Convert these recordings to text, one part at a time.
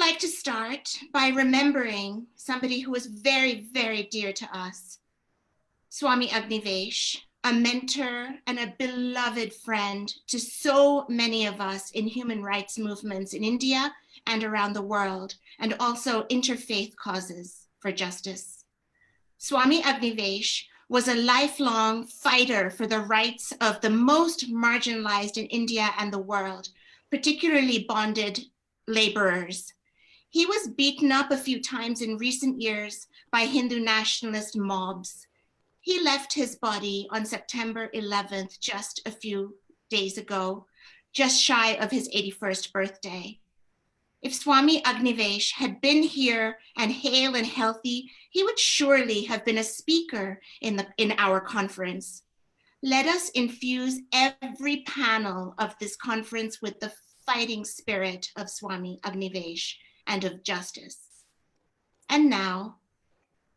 like to start by remembering somebody who was very, very dear to us, Swami Agnivesh, a mentor and a beloved friend to so many of us in human rights movements in India and around the world, and also interfaith causes for justice. Swami Agnivesh was a lifelong fighter for the rights of the most marginalized in India and the world, particularly bonded laborers. He was beaten up a few times in recent years by Hindu nationalist mobs. He left his body on September 11th, just a few days ago, just shy of his 81st birthday. If Swami Agnivesh had been here and hale and healthy, he would surely have been a speaker in our conference. Let us infuse every panel of this conference with the fighting spirit of Swami Agnivesh and of justice. And now,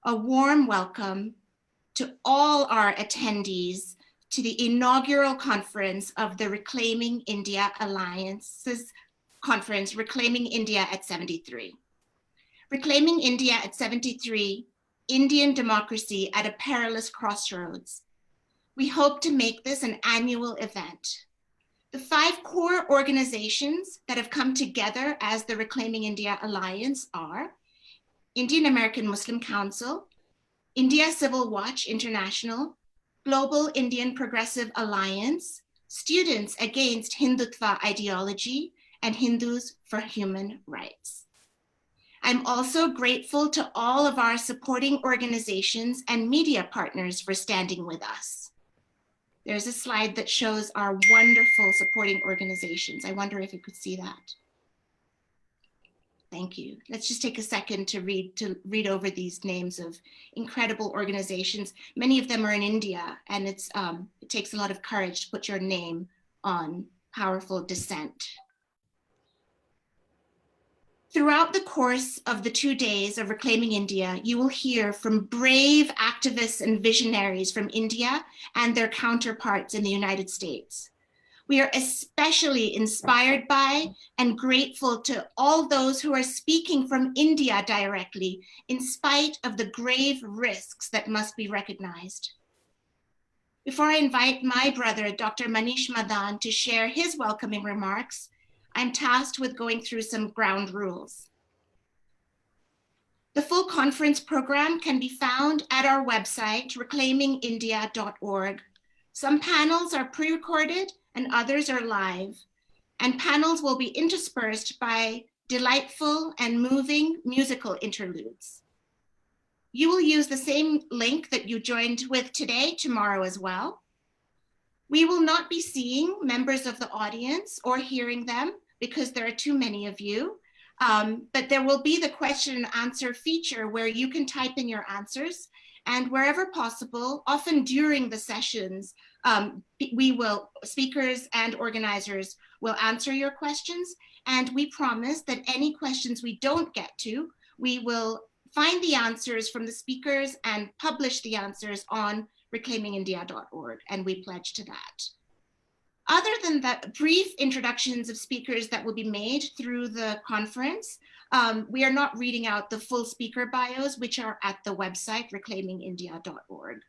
a warm welcome to all our attendees to the inaugural conference of the Reclaiming India Alliance's conference, Reclaiming India at 73. Reclaiming India at 73, Indian democracy at a perilous crossroads. We hope to make this an annual event. The 5 core organizations that have come together as the Reclaiming India Alliance are Indian American Muslim Council, India Civil Watch International, Global Indian Progressive Alliance, Students Against Hindutva Ideology, and Hindus for Human Rights. I'm also grateful to all of our supporting organizations and media partners for standing with us. There's a slide that shows our wonderful supporting organizations. I wonder if you could see that. Thank you. Let's just take a second to read over these names of incredible organizations. Many of them are in India, and it takes a lot of courage to put your name on powerful dissent. Throughout the course of the 2 days of Reclaiming India, you will hear from brave activists and visionaries from India and their counterparts in the United States. We are especially inspired by and grateful to all those who are speaking from India directly, in spite of the grave risks that must be recognized. Before I invite my brother, Dr. Manish Madan, to share his welcoming remarks, I'm tasked with going through some ground rules. The full conference program can be found at our website, reclaimingindia.org. Some panels are pre-recorded and others are live, and panels will be interspersed by delightful and moving musical interludes. You will use the same link that you joined with today, tomorrow as well. We will not be seeing members of the audience or hearing them because there are too many of you, but there will be the question and answer feature where you can type in your answers, and wherever possible, often during the sessions, speakers and organizers will answer your questions, and we promise that any questions we don't get to, we will find the answers from the speakers and publish the answers on reclaimingindia.org, and we pledge to that. Other than that, brief introductions of speakers that will be made through the conference, we are not reading out the full speaker bios, which are at the website, reclaimingindia.org.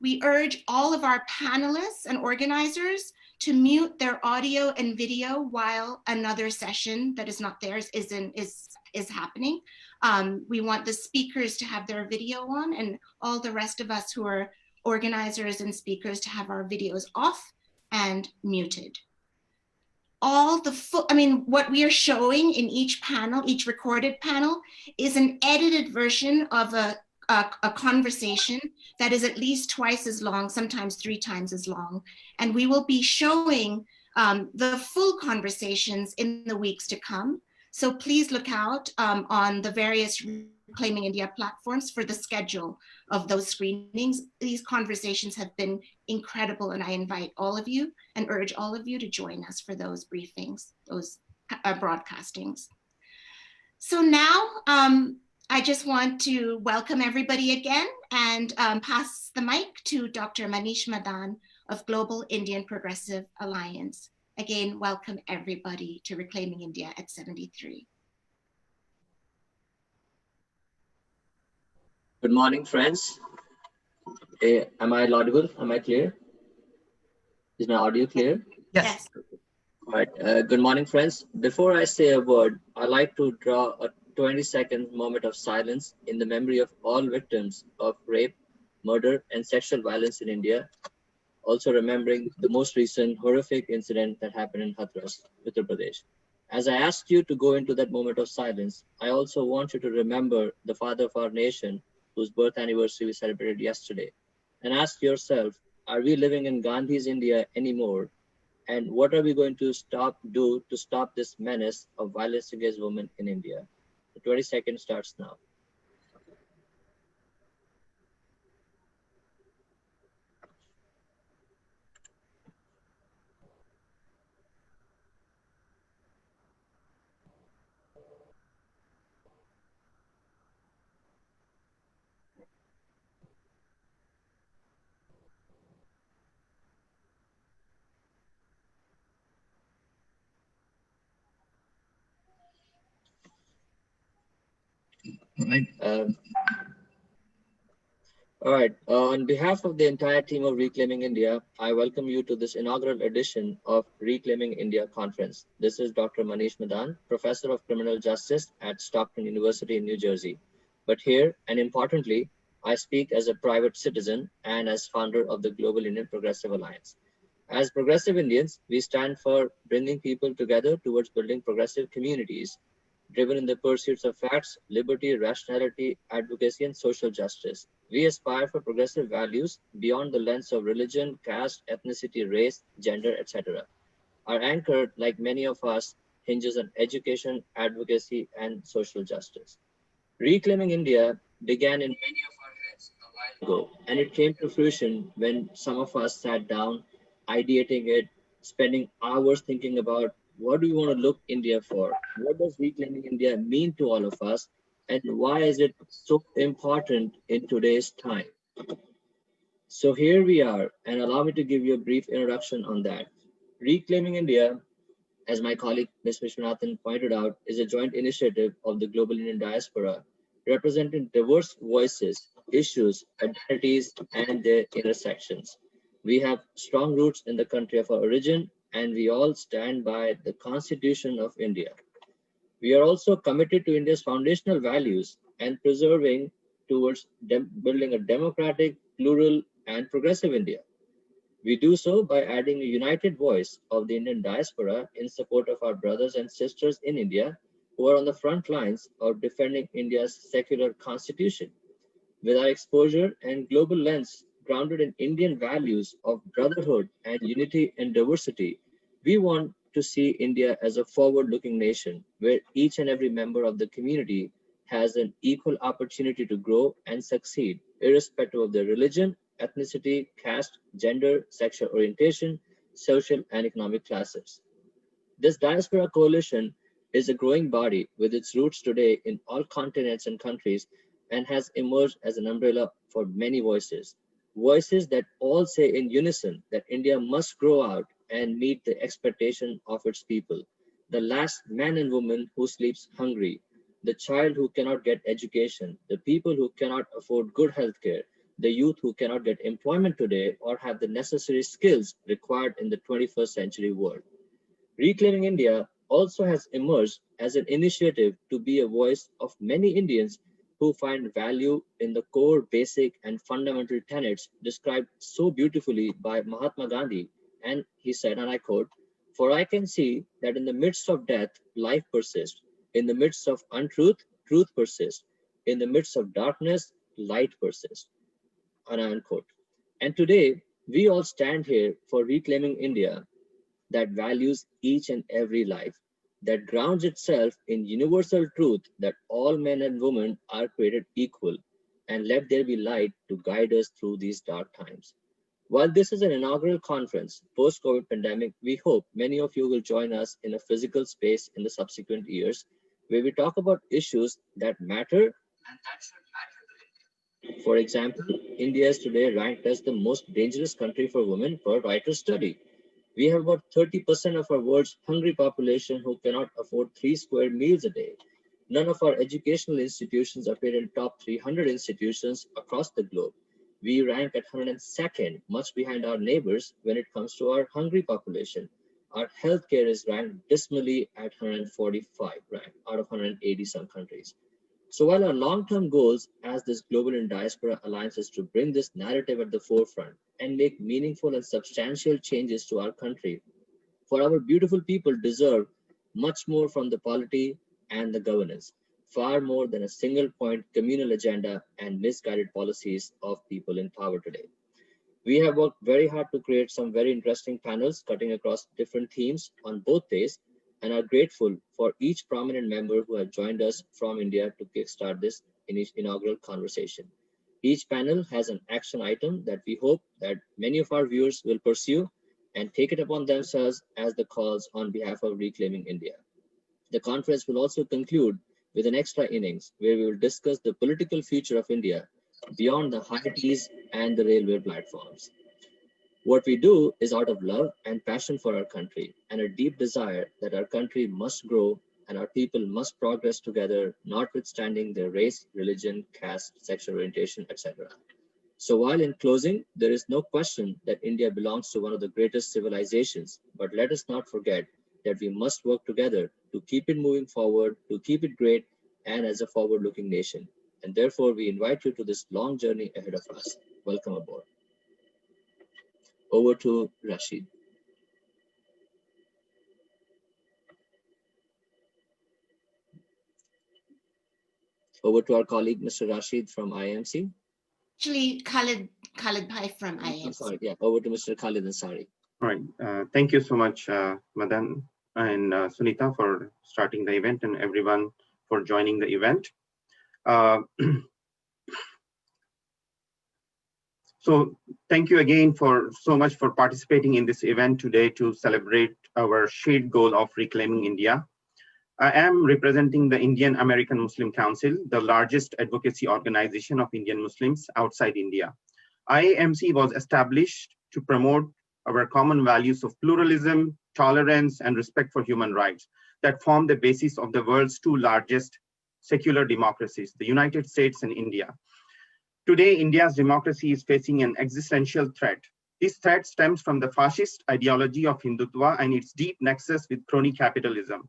We urge all of our panelists and organizers to mute their audio and video while another session that is not theirs is happening. We want the speakers to have their video on, and all the rest of us who are organizers and speakers to have our videos off and muted. What we are showing in each panel, each recorded panel, is an edited version of a conversation that is at least twice as long, sometimes 3 times as long. And we will be showing the full conversations in the weeks to come. So please look out on the various Reclaiming India platforms for the schedule of those screenings. These conversations have been incredible, and I invite all of you and urge all of you to join us for those briefings, those broadcastings. So now I just want to welcome everybody again and pass the mic to Dr. Manish Madan of Global Indian Progressive Alliance. Again, welcome everybody to Reclaiming India at 73. Good morning, friends. Am I audible? Am I clear? Is my audio clear? Yes. All right. Good morning, friends. Before I say a word, I like to draw a 20-second moment of silence in the memory of all victims of rape, murder, and sexual violence in India. Also remembering the most recent horrific incident that happened in Hathras, Uttar Pradesh. As I ask you to go into that moment of silence, I also want you to remember the father of our nation, whose birth anniversary we celebrated yesterday, and ask yourself, are we living in Gandhi's India anymore? And what are we going to do to stop this menace of violence against women in India? The 20 seconds starts now. Right. All right. On behalf of the entire team of Reclaiming India, I welcome you to this inaugural edition of Reclaiming India Conference. This is Dr. Manish Madan, Professor of Criminal Justice at Stockton University in New Jersey. But here, and importantly, I speak as a private citizen and as founder of the Global Indian Progressive Alliance. As progressive Indians, we stand for bringing people together towards building progressive communities driven in the pursuits of facts, liberty, rationality, advocacy, and social justice. We aspire for progressive values beyond the lens of religion, caste, ethnicity, race, gender, etc. Our anchor, like many of us, hinges on education, advocacy, and social justice. Reclaiming India began in many of our heads a while ago, and it came to fruition when some of us sat down, ideating it, spending hours thinking about what do we want to look India for? What does reclaiming India mean to all of us? And why is it so important in today's time? So here we are, and allow me to give you a brief introduction on that. Reclaiming India, as my colleague Ms. Vishwanathan pointed out, is a joint initiative of the global Indian diaspora, representing diverse voices, issues, identities, and their intersections. We have strong roots in the country of our origin, and we all stand by the Constitution of India. We are also committed to India's foundational values and preserving towards building a democratic, plural, and progressive India. We do so by adding a united voice of the Indian diaspora in support of our brothers and sisters in India who are on the front lines of defending India's secular constitution. With our exposure and global lens grounded in Indian values of brotherhood and unity and diversity, we want to see India as a forward-looking nation where each and every member of the community has an equal opportunity to grow and succeed, irrespective of their religion, ethnicity, caste, gender, sexual orientation, social and economic classes. This diaspora coalition is a growing body with its roots today in all continents and countries and has emerged as an umbrella for many voices. Voices that all say in unison that India must grow out and meet the expectation of its people. The last man and woman who sleeps hungry, the child who cannot get education, the people who cannot afford good health care, the youth who cannot get employment today or have the necessary skills required in the 21st century world. Reclaiming India also has emerged as an initiative to be a voice of many Indians who find value in the core, basic, and fundamental tenets described so beautifully by Mahatma Gandhi. And he said, and I quote, "For I can see that in the midst of death, life persists. In the midst of untruth, truth persists. In the midst of darkness, light persists." Unquote. And today, we all stand here for reclaiming India that values each and every life, that grounds itself in universal truth that all men and women are created equal, and let there be light to guide us through these dark times. While this is an inaugural conference post-COVID pandemic, we hope many of you will join us in a physical space in the subsequent years where we talk about issues that matter and that should matter to India. For example, India is today ranked as the most dangerous country for women per Reuters study. We have about 30% of our world's hungry population who cannot afford 3 square meals a day. None of our educational institutions appear in top 300 institutions across the globe. We rank at 102nd, much behind our neighbors when it comes to our hungry population. Our healthcare is ranked dismally at 145 rank out of 180 some countries. So while our long-term goals as this global and diaspora alliance is to bring this narrative at the forefront and make meaningful and substantial changes to our country, for our beautiful people deserve much more from the polity and the governance, far more than a single point communal agenda and misguided policies of people in power today. We have worked very hard to create some very interesting panels cutting across different themes on both days and are grateful for each prominent member who have joined us from India to kickstart this inaugural conversation. Each panel has an action item that we hope that many of our viewers will pursue and take it upon themselves as the cause on behalf of Reclaiming India. The conference will also conclude with an extra innings where we will discuss the political future of India beyond the high teas and the railway platforms. What we do is out of love and passion for our country and a deep desire that our country must grow and our people must progress together, notwithstanding their race, religion, caste, sexual orientation, etc. So while in closing, there is no question that India belongs to one of the greatest civilizations, but let us not forget that we must work together to keep it moving forward, to keep it great, and as a forward-looking nation. And therefore, we invite you to this long journey ahead of us. Welcome aboard. Over to Rashid. Over to our colleague, Mr. Rashid from IMC. Actually, Khalid Bhai from IMC. I'm sorry, yeah, over to Mr. Khalid Ansari. All right, thank you so much, Madan and Sunita for starting the event and everyone for joining the event. So thank you again for so much for participating in this event today to celebrate our shared goal of reclaiming India. I am representing the Indian American Muslim Council, the largest advocacy organization of Indian Muslims outside India. IAMC was established to promote our common values of pluralism, tolerance, and respect for human rights that form the basis of the world's two largest secular democracies, the United States and India. Today, India's democracy is facing an existential threat. This threat stems from the fascist ideology of Hindutva and its deep nexus with crony capitalism.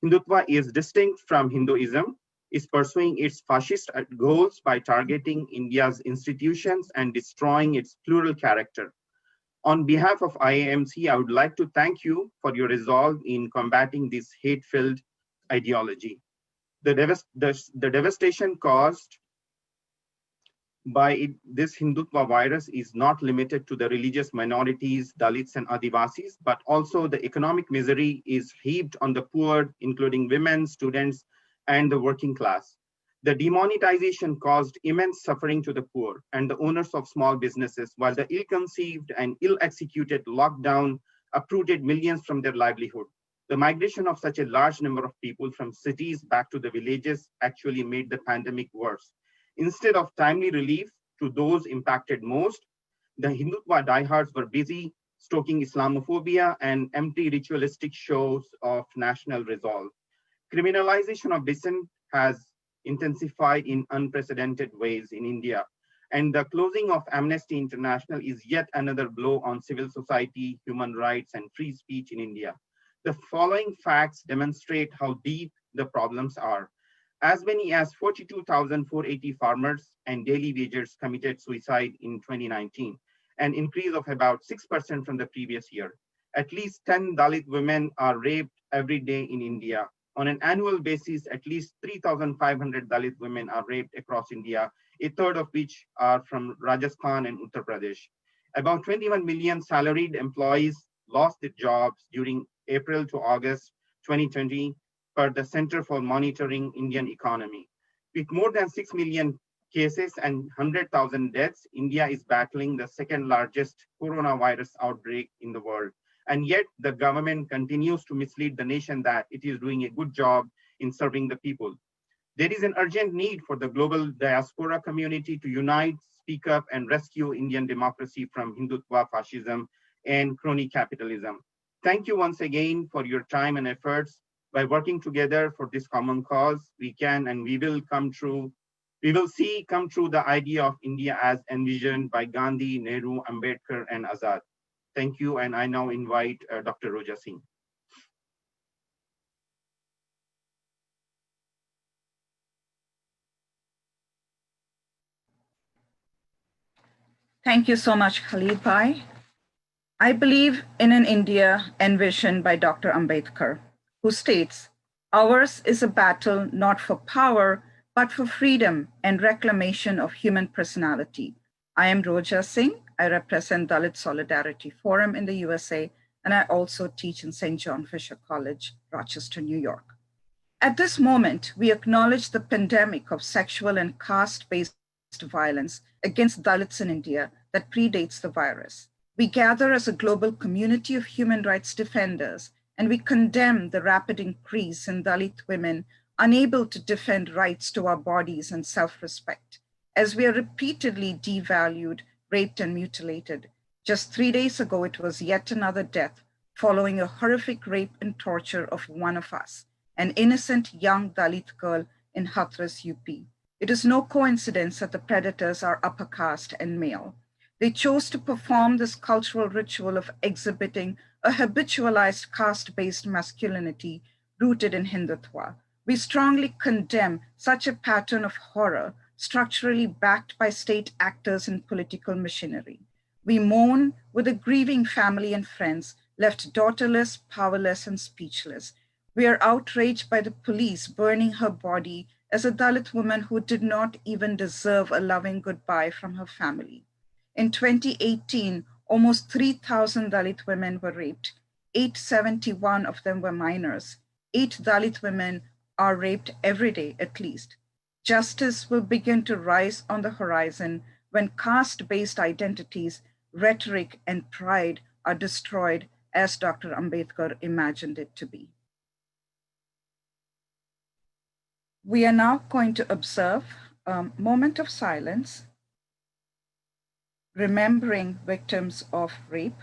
Hindutva is distinct from Hinduism, is pursuing its fascist goals by targeting India's institutions and destroying its plural character. On behalf of IAMC, I would like to thank you for your resolve in combating this hate-filled ideology. The devastation caused by this Hindutva virus is not limited to the religious minorities, Dalits and Adivasis, but also the economic misery is heaped on the poor, including women, students, and the working class. The demonetization caused immense suffering to the poor and the owners of small businesses, while the ill-conceived and ill-executed lockdown uprooted millions from their livelihood. The migration of such a large number of people from cities back to the villages actually made the pandemic worse. Instead of timely relief to those impacted most, the Hindutva diehards were busy stoking Islamophobia and empty ritualistic shows of national resolve. Criminalization of dissent has intensified in unprecedented ways in India, and the closing of Amnesty International is yet another blow on civil society, human rights, and free speech in India. The following facts demonstrate how deep the problems are. As many as 42,480 farmers and daily wagers committed suicide in 2019, an increase of about 6% from the previous year. At least 10 Dalit women are raped every day in India. On an annual basis, at least 3,500 Dalit women are raped across India, a third of which are from Rajasthan and Uttar Pradesh. About 21 million salaried employees lost their jobs during April to August 2020 per the Center for Monitoring Indian Economy. With more than 6 million cases and 100,000 deaths, India is battling the second largest coronavirus outbreak in the world. And yet the government continues to mislead the nation that it is doing a good job in serving the people. There is an urgent need for the global diaspora community to unite, speak up, and rescue Indian democracy from Hindutva fascism and crony capitalism. Thank you once again for your time and efforts. By working together for this common cause, we can and we will come true. We will see come true the idea of India as envisioned by Gandhi, Nehru, Ambedkar, and Azad. Thank you, and I now invite Dr. Roja Singh. Thank you so much, Khalid Bhai. I believe in an India envisioned by Dr. Ambedkar, who states, "Ours is a battle not for power, but for freedom and reclamation of human personality." I am Roja Singh. I represent Dalit Solidarity Forum in the USA, and I also teach in St. John Fisher College, Rochester, New York. At this moment, we acknowledge the pandemic of sexual and caste-based violence against Dalits in India that predates the virus. We gather as a global community of human rights defenders, and we condemn the rapid increase in Dalit women unable to defend rights to our bodies and self-respect, as we are repeatedly devalued, raped, and mutilated. Just 3 days ago, it was yet another death following a horrific rape and torture of one of us, an innocent young Dalit girl in Hathras, UP. It is no coincidence that the predators are upper caste and male. They chose to perform this cultural ritual of exhibiting a habitualized caste-based masculinity rooted in Hindutva. We strongly condemn such a pattern of horror, structurally backed by state actors and political machinery. We mourn with a grieving family and friends, left daughterless, powerless, and speechless. We are outraged by the police burning her body as a Dalit woman who did not even deserve a loving goodbye from her family. In 2018, almost 3,000 Dalit women were raped. 871 of them were minors. 8 Dalit women are raped every day at least. Justice will begin to rise on the horizon when caste-based identities, rhetoric, and pride are destroyed as Dr. Ambedkar imagined it to be. We are now going to observe a moment of silence, remembering victims of rape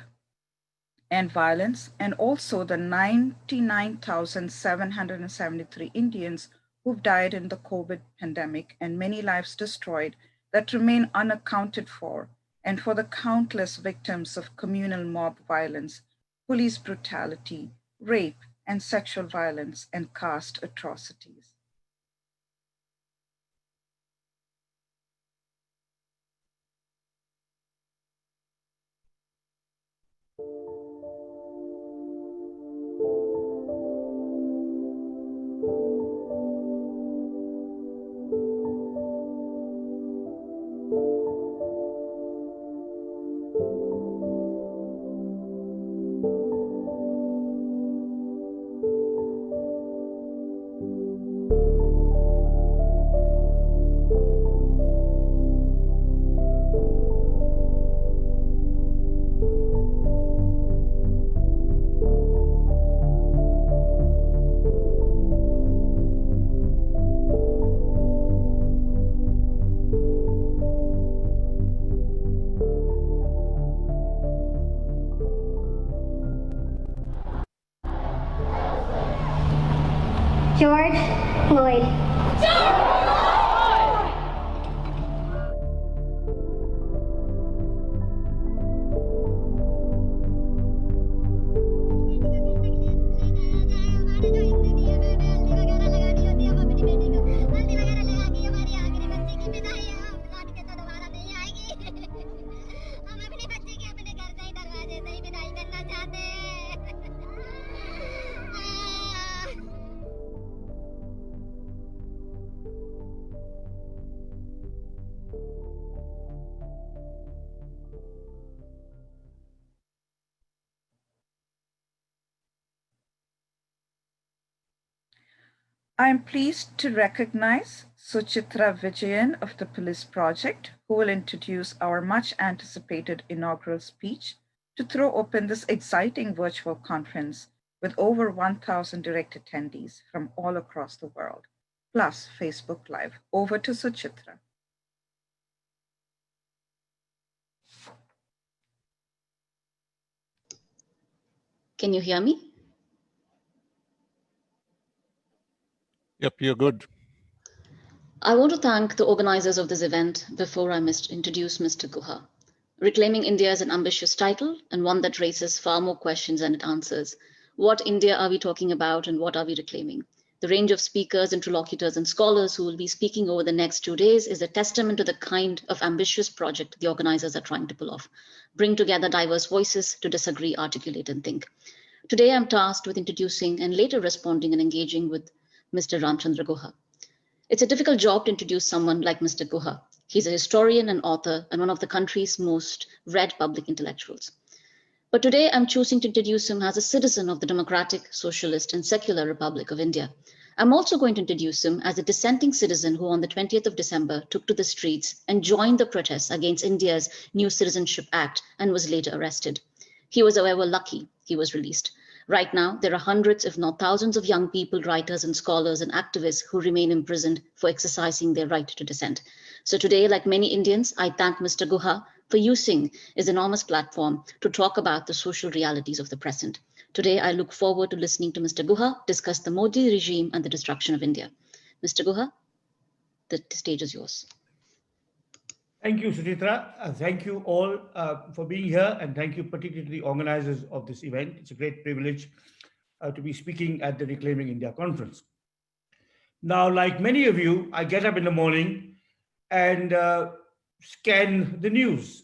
and violence, and also the 99,773 Indians who've died in the COVID pandemic and many lives destroyed that remain unaccounted for, and for the countless victims of communal mob violence, police brutality, rape, and sexual violence and caste atrocities. George Floyd. I am pleased to recognize Suchitra Vijayan of the Police Project, who will introduce our much anticipated inaugural speech to throw open this exciting virtual conference with over 1,000 direct attendees from all across the world, plus Facebook Live. Over to Suchitra. Can you hear me? Yep, you're good. I want to thank the organizers of this event before I introduce Mr. Guha. Reclaiming India is an ambitious title and one that raises far more questions than it answers. What India are we talking about and what are we reclaiming? The range of speakers, interlocutors, and scholars who will be speaking over the next 2 days is a testament to the kind of ambitious project the organizers are trying to pull off. Bring together diverse voices to disagree, articulate, and think. Today, I'm tasked with introducing and later responding and engaging with Mr. Ramchandra Guha. It's a difficult job to introduce someone like Mr. Guha. He's a historian and author and one of the country's most read public intellectuals. But today I'm choosing to introduce him as a citizen of the Democratic, Socialist, and Secular Republic of India. I'm also going to introduce him as a dissenting citizen who on the 20th of December took to the streets and joined the protests against India's new Citizenship Act and was later arrested. He was, however, lucky he was released. Right now, there are hundreds, if not thousands, of young people, writers and scholars and activists who remain imprisoned for exercising their right to dissent. So today, like many Indians, I thank Mr. Guha for using his enormous platform to talk about the social realities of the present. Today, I look forward to listening to Mr. Guha discuss the Modi regime and the destruction of India. Mr. Guha, the stage is yours. Thank you, Sujitra. Thank you all for being here, and thank you particularly to the organizers of this event. It's a great privilege to be speaking at the Reclaiming India conference. Now, like many of you, I get up in the morning and scan the news,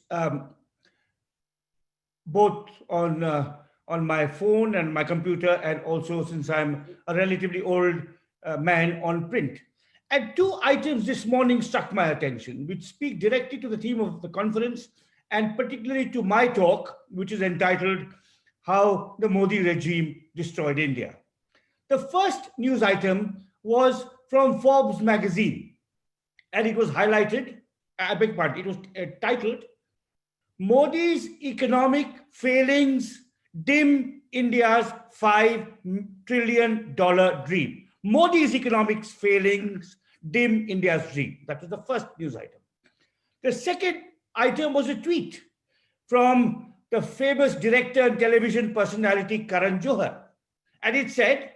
both on my phone and my computer, and also, since I'm a relatively old man, on print. And two items this morning struck my attention, which speak directly to the theme of the conference and particularly to my talk, which is entitled How the Modi Regime Destroyed India. The first news item was from Forbes magazine, and it was highlighted, I beg pardon, it was titled, Modi's Economic Failings Dim India's $5 trillion Dream. Modi's economic failings dim India's dream. That was the first news item. The second item was a tweet from the famous director and television personality Karan Johar. And it said,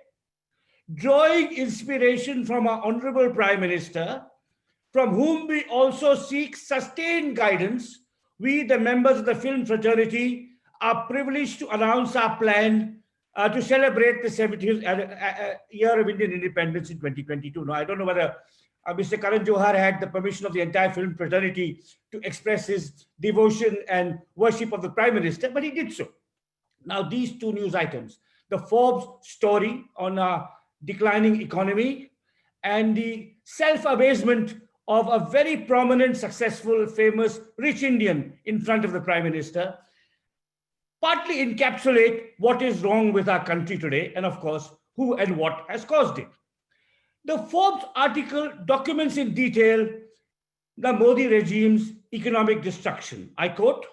drawing inspiration from our Honorable Prime Minister, from whom we also seek sustained guidance, we, the members of the film fraternity, are privileged to announce our plan to celebrate the 70th year of Indian independence in 2022. Now, I don't know whether Mr. Karan Johar had the permission of the entire film fraternity to express his devotion and worship of the Prime Minister, but he did so. Now, these two news items, the Forbes story on a declining economy and the self-abasement of a very prominent, successful, famous, rich Indian in front of the Prime Minister, partly encapsulate what is wrong with our country today, and of course, who and what has caused it. The Forbes article documents in detail the Modi regime's economic destruction. I quote,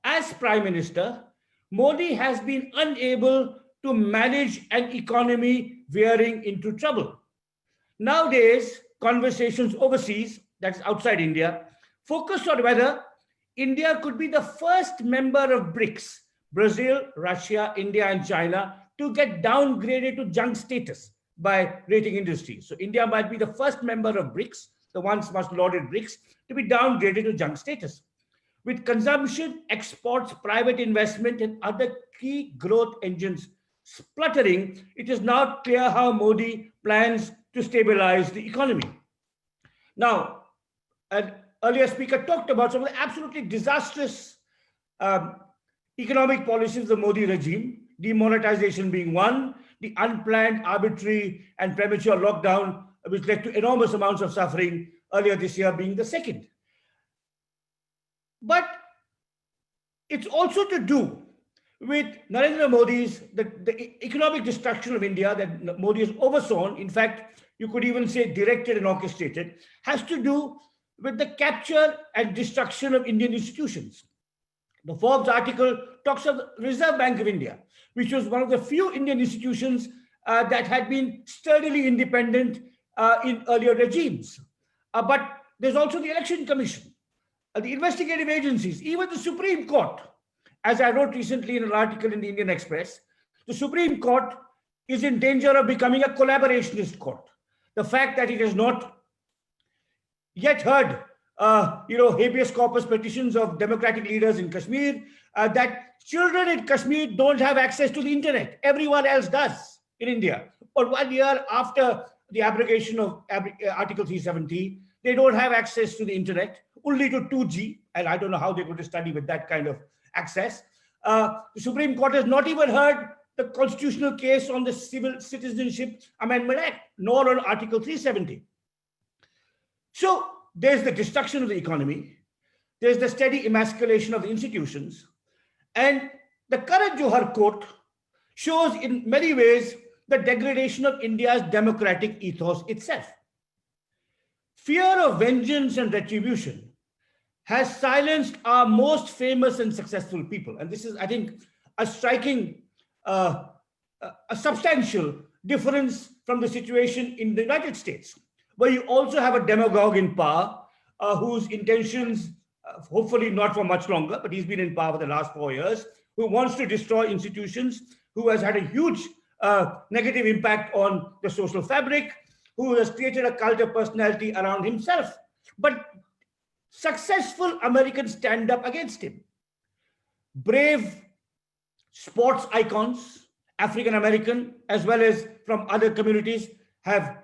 as Prime Minister, Modi has been unable to manage an economy veering into trouble. Nowadays, conversations overseas, that's outside India, focus on whether India could be the first member of BRICS, Brazil, Russia, India, and China, to get downgraded to junk status by rating industries. So India might be the first member of BRICS, the once much lauded BRICS, to be downgraded to junk status. With consumption, exports, private investment, and other key growth engines spluttering, it is now clear how Modi plans to stabilize the economy. Now, an earlier speaker talked about some of the absolutely disastrous economic policies of the Modi regime, demonetization being one, the unplanned, arbitrary, and premature lockdown, which led to enormous amounts of suffering earlier this year, being the second. But it's also to do with Narendra Modi's, the economic destruction of India that Modi has oversawn, in fact, you could even say directed and orchestrated, has to do with the capture and destruction of Indian institutions. The Forbes article talks of the Reserve Bank of India, which was one of the few Indian institutions that had been sturdily independent in earlier regimes. But there's also the Election Commission, the investigative agencies, even the Supreme Court. As I wrote recently in an article in the Indian Express, the Supreme Court is in danger of becoming a collaborationist court. the fact that it has not yet heard habeas corpus petitions of democratic leaders in Kashmir, that children in Kashmir don't have access to the internet. Everyone else does in India. But 1 year after the abrogation of Article 370, they don't have access to the internet, only to 2G, and I don't know how they're going to study with that kind of access. The Supreme Court has not even heard the constitutional case on the Civil Citizenship Amendment Act, nor on Article 370. So there's the destruction of the economy, there's the steady emasculation of the institutions, and the current Johar court shows in many ways the degradation of India's democratic ethos itself. Fear of vengeance and retribution has silenced our most famous and successful people. And this is, I think, a striking, a substantial difference from the situation in the United States, where you also have a demagogue in power whose intentions, hopefully not for much longer, but he's been in power for the last 4 years, who wants to destroy institutions, who has had a huge negative impact on the social fabric, who has created a cult of personality around himself. But successful Americans stand up against him. Brave sports icons, African American, as well as from other communities, have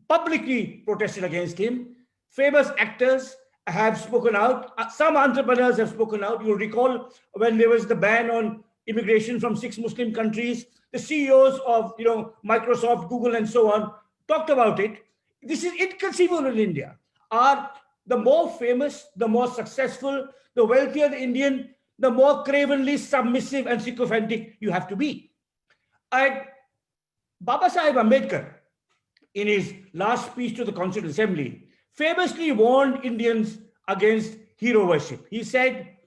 publicly protested against him. Famous actors have spoken out. Some entrepreneurs have spoken out. You'll recall when there was the ban on immigration from 6 Muslim countries, the CEOs of Microsoft, Google, and so on talked about it. This is inconceivable in India. The more famous, the more successful, the wealthier the Indian, the more cravenly submissive and sycophantic you have to be. And Baba Sahib Ambedkar, in his last speech to the Constituent Assembly, famously warned Indians against hero worship. He said,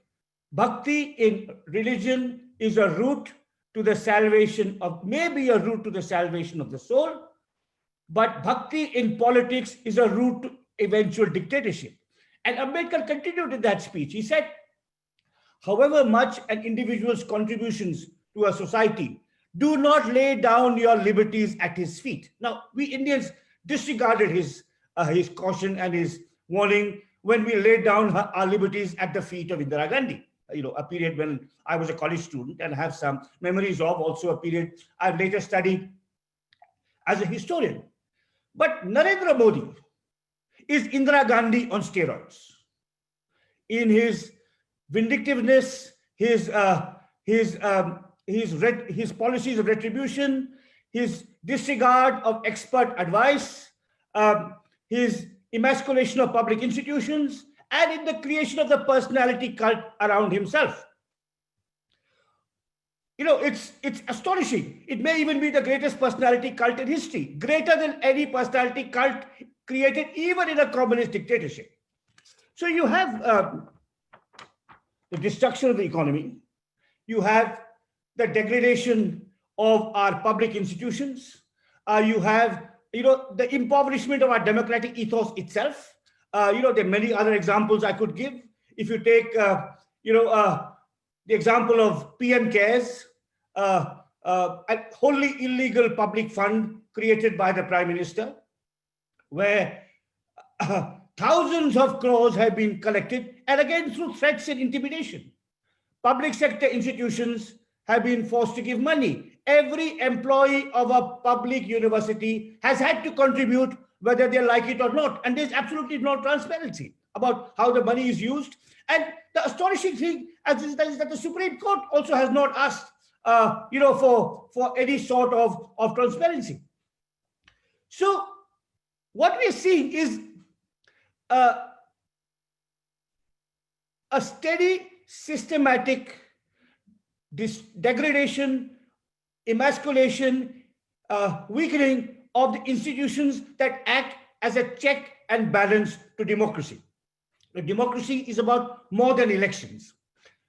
Bhakti in religion is a route to the salvation of, maybe a route to the salvation of the soul, but Bhakti in politics is a route to eventual dictatorship. And Ambedkar continued in that speech. He said, however much an individual's contributions to a society, do not lay down your liberties at his feet. Now, we Indians disregarded his caution and his warning when we laid down our liberties at the feet of Indira Gandhi. A period when I was a college student and have some memories of, also a period I've later studied as a historian. But Narendra Modi is Indira Gandhi on steroids. In his vindictiveness, his policies of retribution, his disregard of expert advice, his emasculation of public institutions, and in the creation of the personality cult around himself. It's astonishing. It may even be the greatest personality cult in history, greater than any personality cult created even in a communist dictatorship. So you have the destruction of the economy. You have the degradation of our public institutions. You have, the impoverishment of our democratic ethos itself. There are many other examples I could give. If you take, the example of PM Cares, a wholly illegal public fund created by the Prime Minister, where thousands of crores have been collected, and again through threats and intimidation. Public sector institutions have been forced to give money. Every employee of a public university has had to contribute, whether they like it or not. And there's absolutely no transparency about how the money is used. And the astonishing thing is that the Supreme Court also has not asked, for any sort of transparency. So what we're seeing is a steady, systematic degradation, emasculation, weakening of the institutions that act as a check and balance to democracy. Democracy is about more than elections.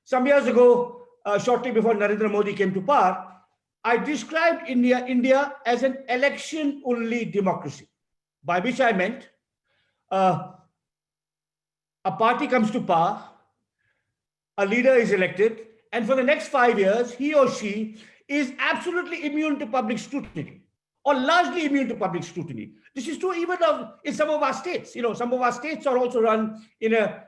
Some years ago, shortly before Narendra Modi came to power, I described India as an election-only democracy, by which I meant a party comes to power, a leader is elected, and for the next 5 years, he or she is absolutely immune to public scrutiny. or largely immune to public scrutiny. This is true even in some of our states. Some of our states are also run in a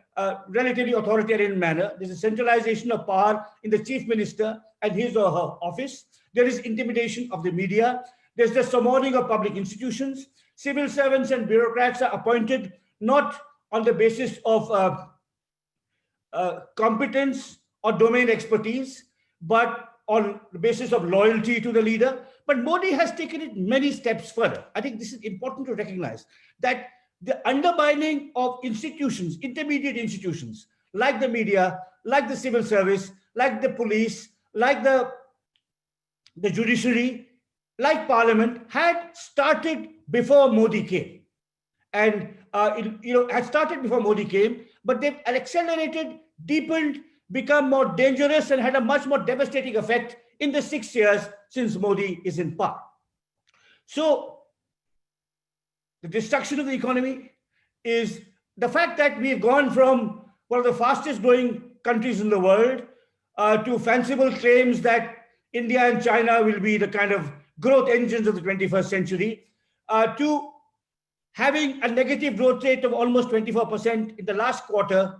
relatively authoritarian manner. There's a centralization of power in the chief minister and his or her office. There is intimidation of the media. There's the summoning of public institutions. Civil servants and bureaucrats are appointed not on the basis of competence or domain expertise, but on the basis of loyalty to the leader. But Modi has taken it many steps further. I think this is important to recognize that the undermining of institutions, intermediate institutions, like the media, like the civil service, like the police, like the judiciary, like parliament, had started before Modi came. And had started before Modi came, but they've accelerated, deepened, become more dangerous, and had a much more devastating effect in the 6 years since Modi is in power. So the destruction of the economy is the fact that we've gone from one of the fastest growing countries in the world to fanciful claims that India and China will be the kind of growth engines of the 21st century, to having a negative growth rate of almost 24% in the last quarter,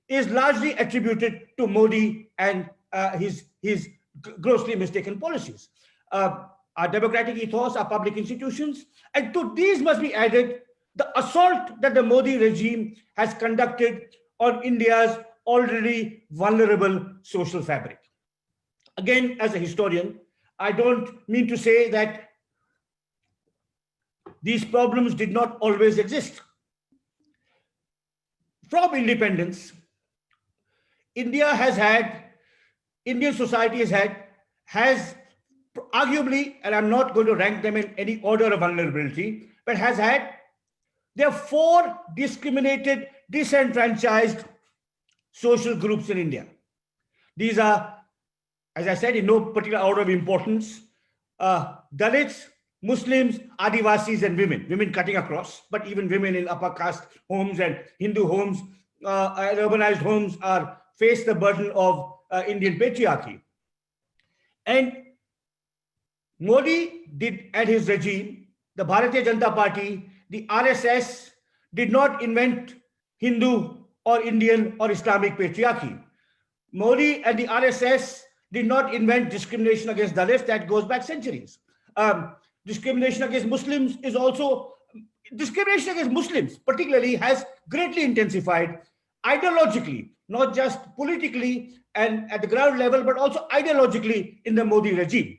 is largely attributed to Modi and his grossly mistaken policies. Our democratic ethos, our public institutions, and to these must be added the assault that the Modi regime has conducted on India's already vulnerable social fabric. Again, as a historian, I don't mean to say that these problems did not always exist. From independence, Indian society has arguably, and I'm not going to rank them in any order of vulnerability, but there are 4 discriminated, disenfranchised social groups in India. These are, as I said, in no particular order of importance, Dalits, Muslims, Adivasis, and women cutting across, but even women in upper caste homes and Hindu homes and urbanized homes face the burden of Indian patriarchy. And Modi and his regime, the Bharatiya Janata Party, the RSS, did not invent Hindu or Indian or Islamic patriarchy. Modi and the RSS did not invent discrimination against Dalits. That goes back centuries. Discrimination against Muslims particularly has greatly intensified ideologically, not just politically and at the ground level, but also ideologically in the Modi regime.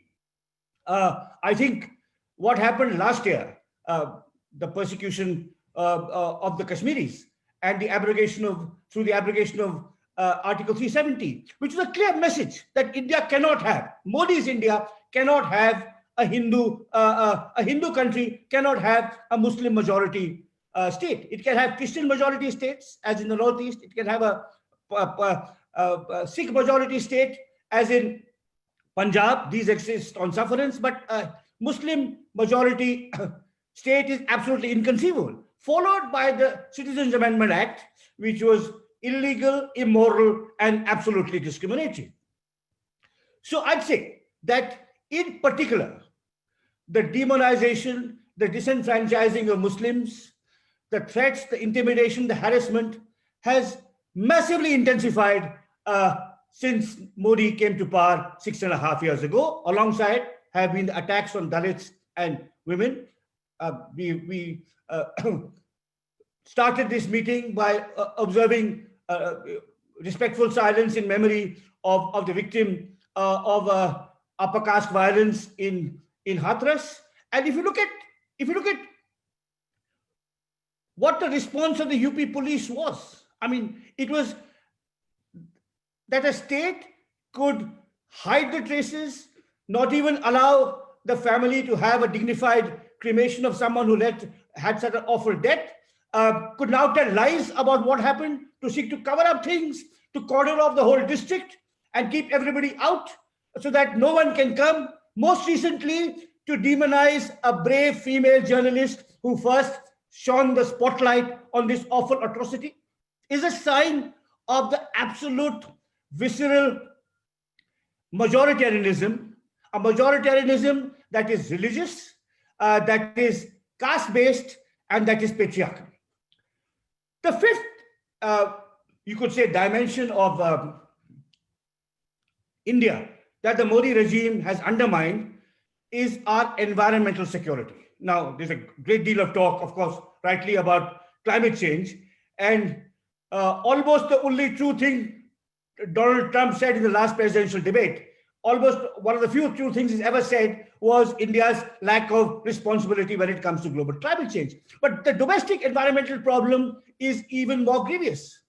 I think what happened last year, the persecution of the Kashmiris and through the abrogation of Article 370, which is a clear message that India cannot have. Modi's India cannot have a Hindu country, cannot have a Muslim majority state. It can have Christian majority states, as in the Northeast. It can have a Sikh majority state, as in Punjab. These exist on sufferance, but Muslim majority state is absolutely inconceivable. Followed by the Citizens Amendment Act, which was illegal, immoral, and absolutely discriminatory. So I'd say that in particular, the demonization, the disenfranchising of Muslims, the threats, the intimidation, the harassment has massively intensified since Modi came to power 6.5 years ago. Alongside have been the attacks on Dalits and women. We started this meeting by observing respectful silence in memory of the victim of upper caste violence in Hathras. And if you look at what the response of the UP police was, I mean, it was that a state could hide the traces, not even allow the family to have a dignified cremation of someone who had such an awful death, could now tell lies about what happened, to seek to cover up things, to cordon off the whole district and keep everybody out so that no one can come. Most recently, to demonize a brave female journalist who first shone the spotlight on this awful atrocity is a sign of the absolute visceral majoritarianism, a majoritarianism that is religious, that is caste-based, and that is patriarchal. The fifth, you could say, dimension of India that the Modi regime has undermined is our environmental security. Now, there's a great deal of talk, of course, rightly, about climate change. And almost the only true thing Donald Trump said in the last presidential debate, almost one of the few true things he's ever said, was India's lack of responsibility when it comes to global climate change. But the domestic environmental problem is even more grievous.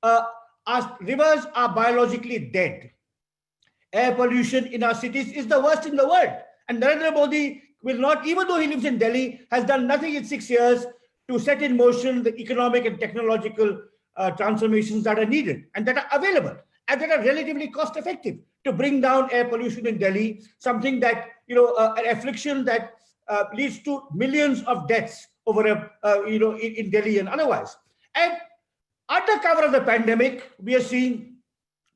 Our rivers are biologically dead. Air pollution in our cities is the worst in the world. And Narendra Modi will not, even though he lives in Delhi, has done nothing in 6 years to set in motion the economic and technological transformations that are needed and that are available and that are relatively cost effective to bring down air pollution in Delhi, something that, an affliction that leads to millions of deaths over, in Delhi and otherwise. And under cover of the pandemic, we are seeing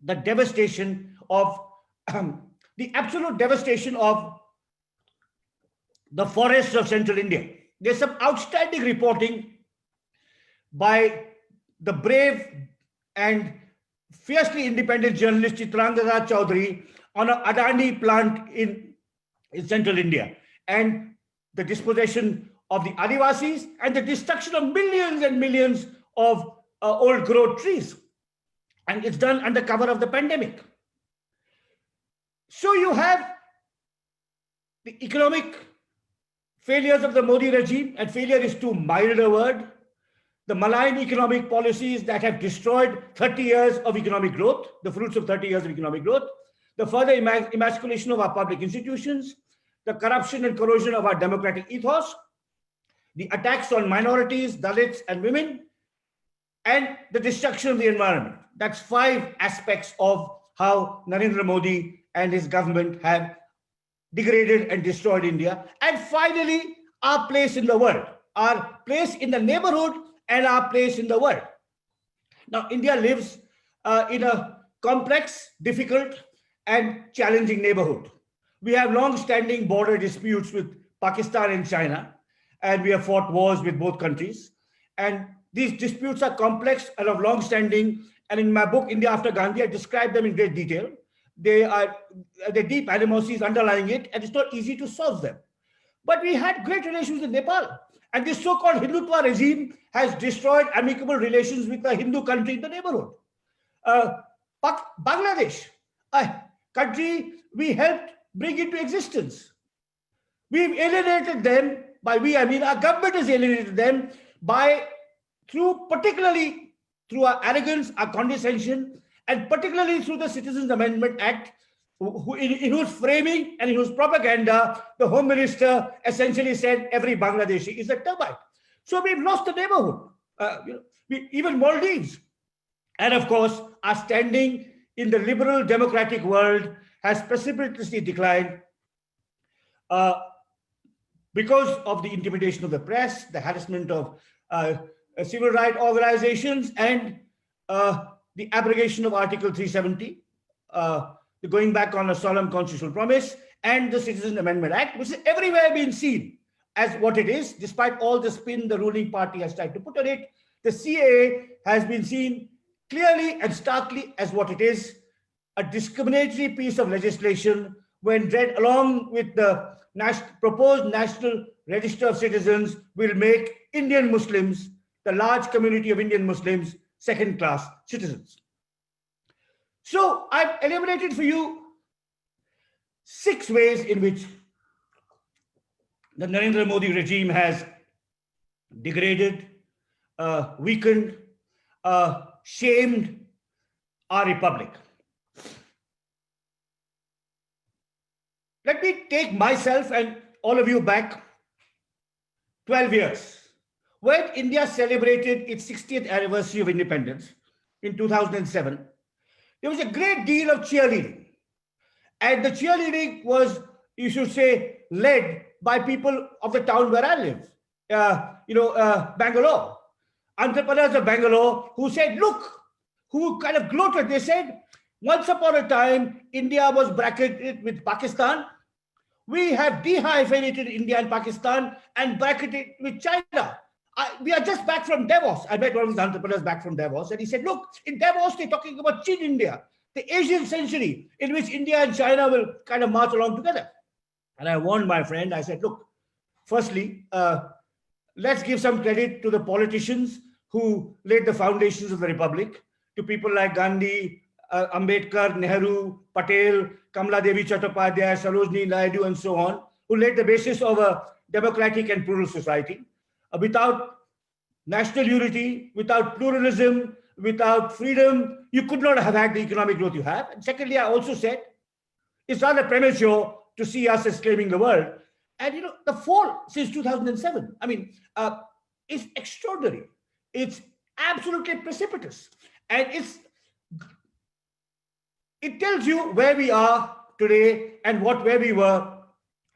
the devastation of, the absolute devastation of the forests of central India. There's some outstanding reporting by the brave and fiercely independent journalist Chitrangada Chaudhary on an Adani plant in central India, and the dispossession of the Adivasis and the destruction of millions and millions of old growth trees. And it's done under cover of the pandemic. So you have the economic failures of the Modi regime, and failure is too mild a word. The malign economic policies that have destroyed 30 years of economic growth, the fruits of 30 years of economic growth, the further emasculation of our public institutions, the corruption and corrosion of our democratic ethos, the attacks on minorities, Dalits, and women, and the destruction of the environment. That's 5 aspects of how Narendra Modi and his government have degraded and destroyed India. And finally, our place in the world, our place in the neighborhood, and our place in the world. Now, India lives in a complex, difficult, and challenging neighborhood. We have long-standing border disputes with Pakistan and China, and we have fought wars with both countries. And these disputes are complex and of long-standing. And in my book, India After Gandhi, I describe them in great detail. The deep animosities underlying it, and it's not easy to solve them. But we had great relations with Nepal. And this so-called Hindutva regime has destroyed amicable relations with a Hindu country in the neighborhood. Bangladesh, a country we helped bring into existence. We've alienated them, by we I mean our government has alienated them particularly through our arrogance, our condescension, and particularly through the Citizens Amendment Act, in whose framing and in whose propaganda, the Home Minister essentially said every Bangladeshi is a termite. So we've lost the neighborhood, even Maldives. And of course, our standing in the liberal democratic world has precipitously declined because of the intimidation of the press, the harassment of civil rights organizations, and the abrogation of Article 370, the going back on a solemn constitutional promise, and the Citizens Amendment Act, which is everywhere being seen as what it is, despite all the spin the ruling party has tried to put on it. The CAA has been seen clearly and starkly as what it is, a discriminatory piece of legislation when read along with the proposed National Register of Citizens will make Indian Muslims, the large community of Indian Muslims, second-class citizens. So I've enumerated for you 6 ways in which the Narendra Modi regime has degraded, weakened, shamed our republic. Let me take myself and all of you back 12 years. When India celebrated its 60th anniversary of independence in 2007, there was a great deal of cheerleading. And the cheerleading was, you should say, led by people of the town where I live, Bangalore. Entrepreneurs of Bangalore who said, look, who kind of gloated. They said, once upon a time, India was bracketed with Pakistan. We have dehyphenated India and Pakistan and bracketed it with China. We are just back from Davos. I met one of these entrepreneurs back from Davos, and he said, look, in Davos, they're talking about Chin India, the Asian century, in which India and China will kind of march along together. And I warned my friend, I said, look, firstly, let's give some credit to the politicians who laid the foundations of the Republic, to people like Gandhi, Ambedkar, Nehru, Patel, Kamala Devi Chattopadhyay, Sarojini Naidu, and so on, who laid the basis of a democratic and plural society. Without national unity, without pluralism, without freedom, you could not have had the economic growth you have. And secondly, I also said, it's rather premature to see us as claiming the world. And you know, the fall since 2007, I mean, is extraordinary. It's absolutely precipitous. And it tells you where we are today and where we were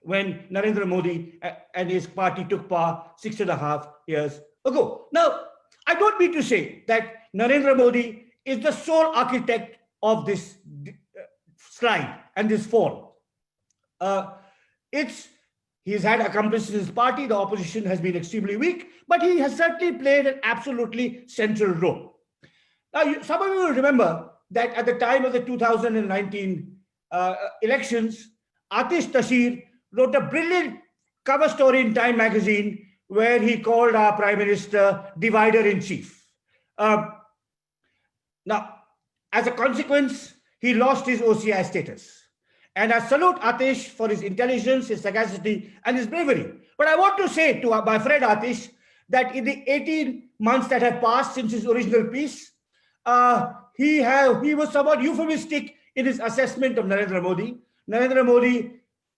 when Narendra Modi and his party took power 6.5 years ago. Now, I don't mean to say that Narendra Modi is the sole architect of this slide and this fall. He's had accomplices in his party. The opposition has been extremely weak, but he has certainly played an absolutely central role. Now, some of you will remember that at the time of the 2019 elections, Atish Tashir wrote a brilliant cover story in Time magazine where he called our Prime Minister divider-in-chief. Now, as a consequence, he lost his OCI status. And I salute Atish for his intelligence, his sagacity, and his bravery. But I want to say to my friend Atish that in the 18 months that have passed since his original piece, he was somewhat euphemistic in his assessment of Narendra Modi. Narendra Modi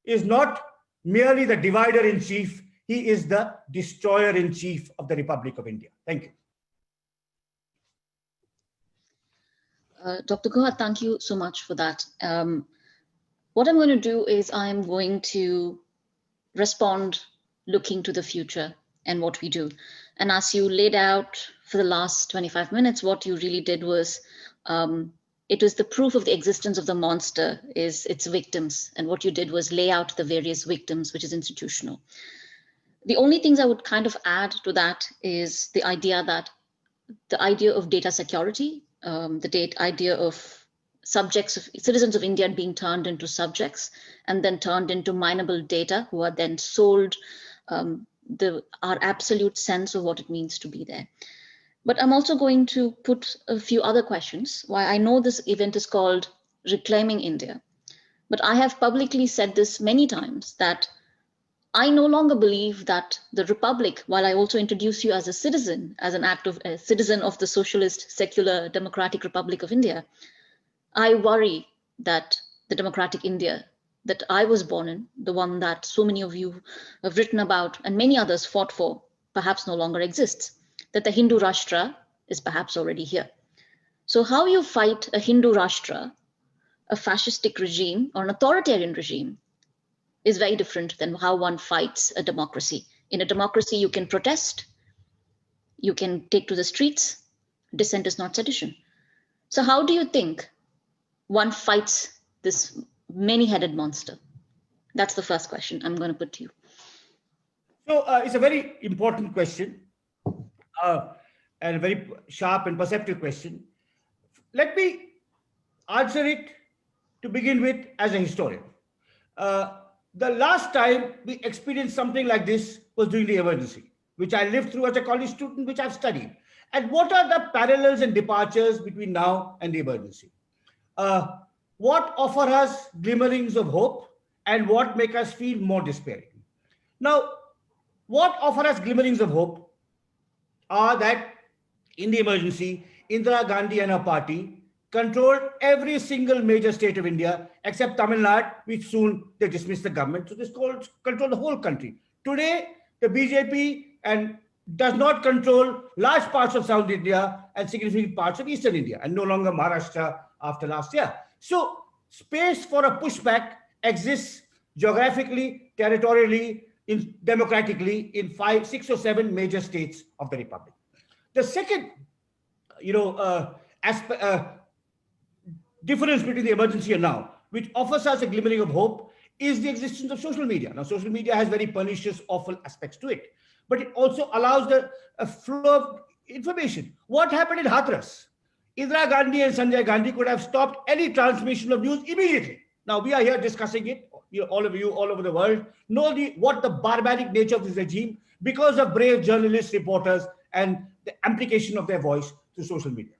is not merely the divider-in-chief, he is the destroyer-in-chief of the Republic of India. Thank you. Dr. Guha, thank you so much for that. What I'm going to do is I'm going to respond looking to the future and what we do. And as you laid out for the last 25 minutes, what you really did was, it was the proof of the existence of the monster is its victims. And what you did was lay out the various victims, which is institutional. The only things I would kind of add to that is the idea of data security, the idea of citizens of India being turned into subjects and then turned into mineable data who are then sold our absolute sense of what it means to be there. But I'm also going to put a few other questions. Why I know this event is called Reclaiming India, but I have publicly said this many times that I no longer believe that the Republic, while I also introduce you as a citizen, as an act of a citizen of the socialist, secular, democratic Republic of India, I worry that the democratic India that I was born in, the one that so many of you have written about and many others fought for, perhaps no longer exists, that the Hindu Rashtra is perhaps already here. So how you fight a Hindu Rashtra, a fascistic regime or an authoritarian regime is very different than how one fights a democracy. In a democracy, you can protest, you can take to the streets, dissent is not sedition. So how do you think one fights this many-headed monster? That's the first question I'm going to put to you. So it's a very important question and a very sharp and perceptive question. Let me answer it to begin with as a historian. The last time we experienced something like this was during the emergency, which I lived through as a college student, which I've studied. And what are the parallels and departures between now and the emergency? What offer us glimmerings of hope and what make us feel more despairing? Now, what offer us glimmerings of hope are that in the emergency, Indira Gandhi and her party controlled every single major state of India except Tamil Nadu, which soon they dismissed the government. So this control the whole country. Today, the BJP does not control large parts of South India and significant parts of Eastern India, and no longer Maharashtra after last year. So space for a pushback exists geographically, territorially, democratically in 5, 6, or 7 major states of the Republic. The second, difference between the emergency and now, which offers us a glimmering of hope, is the existence of social media. Now, social media has very pernicious, awful aspects to it, but it also allows the flow of information. What happened in Hathras? Indira Gandhi and Sanjay Gandhi could have stopped any transmission of news immediately. Now, we are here discussing it. All of you all over the world know what the barbaric nature of this regime because of brave journalists, reporters, and the amplification of their voice through social media.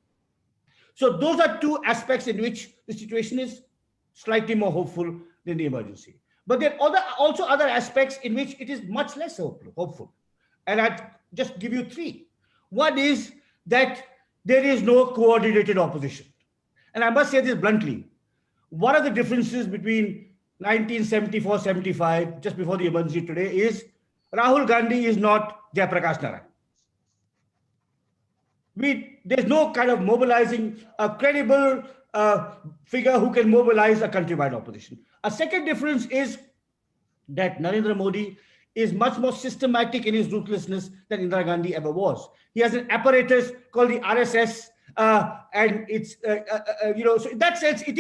So those are two aspects in which the situation is slightly more hopeful than the emergency. But there are also other aspects in which it is much less hopeful. And I'd just give you three. One is that there is no coordinated opposition. And I must say this bluntly. One of the differences between 1974-75, just before the emergency today, is Rahul Gandhi is not Jayaprakash Narayan. There's no kind of mobilizing a credible figure who can mobilize a countrywide opposition. A second difference is that Narendra Modi is much more systematic in his ruthlessness than Indira Gandhi ever was. He has an apparatus called the RSS, and it's so in that sense it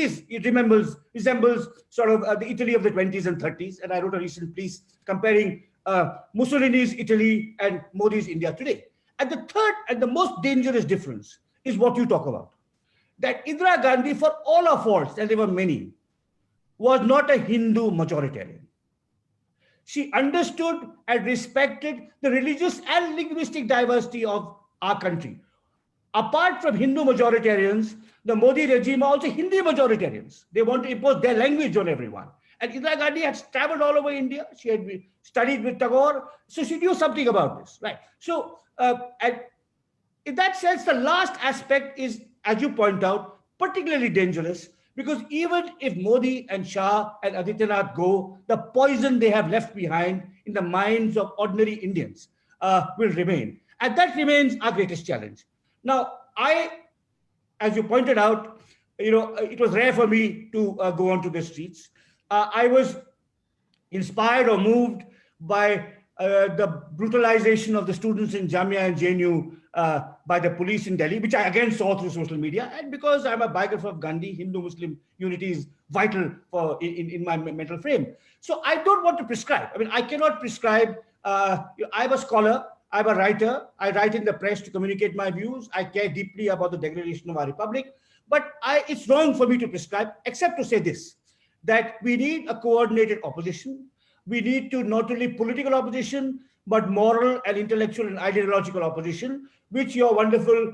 resembles sort of the Italy of the 20s and 30s. And I wrote a recent piece comparing Mussolini's Italy and Modi's India today. And the third and the most dangerous difference is what you talk about. That Indira Gandhi, for all her faults, and there were many, was not a Hindu majoritarian. She understood and respected the religious and linguistic diversity of our country. Apart from Hindu majoritarians, the Modi regime are also Hindi majoritarians. They want to impose their language on everyone. And Indira Gandhi had traveled all over India. She had studied with Tagore. So she knew something about this, right? So, and in that sense, the last aspect is, as you point out, particularly dangerous, because even if Modi and Shah and Adityanath go, the poison they have left behind in the minds of ordinary Indians will remain. And that remains our greatest challenge. Now, as you pointed out, it was rare for me to go onto the streets. I was inspired or moved by the brutalization of the students in Jamia and JNU by the police in Delhi, which I again saw through social media. And because I'm a biographer of Gandhi, Hindu-Muslim unity is vital in my mental frame. So I don't want to prescribe. I mean, I cannot prescribe. I'm a scholar. I'm a writer. I write in the press to communicate my views. I care deeply about the degradation of our republic. But it's wrong for me to prescribe, except to say this, that we need a coordinated opposition. We need to not only political opposition, but moral and intellectual and ideological opposition, which your wonderful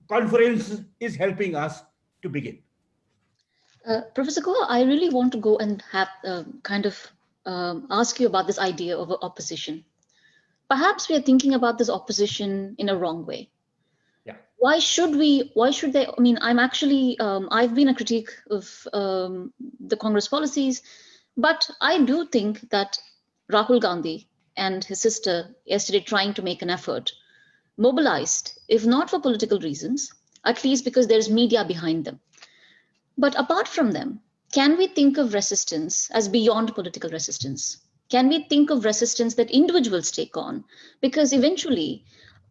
conference is helping us to begin. Professor Guha, I really want to go and have ask you about this idea of opposition. Perhaps we are thinking about this opposition in a wrong way. Yeah. Why should they? I mean, I've been a critique of the Congress policies, but I do think that Rahul Gandhi and his sister yesterday trying to make an effort, mobilized, if not for political reasons, at least because there's media behind them. But apart from them, can we think of resistance as beyond political resistance? Can we think of resistance that individuals take on? Because eventually,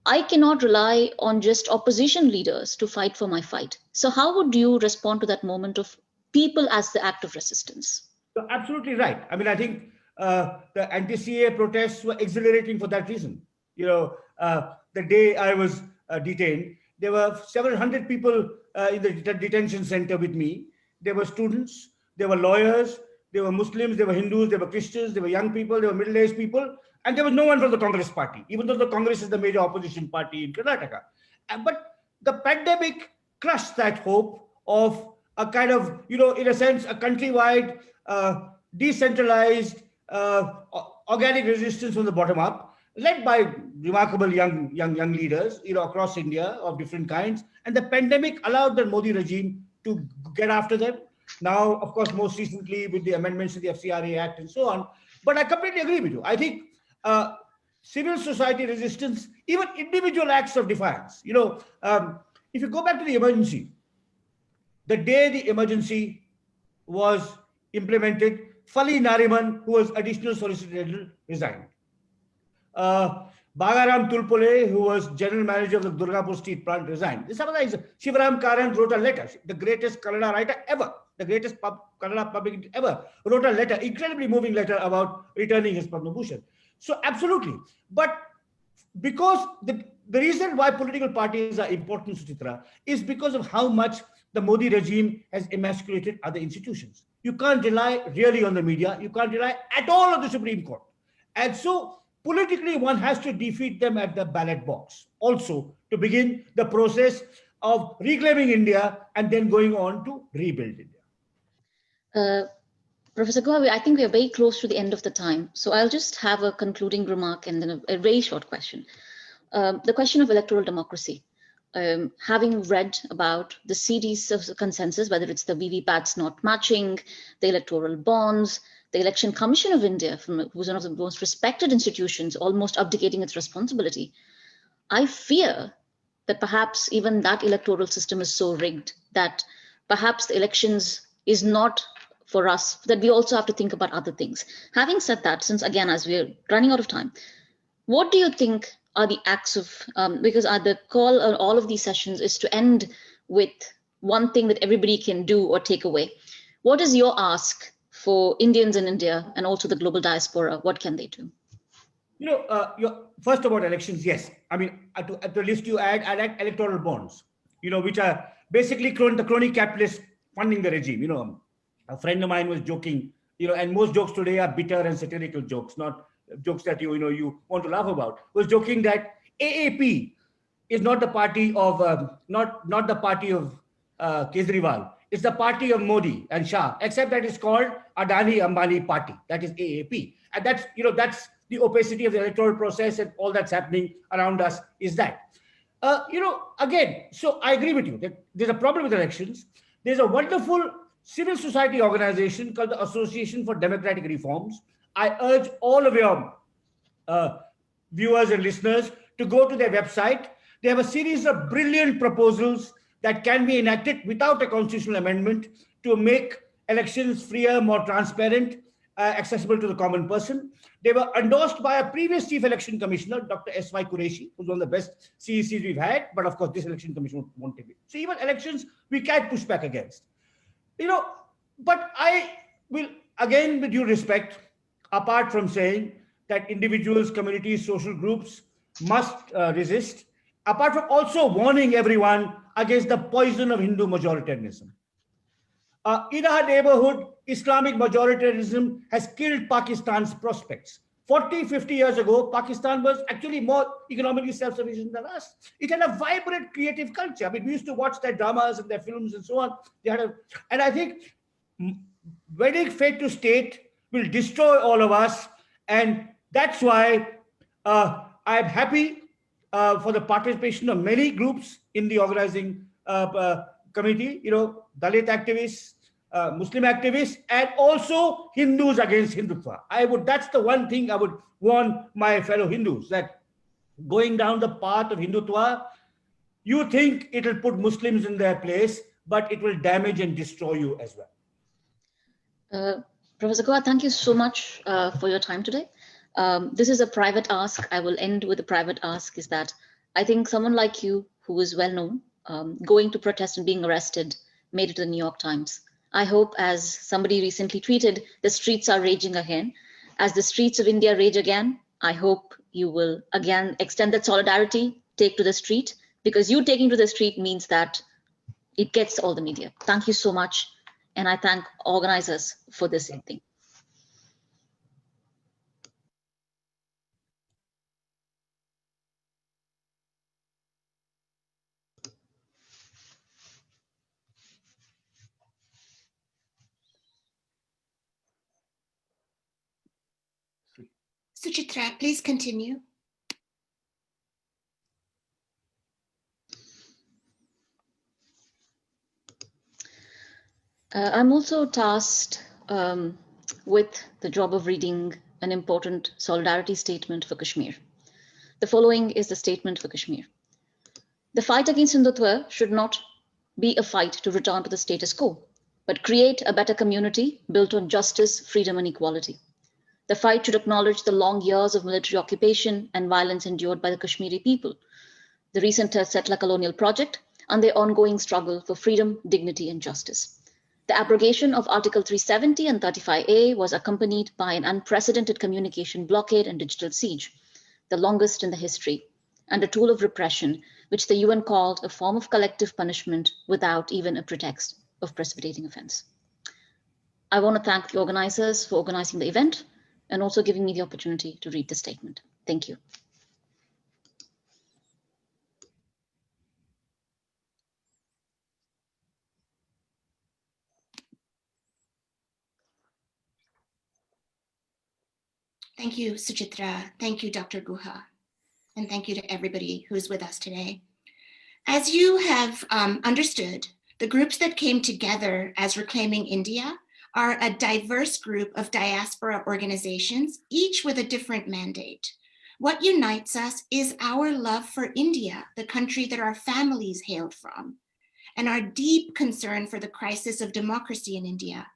I cannot rely on just opposition leaders to fight for my fight. So how would you respond to that moment of people as the act of resistance? So absolutely right. I mean, I think the anti-CAA protests were exhilarating for that reason. The day I was detained, there were several hundred people in the detention center with me. There were students, there were lawyers, there were Muslims, there were Hindus, there were Christians, there were young people, there were middle-aged people, and there was no one from the Congress party, even though the Congress is the major opposition party in Karnataka. But the pandemic crushed that hope of a kind of, in a sense, a countrywide, decentralized, organic resistance from the bottom up, led by remarkable young leaders, across India of different kinds. And the pandemic allowed the Modi regime to get after them. Now, of course, most recently with the amendments to the FCRA Act and so on. But I completely agree with you. I think civil society resistance, even individual acts of defiance. If you go back to the emergency, the day the emergency was implemented, Fali Nariman, who was additional Solicitor General, resigned. Bagaram Tulpole, who was general manager of the Durgapur Street plant, resigned. Shivaram Karand wrote a letter, the greatest Kannada writer ever, the greatest Kannada public ever, wrote a letter, incredibly moving letter about returning his Padma Bhushan. So absolutely. But because the reason why political parties are important, Suchitra, is because of how much the Modi regime has emasculated other institutions. You can't rely really on the media. You can't rely at all on the Supreme Court. And so politically, one has to defeat them at the ballot box also to begin the process of reclaiming India and then going on to rebuild India. Professor Guha, I think we are very close to the end of the time. So I'll just have a concluding remark and then a very short question. The question of electoral democracy. Having read about the series of consensus, whether it's the VVPATs not matching, the electoral bonds, the Election Commission of India, who's one of the most respected institutions, almost abdicating its responsibility, I fear that perhaps even that electoral system is so rigged that perhaps the elections is not for us, that we also have to think about other things. Having said that, since again, as we're running out of time, what do you think are the acts of, because the call on all of these sessions is to end with one thing that everybody can do or take away. What is your ask for Indians in India and also the global diaspora? What can they do? First about elections, yes. I mean, at the list you add electoral bonds, which are basically the crony capitalists funding the regime. A friend of mine was joking, and most jokes today are bitter and satirical jokes, not jokes that you want to laugh about. Was joking that AAP is not the party of not the party of Kejriwal. It's the party of Modi and Shah, except that it's called Adani Ambani Party. That is AAP, and that's the opacity of the electoral process and all that's happening around us is that. Again, so I agree with you that there's a problem with elections. There's a wonderful civil society organization called the Association for Democratic Reforms. I urge all of your viewers and listeners to go to their website. They have a series of brilliant proposals that can be enacted without a constitutional amendment to make elections freer, more transparent, accessible to the common person. They were endorsed by a previous chief election commissioner, Dr. S.Y. Qureshi, who's one of the best CECs we've had. But of course, this election commission won't take it. So even elections, we can't push back against. But I will, again, with due respect, apart from saying that individuals, communities, social groups must resist, apart from also warning everyone against the poison of Hindu majoritarianism. In our neighborhood, Islamic majoritarianism has killed Pakistan's prospects. 40, 50 years ago, Pakistan was actually more economically self-sufficient than us. It had a vibrant creative culture. I mean, we used to watch their dramas and their films and so on. And I think wedding fate to state will destroy all of us. And that's why I'm happy for the participation of many groups in the organizing committee, Dalit activists, Muslim activists, and also Hindus against Hindutva. That's the one thing I would warn my fellow Hindus, that going down the path of Hindutva, you think it'll put Muslims in their place, but it will damage and destroy you as well. Professor Guha, thank you so much for your time today. This is a private ask. I will end with a private ask, is that I think someone like you, who is well known, going to protest and being arrested, made it to the New York Times. I hope, as somebody recently tweeted, the streets are raging again. As the streets of India rage again, I hope you will again extend that solidarity, take to the street, because you taking to the street means that it gets all the media. Thank you so much. And I thank organizers for this evening. Suchitra, please continue. I'm also tasked with the job of reading an important solidarity statement for Kashmir. The following is the statement for Kashmir. The fight against Hindutva should not be a fight to return to the status quo, but create a better community built on justice, freedom, and equality. The fight should acknowledge the long years of military occupation and violence endured by the Kashmiri people, the recent settler colonial project, and their ongoing struggle for freedom, dignity, and justice. The abrogation of Article 370 and 35A was accompanied by an unprecedented communication blockade and digital siege, the longest in the history, and a tool of repression, which the UN called a form of collective punishment without even a pretext of precipitating offense. I want to thank the organizers for organizing the event and also giving me the opportunity to read the statement. Thank you. Thank you, Suchitra. Thank you, Dr. Guha. And thank you to everybody who's with us today. As you have understood, the groups that came together as Reclaiming India are a diverse group of diaspora organizations, each with a different mandate. What unites us is our love for India, the country that our families hailed from, and our deep concern for the crisis of democracy in India,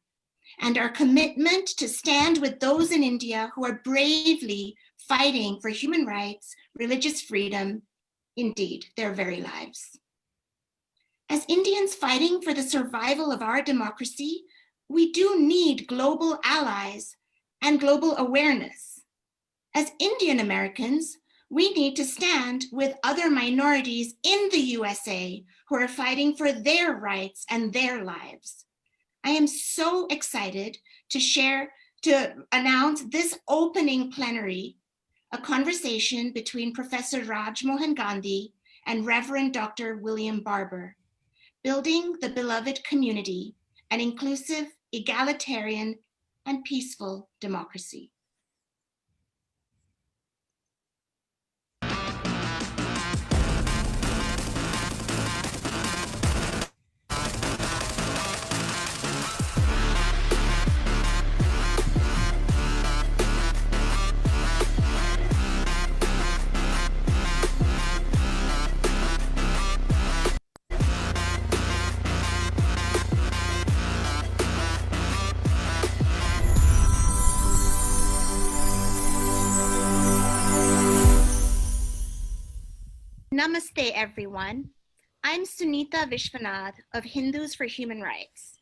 and our commitment to stand with those in India who are bravely fighting for human rights, religious freedom, indeed, their very lives. As Indians fighting for the survival of our democracy, we do need global allies and global awareness. As Indian Americans, we need to stand with other minorities in the USA who are fighting for their rights and their lives. I am so excited to announce this opening plenary, a conversation between Professor Raj Mohan Gandhi and Reverend Dr. William Barber, building the beloved community, an inclusive, egalitarian, and peaceful democracy. Namaste, everyone. I'm Sunita Vishwanath of Hindus for Human Rights.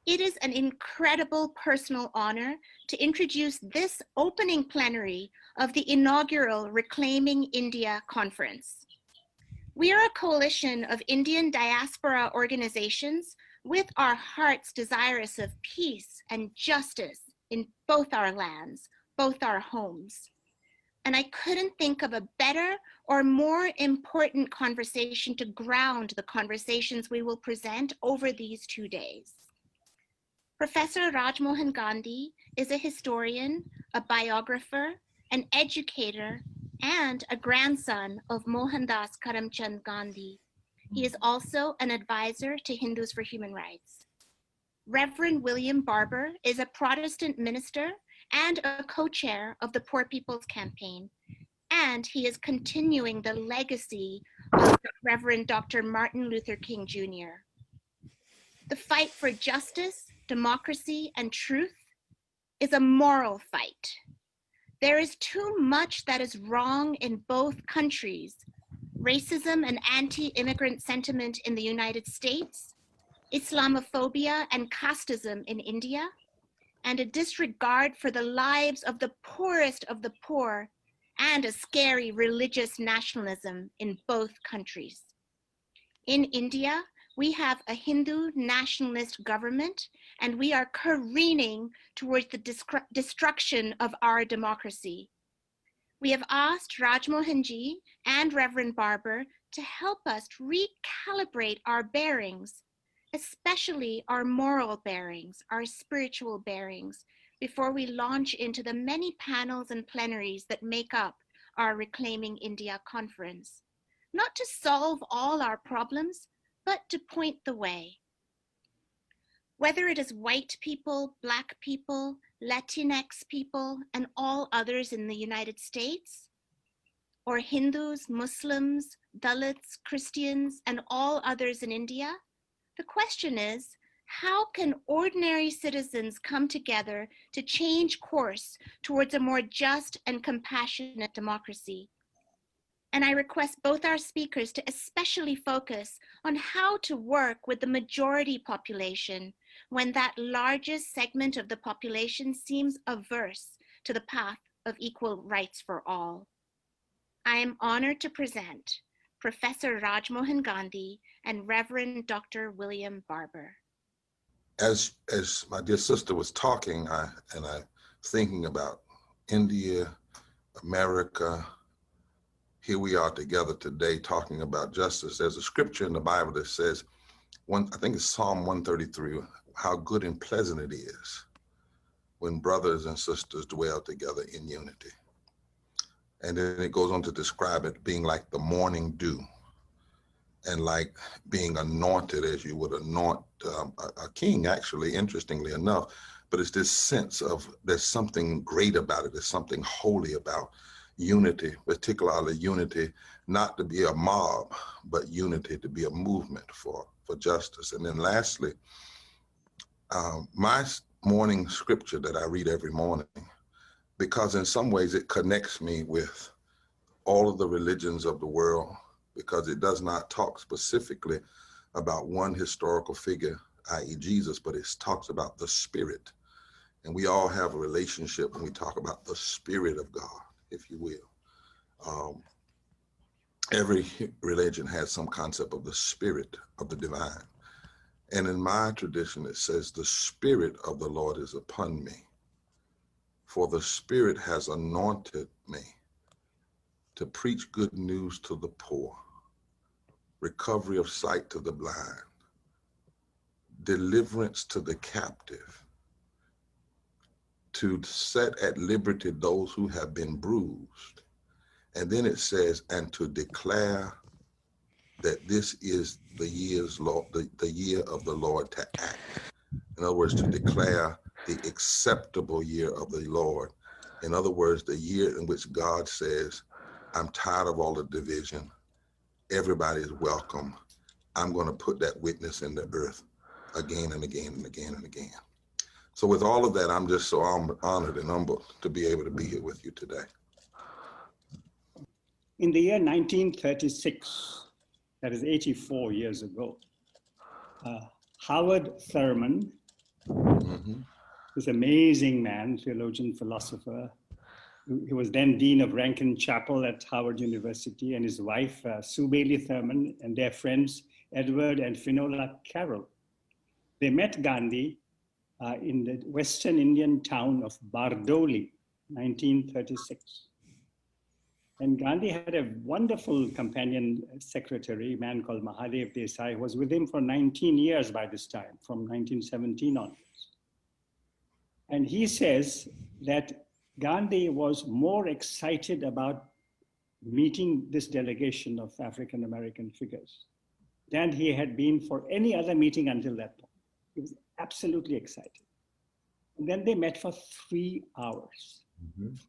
It is an incredible personal honor to introduce this opening plenary of the inaugural Reclaiming India conference. We are a coalition of Indian diaspora organizations with our hearts desirous of peace and justice in both our lands, both our homes. And I couldn't think of a better or more important conversation to ground the conversations we will present over these 2 days. Professor Raj Mohan Gandhi is a historian, a biographer, an educator, and a grandson of Mohandas Karamchand Gandhi. He is also an advisor to Hindus for Human Rights. Reverend William Barber is a Protestant minister and a co-chair of the Poor People's Campaign, and he is continuing the legacy of Reverend Dr. Martin Luther King Jr. The fight for justice, democracy, and truth is a moral fight. There is too much that is wrong in both countries: racism and anti-immigrant sentiment in the United States, Islamophobia and casteism in India, and a disregard for the lives of the poorest of the poor, and a scary religious nationalism in both countries. In India, we have a Hindu nationalist government, and we are careening towards the destruction of our democracy. We have asked Raj Mohan Ji and Reverend Barber to help us recalibrate our bearings, especially our moral bearings, our spiritual bearings, before we launch into the many panels and plenaries that make up our Reclaiming India conference, not to solve all our problems, but to point the way. Whether it is white people, Black people, Latinx people, and all others in the United States, or Hindus, Muslims, Dalits, Christians, and all others in India, the question is, how can ordinary citizens come together to change course towards a more just and compassionate democracy? And I request both our speakers to especially focus on how to work with the majority population when that largest segment of the population seems averse to the path of equal rights for all. I am honored to present Professor Rajmohan Gandhi and Reverend Dr. William Barber. As my dear sister was talking, I thinking about India, America. Here we are together today talking about justice. There's a scripture in the Bible that says, I think it's Psalm 133, how good and pleasant it is when brothers and sisters dwell together in unity. And then it goes on to describe it being like the morning dew and like being anointed as you would anoint a king, actually, interestingly enough. But it's this sense of there's something great about it. There's something holy about unity, particularly unity, not to be a mob, but unity to be a movement for justice. And then lastly, my morning scripture that I read every morning, because in some ways it connects me with all of the religions of the world, because it does not talk specifically about one historical figure, i.e. Jesus, but it talks about the Spirit. And we all have a relationship when we talk about the Spirit of God, if you will. Every religion has some concept of the Spirit of the divine. And in my tradition, it says, the Spirit of the Lord is upon me, for the Spirit has anointed me to preach good news to the poor, recovery of sight to the blind, deliverance to the captive, to set at liberty those who have been bruised. And then it says, and to declare that this is the year of the Lord to act. In other words, to declare the acceptable year of the Lord. In other words, the year in which God says, I'm tired of all the division. Everybody is welcome. I'm going to put that witness in the earth again and again and again and again. So with all of that, I'm just so honored and humbled to be able to be here with you today. In the year 1936, that is 84 years ago, Howard Thurman, this amazing man, theologian, philosopher, he was then dean of Rankin Chapel at Howard University, and his wife, Sue Bailey Thurman, and their friends, Edward and Finola Carroll. They met Gandhi in the Western Indian town of Bardoli, 1936. And Gandhi had a wonderful companion secretary, a man called Mahadev Desai, who was with him for 19 years by this time, from 1917 onwards. And he says that Gandhi was more excited about meeting this delegation of African-American figures than he had been for any other meeting until that point. He was absolutely excited. And then they met for 3 hours.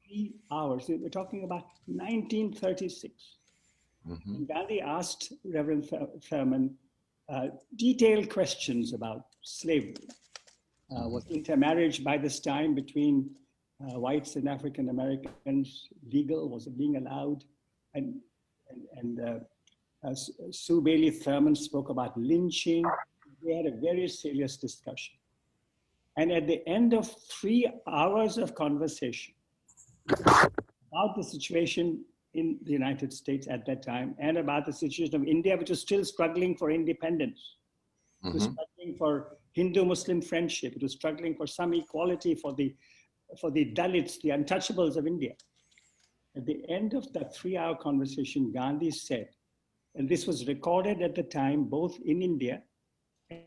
3 hours. We're talking about 1936. And Gandhi asked Reverend Thurman detailed questions about slavery. Was intermarriage by this time between whites and African Americans legal? Was it being allowed? And Sue Bailey Thurman spoke about lynching. They had a very serious discussion. And at the end of 3 hours of conversation about the situation in the United States at that time and about the situation of India, which was still struggling for independence, it was struggling for Hindu-Muslim friendship, it was struggling for some equality for the Dalits, the untouchables of India. At the end of that 3-hour conversation, Gandhi said, and this was recorded at the time, both in India,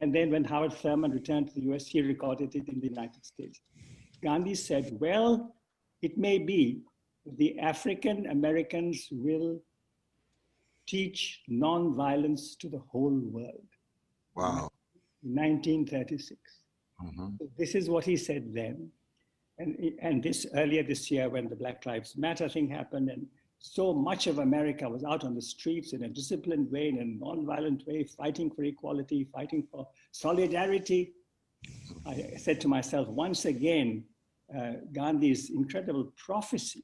and then when Howard Thurman returned to the US, he recorded it in the United States. Gandhi said, well, it may be the African Americans will teach non-violence to the whole world. Wow. 1936. So this is what he said then. And this earlier this year when the Black Lives Matter thing happened and so much of America was out on the streets in a disciplined way, in a non-violent way, fighting for equality, fighting for solidarity. I said to myself, once again, Gandhi's incredible prophecy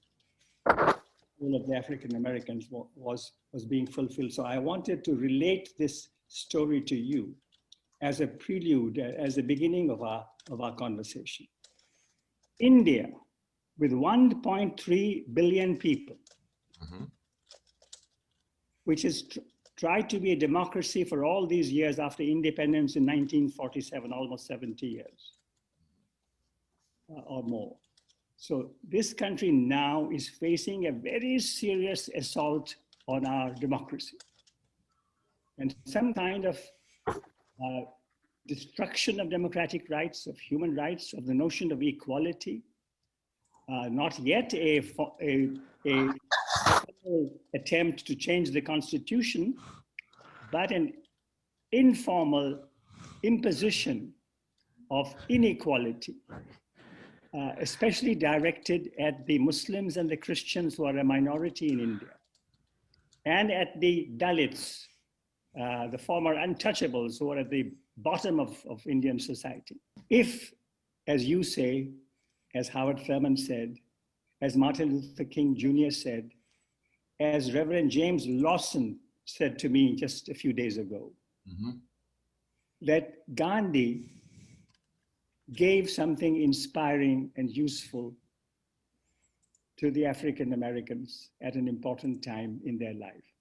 all of the African Americans was being fulfilled. So I wanted to relate this story to you as a prelude, as the beginning of our conversation. India, with 1.3 billion people, which has tried to be a democracy for all these years after independence in 1947, almost 70 years or more. So this country now is facing a very serious assault on our democracy and some kind of destruction of democratic rights, of human rights, of the notion of equality. Not yet a attempt to change the constitution, but an informal imposition of inequality, especially directed at the Muslims and the Christians who are a minority in India, and at the Dalits, the former untouchables who are at the bottom of Indian society. If, as you say, as Howard Thurman said, as Martin Luther King Jr. said, as Reverend James Lawson said to me just a few days ago, that Gandhi gave something inspiring and useful to the African Americans at an important time in their life.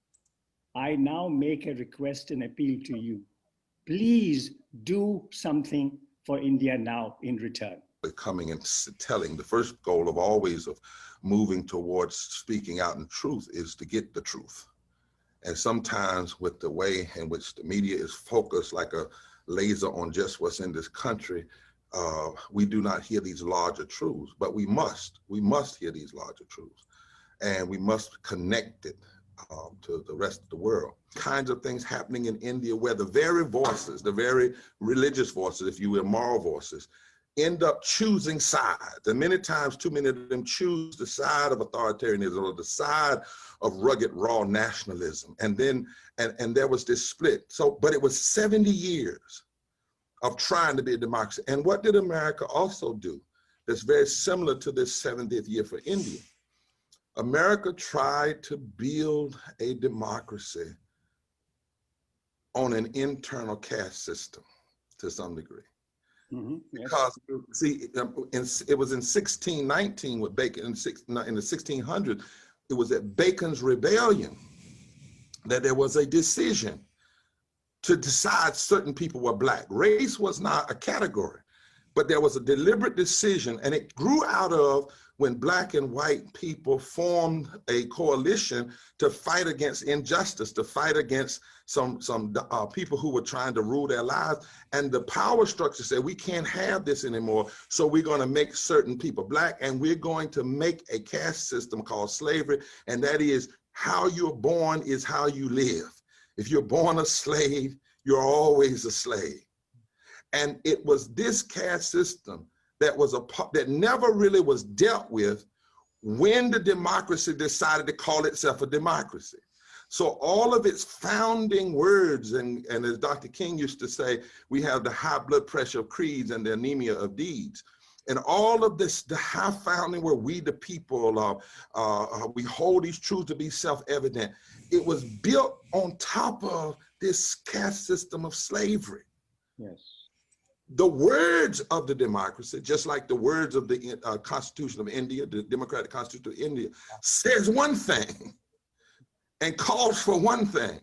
I now make a request and appeal to you. Please do something for India now in return. Coming and telling, the first goal of always of moving towards speaking out in truth is to get the truth. And sometimes with the way in which the media is focused like a laser on just what's in this country, we do not hear these larger truths, but we must hear these larger truths, and we must connect it to the rest of the world. Kinds of things happening in India where the very voices, the very religious voices, if you will, moral voices, end up choosing sides. And many times, too many of them choose the side of authoritarianism or the side of rugged, raw nationalism. And then, and there was this split. So, but it was 70 years of trying to be a democracy. And what did America also do that's very similar to this 70th year for India? America tried to build a democracy on an internal caste system to some degree. Yes. Because, see, it was in 1619 with Bacon, in the 1600s, it was at Bacon's Rebellion that there was a decision to decide certain people were Black. Race was not a category, but there was a deliberate decision, and it grew out of when Black and white people formed a coalition to fight against injustice, to fight against some people who were trying to rule their lives. And the power structure said, we can't have this anymore, so we're going to make certain people Black, and we're going to make a caste system called slavery, and that is how you're born is how you live. If you're born a slave, you're always a slave. And it was this caste system that never really was dealt with when the democracy decided to call itself a democracy. So all of its founding words, and as Dr. King used to say, we have the high blood pressure of creeds and the anemia of deeds. And all of this, the high founding where we the people, we hold these truths to be self-evident. It was built on top of this caste system of slavery. Yes. The words of the democracy, just like the words of the Constitution of India, the Democratic Constitution of India, says one thing and calls for one thing.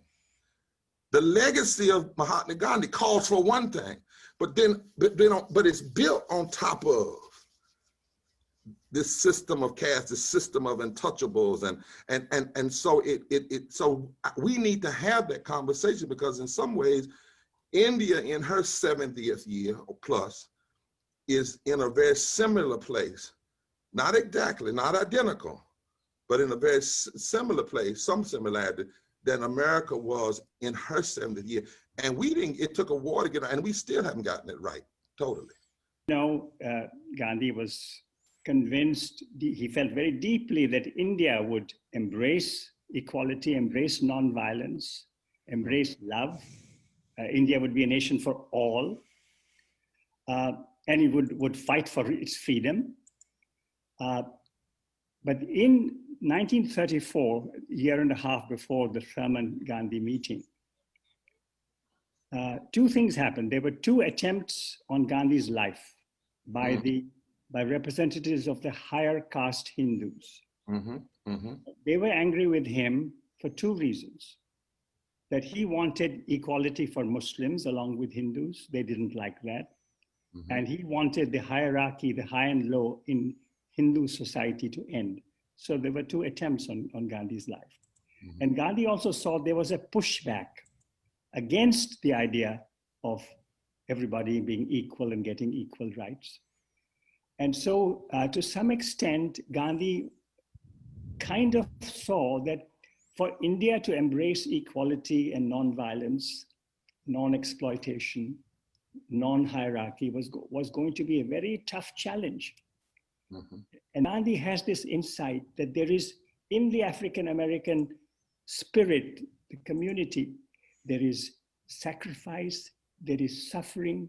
The legacy of Mahatma Gandhi calls for one thing, but it's built on top of this system of caste, this system of untouchables, and so so we need to have that conversation, because in some ways, India in her 70th year or plus is in a very similar place, not exactly, not identical, but in a very similar place, some similarity than America was in her 70th year. And it took a war to get it, and we still haven't gotten it right, totally. Gandhi was convinced, he felt very deeply that India would embrace equality, embrace nonviolence, embrace love. India would be a nation for all, and it would fight for its freedom. But in 1934, a year and a half before the Thurman-Gandhi meeting, two things happened. There were two attempts on Gandhi's life by representatives of the higher caste Hindus. They were angry with him for two reasons. That he wanted equality for Muslims along with Hindus. They didn't like that. And he wanted the hierarchy, the high and low in Hindu society to end. So there were two attempts on Gandhi's life. And Gandhi also saw there was a pushback against the idea of everybody being equal and getting equal rights. And so to some extent, Gandhi kind of saw that for India to embrace equality and non-violence, non-exploitation, non-hierarchy was going to be a very tough challenge. And Gandhi has this insight that there is, in the African-American spirit, the community, there is sacrifice, there is suffering,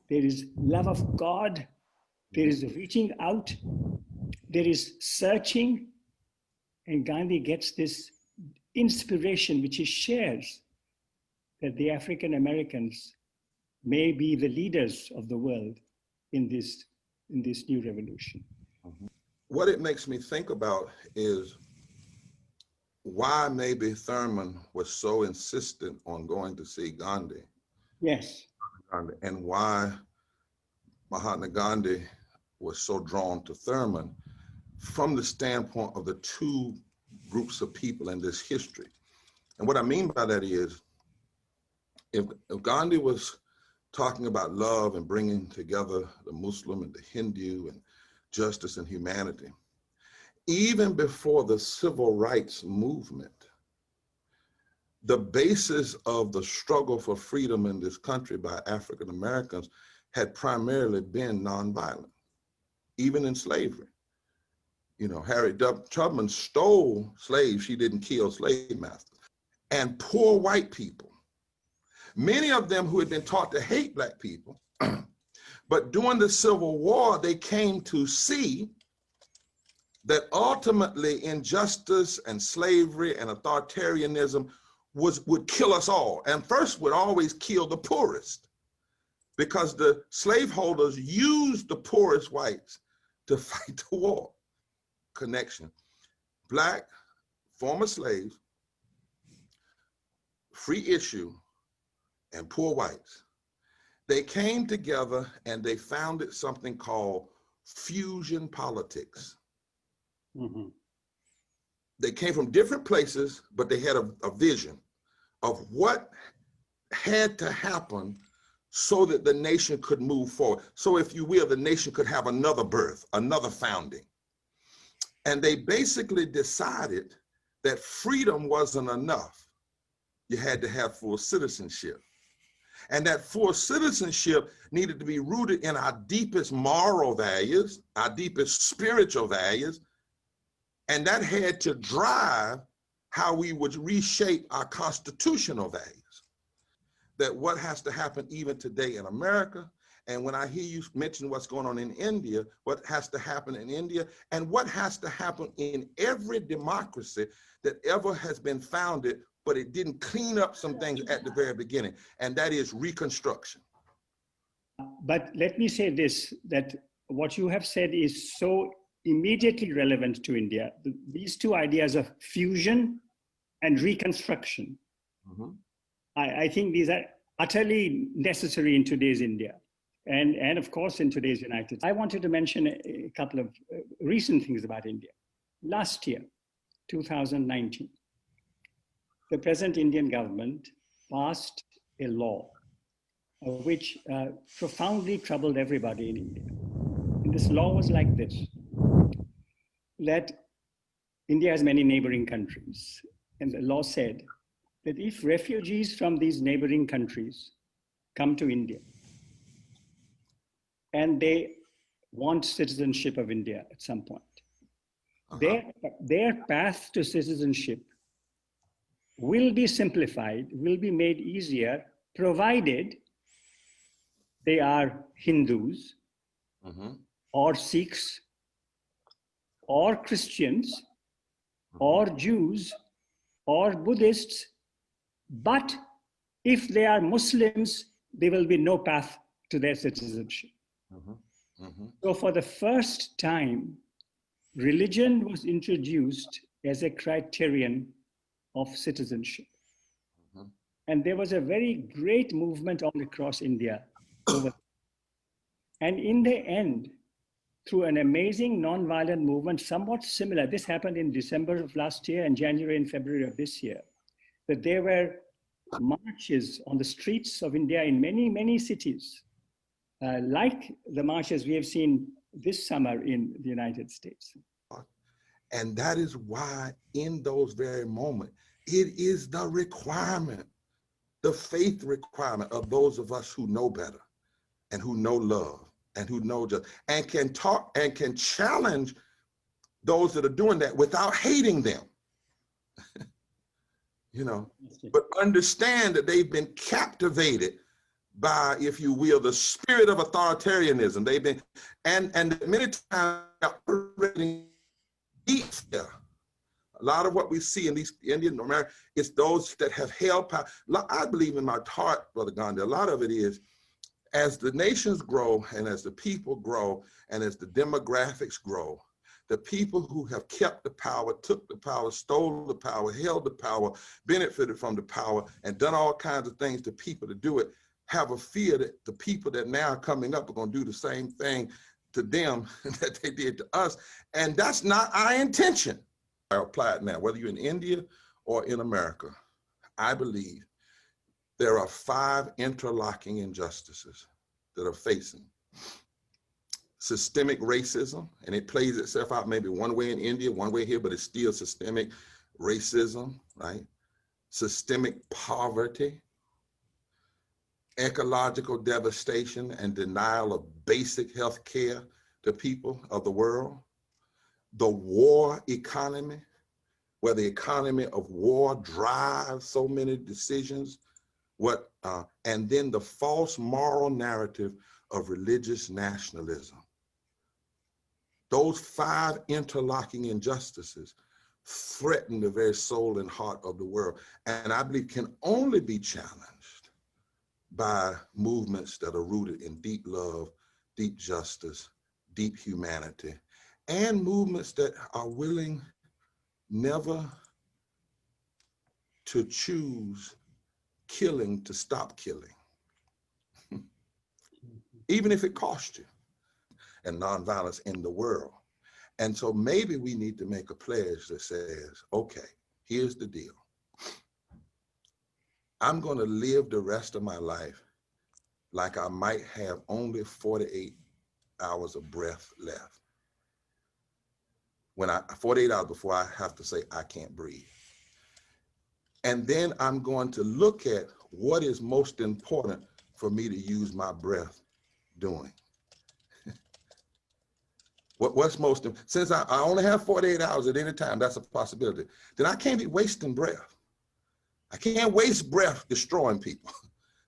there is love of God, there is reaching out, there is searching, and Gandhi gets this inspiration which he shares, that the African Americans may be the leaders of the world in this new revolution. What it makes me think about is why maybe Thurman was so insistent on going to see Gandhi. Yes. And why Mahatma Gandhi was so drawn to Thurman from the standpoint of the two groups of people in this history. And what I mean by that is, if Gandhi was talking about love and bringing together the Muslim and the Hindu and justice and humanity, even before the civil rights movement, the basis of the struggle for freedom in this country by African Americans had primarily been nonviolent, even in slavery. You know, Harriet Tubman stole slaves, she didn't kill slave masters. And poor white people, many of them who had been taught to hate Black people, but during the Civil War, they came to see that ultimately injustice and slavery and authoritarianism would kill us all. And first would always kill the poorest, because the slaveholders used the poorest whites to fight the war. Connection. Black, former slaves, free issue, and poor whites. They came together and they founded something called fusion politics. They came from different places, but they had a vision of what had to happen so that the nation could move forward. So if you will, the nation could have another birth, another founding. And they basically decided that freedom wasn't enough. You had to have full citizenship. And that full citizenship needed to be rooted in our deepest moral values, our deepest spiritual values. And that had to drive how we would reshape our constitutional values. That what has to happen even today in America, and when I hear you mention what's going on in India, what has to happen in India, and what has to happen in every democracy that ever has been founded, but it didn't clean up some things at the very beginning, and that is reconstruction. But let me say this, that what you have said is so immediately relevant to India. These two ideas of fusion and reconstruction, I think these are utterly necessary in today's India. And of course, in today's United States. I wanted to mention a couple of recent things about India. Last year, 2019, the present Indian government passed a law which profoundly troubled everybody in India. And this law was like this, that India has many neighboring countries. And the law said that if refugees from these neighboring countries come to India, and they want citizenship of India at some point, their path to citizenship will be simplified, will be made easier, provided they are Hindus or Sikhs or Christians or Jews or Buddhists, but If they are Muslims, there will be no path to their citizenship. So for the first time, religion was introduced as a criterion of citizenship. And there was a very great movement all across India over. And in the end, through an amazing nonviolent movement, somewhat similar, this happened in December of last year and January and February of this year, that there were marches on the streets of India in many, many cities, like the marches we have seen this summer in the United States. And that is why in those very moments, it is the requirement, the faith requirement of those of us who know better and who know love and who know just, and can talk and can challenge those that are doing that without hating them. You know, but understand that they've been captivated by, if you will, the spirit of authoritarianism. They've been, and many times operating deep there. A lot of what we see in these Indian America is those that have held power. I believe in my heart, Brother Gandhi, a lot of it is, as the nations grow and as the people grow and as the demographics grow, the people who have kept the power, took the power, stole the power, held the power, benefited from the power, and done all kinds of things to people to do it, have a fear that the people that now are coming up are going to do the same thing to them that they did to us. And that's not our intention. I apply it now, whether you're in India or in America. I believe there are 5 interlocking injustices that are facing. Systemic racism, and it plays itself out maybe one way in India, one way here, but it's still systemic racism, right? Systemic poverty, ecological devastation and denial of basic health care to people of the world, the war economy, where the economy of war drives so many decisions, and then the false moral narrative of religious nationalism. Those 5 interlocking injustices threaten the very soul and heart of the world, and I believe can only be challenged by movements that are rooted in deep love, deep justice, deep humanity, and movements that are willing never to choose killing to stop killing, even if it costs you, and nonviolence in the world. And so maybe we need to make a pledge that says, okay, here's the deal. I'm going to live the rest of my life like I might have only 48 hours of breath left. 48 hours before I have to say, I can't breathe. And then I'm going to look at what is most important for me to use my breath doing. What's most, since I only have 48 hours at any time, that's a possibility, then I can't be wasting breath. I can't waste breath destroying people.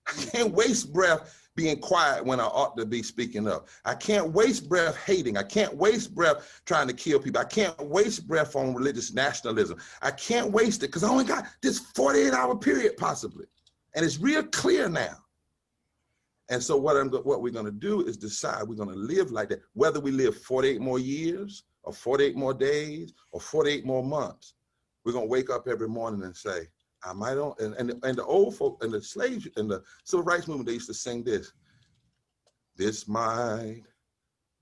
I can't waste breath being quiet when I ought to be speaking up. I can't waste breath hating. I can't waste breath trying to kill people. I can't waste breath on religious nationalism. I can't waste it because I only got this 48-hour period possibly. And it's real clear now. And so what we're going to do is decide we're going to live like that, whether we live 48 more years or 48 more days or 48 more months. We're going to wake up every morning and say, I might don't, and the old folk and the slaves and the civil rights movement, they used to sing this. This might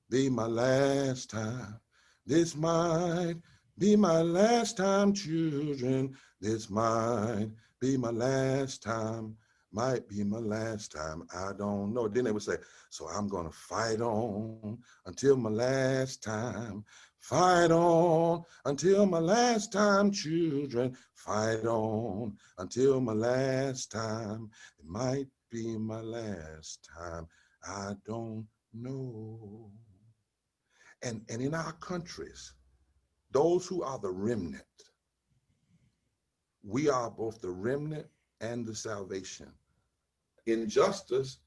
be my last time. This might be my last time, children. This might be my last time. Might be my last time, I don't know. Then they would say, so I'm gonna fight on until my last time. Fight on until my last time, children. Fight on until my last time. It might be my last time, I don't know. And in our countries, those who are the remnant, we are both the remnant and the salvation. Injustice,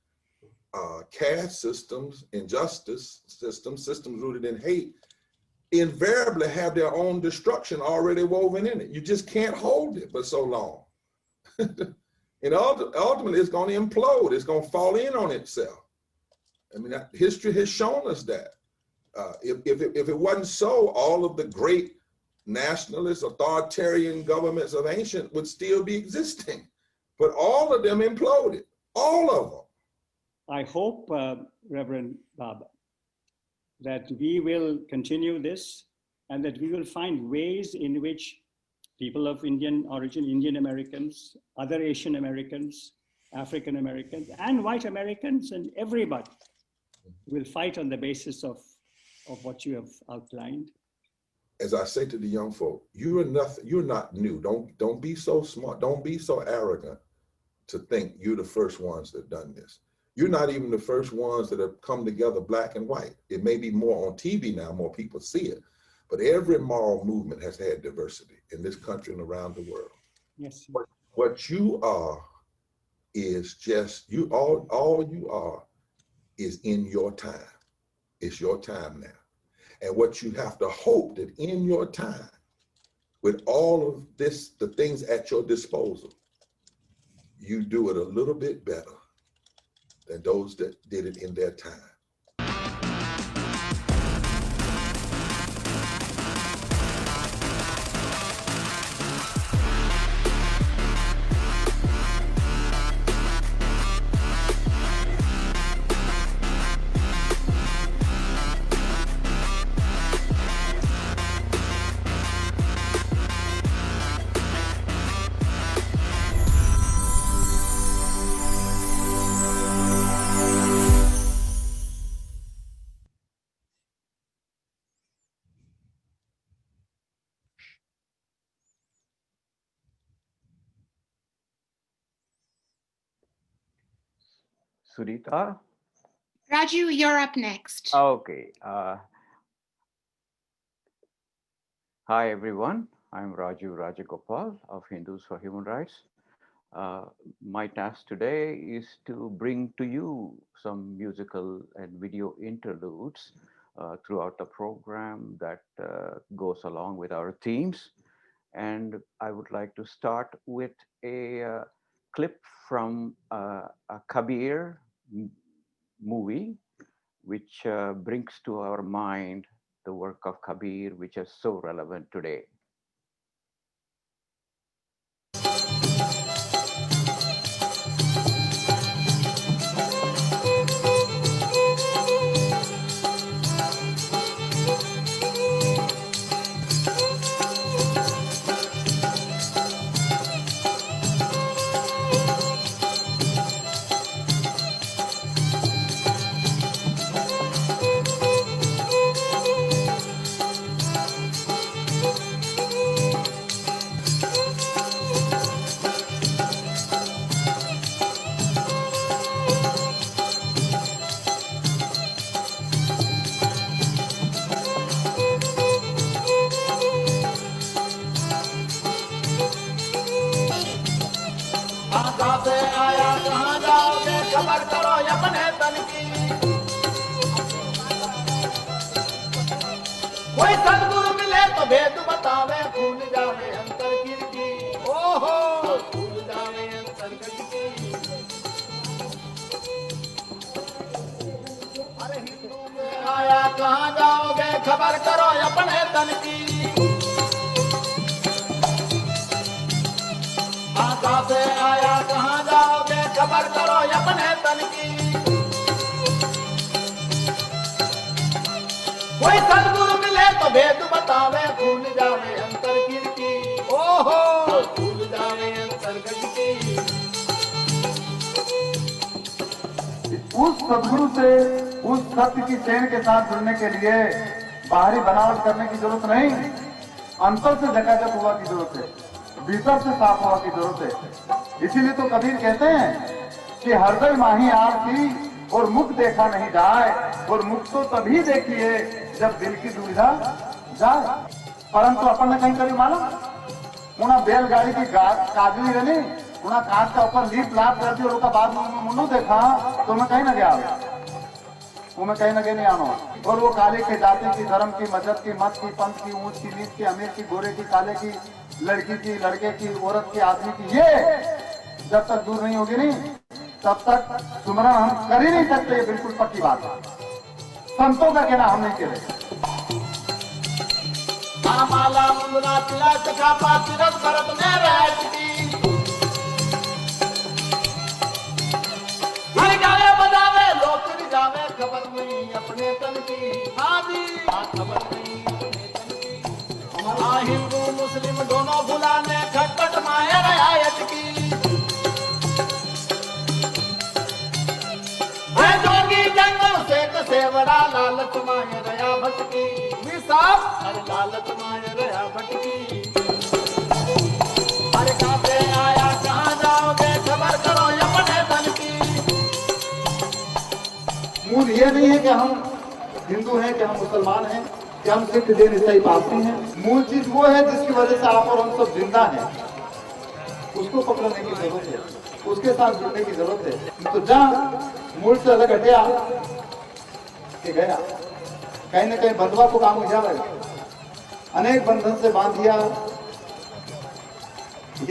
caste systems, injustice systems rooted in hate, invariably have their own destruction already woven in it. You just can't hold it for so long. And ultimately, it's going to implode. It's going to fall in on itself. I mean, history has shown us that. If it wasn't so, all of the great nationalist, authoritarian governments of ancient would still be existing. But all of them imploded, all of them. I hope, Reverend Baba, that we will continue this and that we will find ways in which people of Indian origin, Indian Americans, other Asian Americans, African Americans, and white Americans, and everybody will fight on the basis of what you have outlined. As I say to the young folk, you're not new. Don't be so smart. Don't be so arrogant to think you're the first ones that have done this. You're not even the first ones that have come together black and white. It may be more on TV now, more people see it, but every moral movement has had diversity in this country and around the world. Yes. What you are is just, all you are is in your time. It's your time now. And what you have to hope that in your time, with all of this, the things at your disposal, you do it a little bit better than those that did it in their time. Sunita? Raju, you're up next. Okay. Hi, everyone. I'm Raju Rajagopal of Hindus for Human Rights. My task today is to bring to you some musical and video interludes throughout the program that goes along with our themes. And I would like to start with a clip from a Kabir movie, which brings to our mind the work of Kabir, which is so relevant today. कोई सदगुरु मिले तो भेद बतावे, भूल जावे अंतर कीर्ति, ओहो भूल जावे अंतर कीर्ति। अरे हिंदू में आया कहाँ जाओगे, खबर करो अपने तन की। आका से आया कहाँ जाओगे, खबर करो अपने तन की। कोई सदगुरु मिले तो भेद बतावे, भूल जावे अंतर कीर्ति, ओहो भूल जावे अंतर कीर्ति। उस सदगुरु से उस सत्य की चेन के साथ जुड़ने के लिए बाहरी बनावट करने की जरूरत नहीं, अंतर से झकाझक हुआ की जरूरत है, भीतर से साफ हुआ की जरूरत है। इसीलिए तो कबीर कहते हैं कि हृदय माही आरती और मुख देखा नहीं जाए, और मुख तो तभी देखिए जब दिल की दुविधा जाए। परंतु अपन ने कहीं करी मालूम, उन्हें बैलगाड़ी की कागली रही, उन्हें कांच का ऊपर लीप लाप कर दी और बाद में मुन्नू देखा तो मैं कहीं न गया, वो मैं कहीं न गए नहीं आना। और वो काले के जाति की, धर्म की, मजहब की, मत की, पंथ की, ऊंच की, नीच की, अमीर की, गोरे की, काले की, लड़की की, लड़के की, औरत की, आदमी की, ये जब तक दूर नहीं होगी नहीं तब तक सुमरन हम कर ही नहीं सकते, ये बिल्कुल पक्की बात है। संतों का कहना हम नहीं करेंगे। माला मुंदना तिलक छापा तिलक भरत में रहती, हर गावे बजावे लोग जावे, खबर नहीं अपने तन की, आदि खबर नहीं अपने तन की। हिंदू मुस्लिम दोनों बुलाने खटपट माया रियायत की, जोगी जंगल से कसेवड़ा लालच माया रया भटकी, अरे लालच माया रया भटकी। अरे कहाँ पे आया कहाँ जाओगे खबर करो अपने तन की। मूल ये नहीं है कि हम हिंदू हैं, कि हम मुसलमान हैं, कि हम सिख जैन ईसाई पारसी हैं। मूल चीज वो है जिसकी वजह से आप और हम सब जिंदा हैं, उसको पकड़ने की जरूरत है, उसके साथ जुड़ने की जरूरत है। तो जहाँ मूल से अलग हटिया कि गया, कहीं ना कहीं बंधवा को काम हो जाएगा, अनेक बंधन से बांध दिया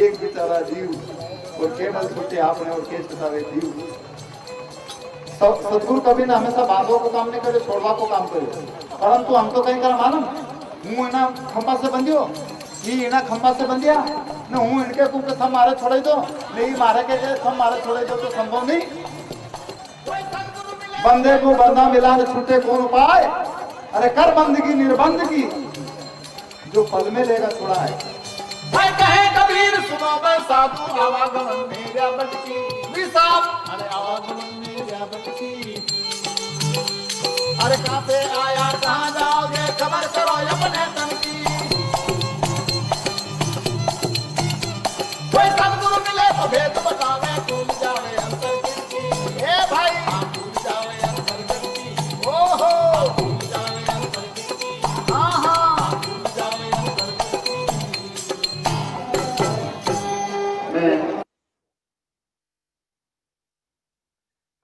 एक बेचारा जीव, और केवल छूटे आपने और केस बतावे जीव। सदगुरु कभी ना हमेशा बांधो को काम नहीं करे, छोड़वा को काम करे, परंतु हम तो कहीं कर मालूम हूँ इना खंबा से बंधियो, ये इना खंबा से बंधिया न हूँ इनके कुछ थम मारे छोड़े दो, नहीं मारे के थम मारे छोड़े दो तो संभव नहीं। बंदे को बंदा मिला न छूटे कौन उपाय, अरे कर बंदगी निर्बंध की, जो पल में लेगा थोड़ा है। कहे कबीर सुनो मैं साधु आवागमन मेरा भटकी, विसाप अरे आवागमन मेरा भटकी। अरे कहाँ पे आया कहाँ जाओगे खबर करो अपने तन की। कोई सदगुरु मिले तो भेद बतावे, भूल जावे अंतर की। ए भाई भूल जावे अंतर की, ओहो भूल जावे अंतर की, हाँ हाँ भूल जावे अंतर की।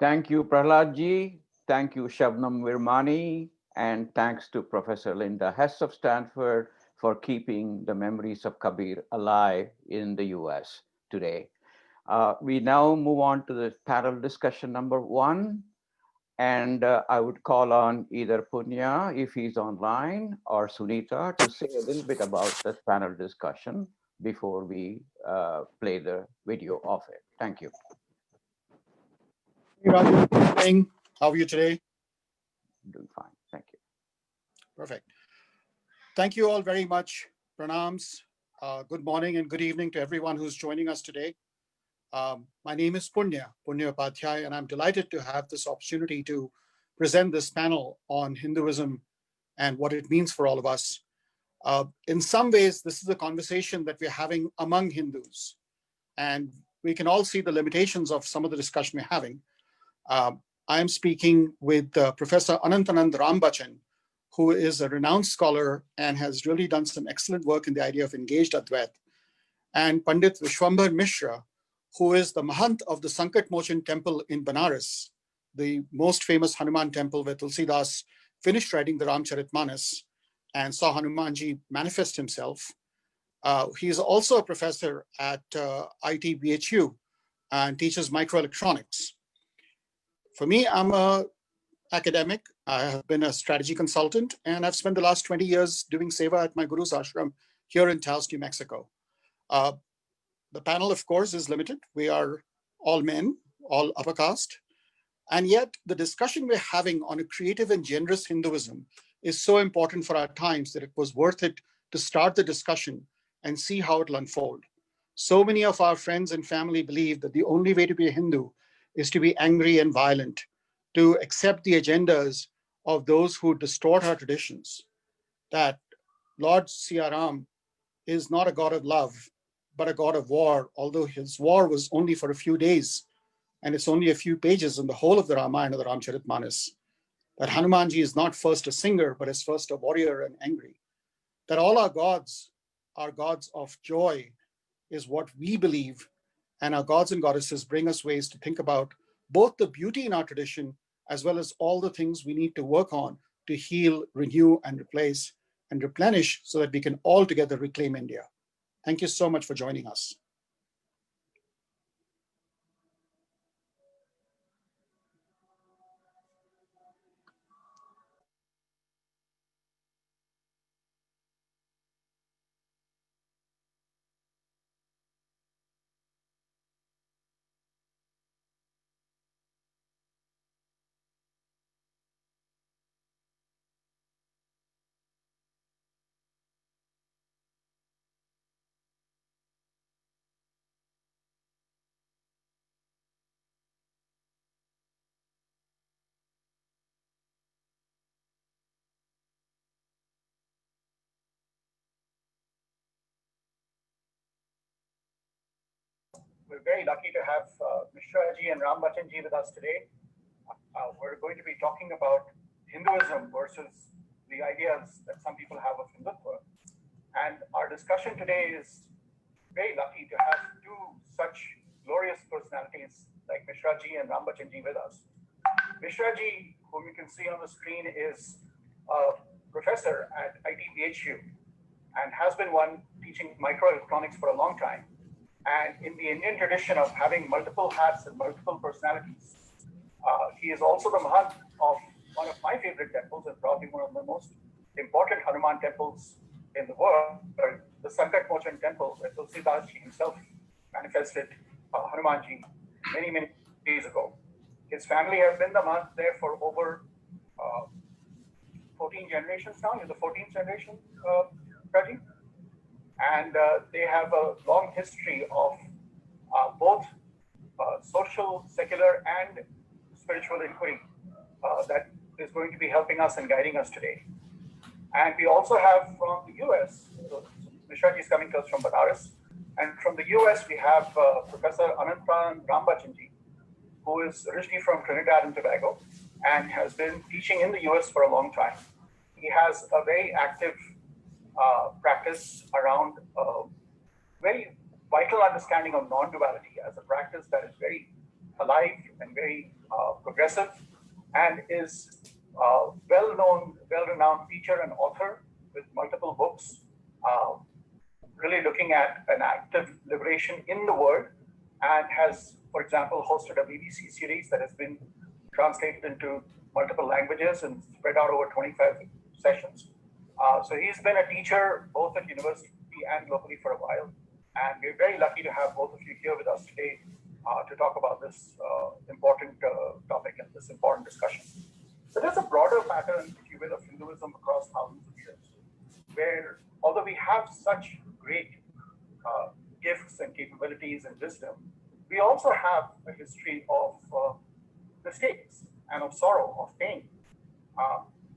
Thank you, Prahlad ji. Thank you, Shabnam Virmani. And thanks to Professor Linda Hess of Stanford for keeping the memories of Kabir alive in the US today. We now move on to the panel discussion number 1. And I would call on either Punya, if he's online, or Sunita to say a little bit about this panel discussion before we play the video of it. Thank you. Hey, Raju. Good morning. How are you today? Doing fine. Thank you. Perfect. Thank you all very much. Pranams. Good morning and good evening to everyone who's joining us today. My name is Punya Upadhyay, and I'm delighted to have this opportunity to present this panel on Hinduism and what it means for all of us. In some ways, this is a conversation that we're having among Hindus, and we can all see the limitations of some of the discussion we're having. I am speaking with Professor Anantanand Rambachan, who is a renowned scholar and has really done some excellent work in the idea of engaged Advait, and Pandit Vishwambar Mishra, who is the Mahant of the Sankat Mochan temple in Banaras, the most famous Hanuman temple where Tulsidas finished writing the Ramcharitmanas and saw Hanumanji manifest himself. He is also a professor at ITBHU and teaches microelectronics. For me, I'm an academic. I have been a strategy consultant, and I've spent the last 20 years doing seva at my guru's ashram here in Taos, New Mexico. The panel, of course, is limited. We are all men, all upper caste. And yet the discussion we're having on a creative and generous Hinduism is so important for our times that it was worth it to start the discussion and see how it'll unfold. So many of our friends and family believe that the only way to be a Hindu is to be angry and violent, to accept the agendas of those who distort our traditions, that Lord Siaram is not a god of love, but a god of war, although his war was only for a few days, and it's only a few pages in the whole of the Ramayana, the Ramcharitmanas, that Hanumanji is not first a singer, but is first a warrior and angry, that all our gods are gods of joy is what we believe, and our gods and goddesses bring us ways to think about both the beauty in our tradition, as well as all the things we need to work on to heal, renew, and replace, and replenish so that we can all together reclaim India. Thank you so much for joining us. we're very lucky to have Mishraji and Rambachanji with us today. We're going to be talking about Hinduism versus the ideas that some people have of Hindutva. And our discussion today is very lucky to have two such glorious personalities like Mishraji and Rambachanji with us. Mishraji, whom you can see on the screen, is a professor at ITBHU and has been one teaching microelectronics for a long time. And in the Indian tradition of having multiple hats and multiple personalities, he is also the Mahant of one of my favorite temples and probably one of the most important Hanuman temples in the world, the Sankat Mochan temple, where Tulsidas ji himself manifested Hanumanji many, many days ago. His family has been the Mahant there for over 14 generations now. You're the 14th generation, Raji? And they have a long history of both social, secular, and spiritual inquiry that is going to be helping us and guiding us today. And we also have from the US, so Mishraji is coming to us from Banaras, and from the US we have Professor Anantran Rambachanji, who is originally from Trinidad and Tobago and has been teaching in the US for a long time. He has a very active practice around very vital understanding of non-duality as a practice that is very alive and very progressive, and is well-known, well-renowned teacher and author with multiple books, really looking at an active liberation in the world, and has, for example, hosted a BBC series that has been translated into multiple languages and spread out over 25 sessions. So he's been a teacher both at university and globally for a while. And we're very lucky to have both of you here with us today to talk about this important topic and this important discussion. So there's a broader pattern, if you will, of Hinduism across thousands of years, where although we have such great gifts and capabilities and wisdom, we also have a history of mistakes and of sorrow, of pain.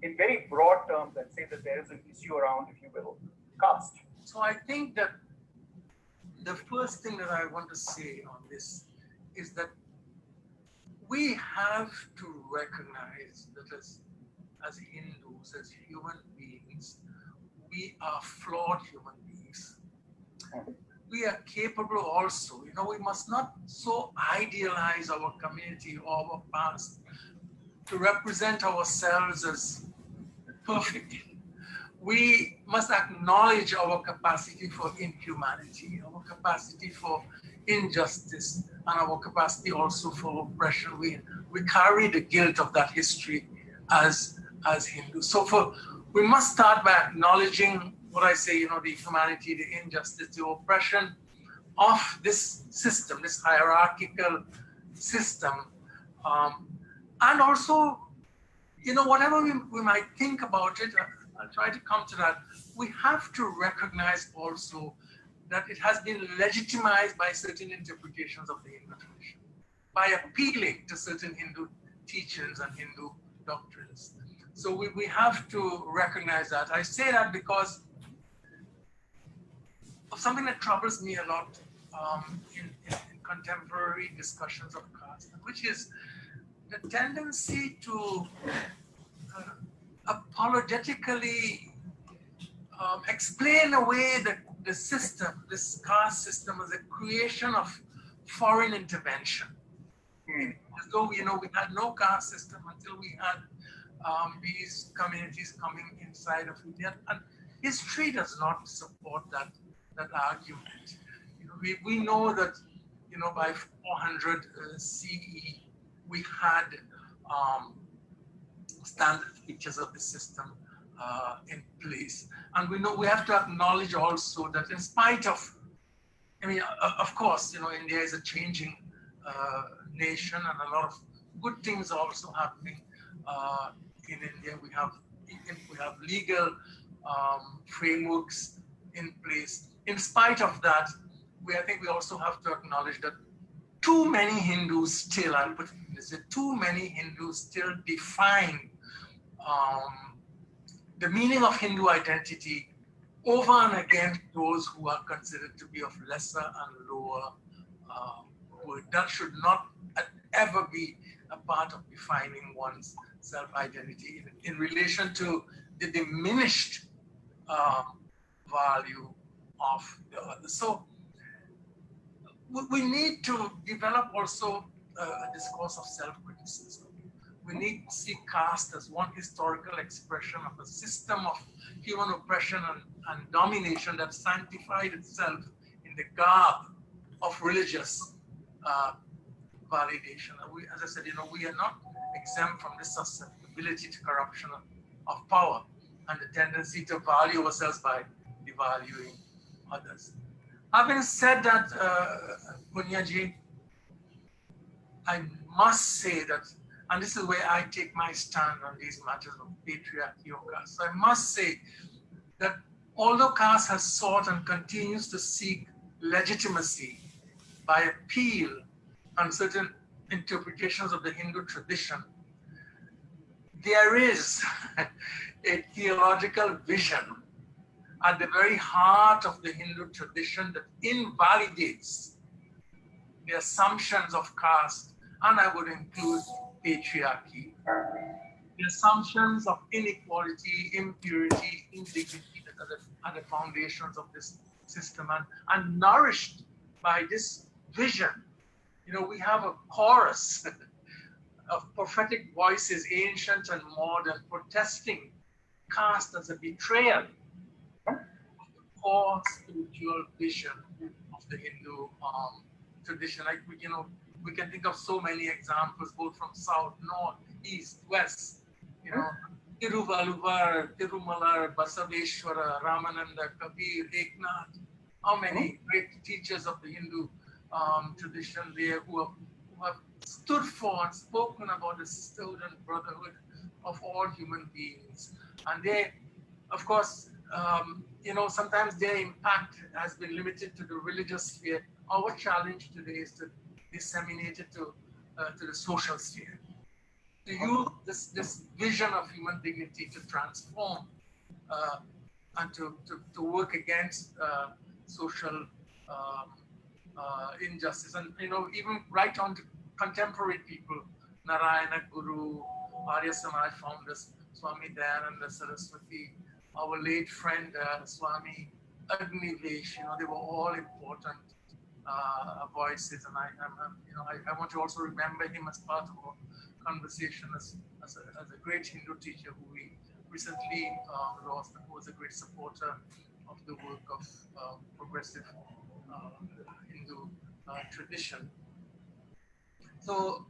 In very broad terms, I'd say that there is an issue around, if you will, caste. So I think that the first thing that I want to say on this is that we have to recognize that as Hindus, as human beings, we are flawed human beings. We are capable also, we must not so idealize our community or our past to represent ourselves as perfect. We must acknowledge our capacity for inhumanity, our capacity for injustice, and our capacity also for oppression. We carry the guilt of that history as Hindus. So we must start by acknowledging what I say, the humanity, the injustice, the oppression of this system, this hierarchical system. And also, whatever we might think about it, I'll try to come to that. We have to recognize also that it has been legitimized by certain interpretations of the Hindu tradition, by appealing to certain Hindu teachings and Hindu doctrines. So we have to recognize that. I say that because of something that troubles me a lot in contemporary discussions of caste, which is the tendency to apologetically explain away the system, this caste system, as a creation of foreign intervention. As though, we had no caste system until we had these communities coming inside of India. And history does not support that argument. We know that, by 400 CE, we had standard features of the system in place. And we have to acknowledge also that in spite of, of course, India is a changing nation, and a lot of good things are also happening in India. We have legal frameworks in place. In spite of that, I think we also have to acknowledge that too many Hindus still, I'll put it this way, too many Hindus still define the meaning of Hindu identity over and against those who are considered to be of lesser and lower word. That should not ever be a part of defining one's self-identity in relation to the diminished value of the other. So we need to develop also a discourse of self-criticism. We need to see caste as one historical expression of a system of human oppression and domination that sanctified itself in the garb of religious validation. And we, as I said, we are not exempt from this susceptibility to corruption of power and the tendency to value ourselves by devaluing others. Having said that, Punyaji, I must say that, and this is where I take my stand on these matters of patriarchy or caste. So I must say that although caste has sought and continues to seek legitimacy by appeal on certain interpretations of the Hindu tradition, there is a theological vision at the very heart of the Hindu tradition that invalidates the assumptions of caste, and I would include patriarchy, the assumptions of inequality, impurity, indignity that are the foundations of this system, and nourished by this vision. We have a chorus of prophetic voices, ancient and modern, protesting caste as a betrayal of the core spiritual vision of the Hindu tradition. Like we can think of so many examples, both from south, north, east, west. Tiruvalluvar, Tirumalar, Basaveshwara, Ramananda, Kabir, Eknath. How many great teachers of the Hindu tradition there who have stood for and spoken about the sisterhood and brotherhood of all human beings. And they, of course, sometimes their impact has been limited to the religious sphere. Our challenge today is to disseminate it to the social sphere. To use this vision of human dignity to transform and to work against social injustice. And, even right on to contemporary people, Narayana Guru, Arya Samaj founders, Swami Dayananda Saraswati, our late friend Swami Agnivesh, they were all important voices. And I want to also remember him as part of our conversation as a great Hindu teacher who we recently lost, and who was a great supporter of the work of progressive Hindu tradition. So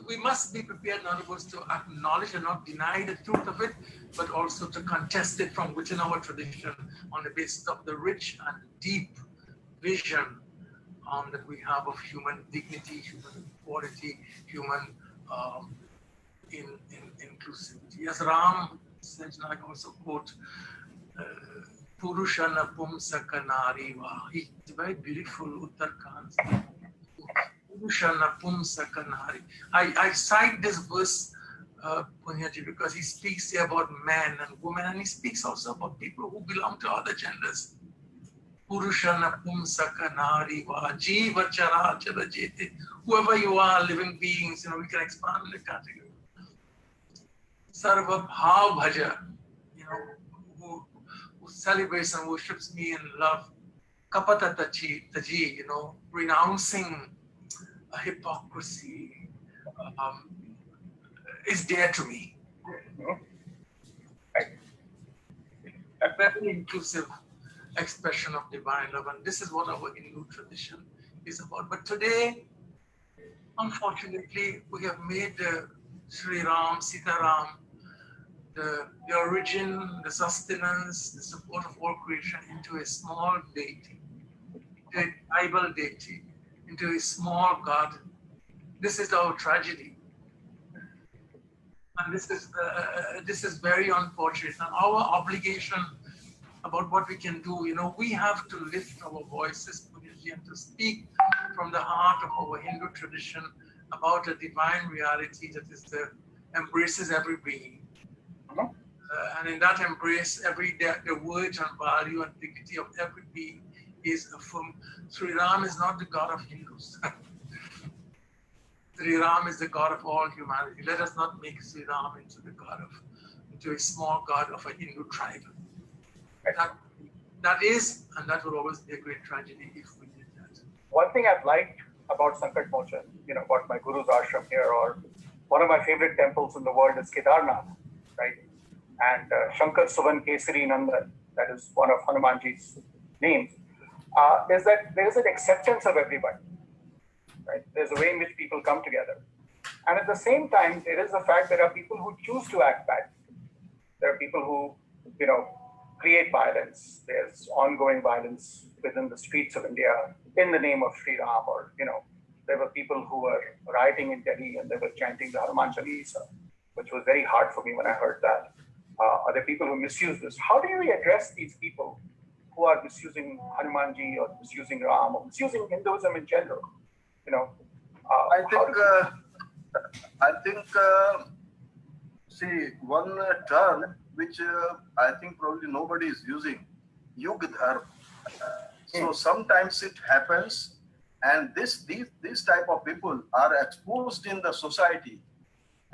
we must be prepared, in other words, to acknowledge and not deny the truth of it, but also to contest it from within our tradition on the basis of the rich and deep vision that we have of human dignity, human equality, human inclusivity. As Ram says, and I also quote, Purusha Napumsaka Nari Vahi. It's a very beautiful Uttarakhand. Purusha Napumsaka Nari. I cite this verse, Punyaji, because he speaks here about men and women, and he speaks also about people who belong to other genders. Purusha Napumsaka Nari Vahi. Jiva Chara Chara Jete. Whoever you are, living beings, we can expand the category. Sarva Bhav Bhaja, who celebrates and worships me in love. Kapata Taji, renouncing hypocrisy, is dear to me. A very inclusive expression of divine love, and this is what our Hindu tradition is about. But today, unfortunately, we have made Sri Ram, Sita Ram, the origin, the sustenance, the support of all creation into a small deity, into a tribal deity, into a small garden. This is our tragedy. And this is very unfortunate. And our obligation about what we can do, we have to lift our voices and to speak from the heart of our Hindu tradition about a divine reality that embraces every being. And in that embrace, the words and value and dignity of every being is affirmed. Sri Ram is not the God of Hindus. Sri Ram is the God of all humanity. Let us not make Sri Ram into a small God of a Hindu tribe. That is, and that will always be a great tragedy if we did that. One thing I've liked about Sankat Mochan, about my guru's ashram here, or one of my favorite temples in the world is Kedarnath, right? And Shankar Suvan Kesari Nandan, that is one of Hanumanji's names, is that there is an acceptance of everybody, right? There's a way in which people come together. And at the same time, there is the fact there are people who choose to act bad. There are people who, create violence. There's ongoing violence within the streets of India in the name of Sri Ram, or, there were people who were rioting in Delhi and they were chanting the Hanuman Chalisa, which was very hard for me when I heard that. Are there people who misuse this? How do we address these people who are misusing Hanumanji or misusing Ram or misusing Hinduism in general? I think, see, one term which I think probably nobody is using, Yug Dharma. So sometimes it happens, and these type of people are exposed in the society,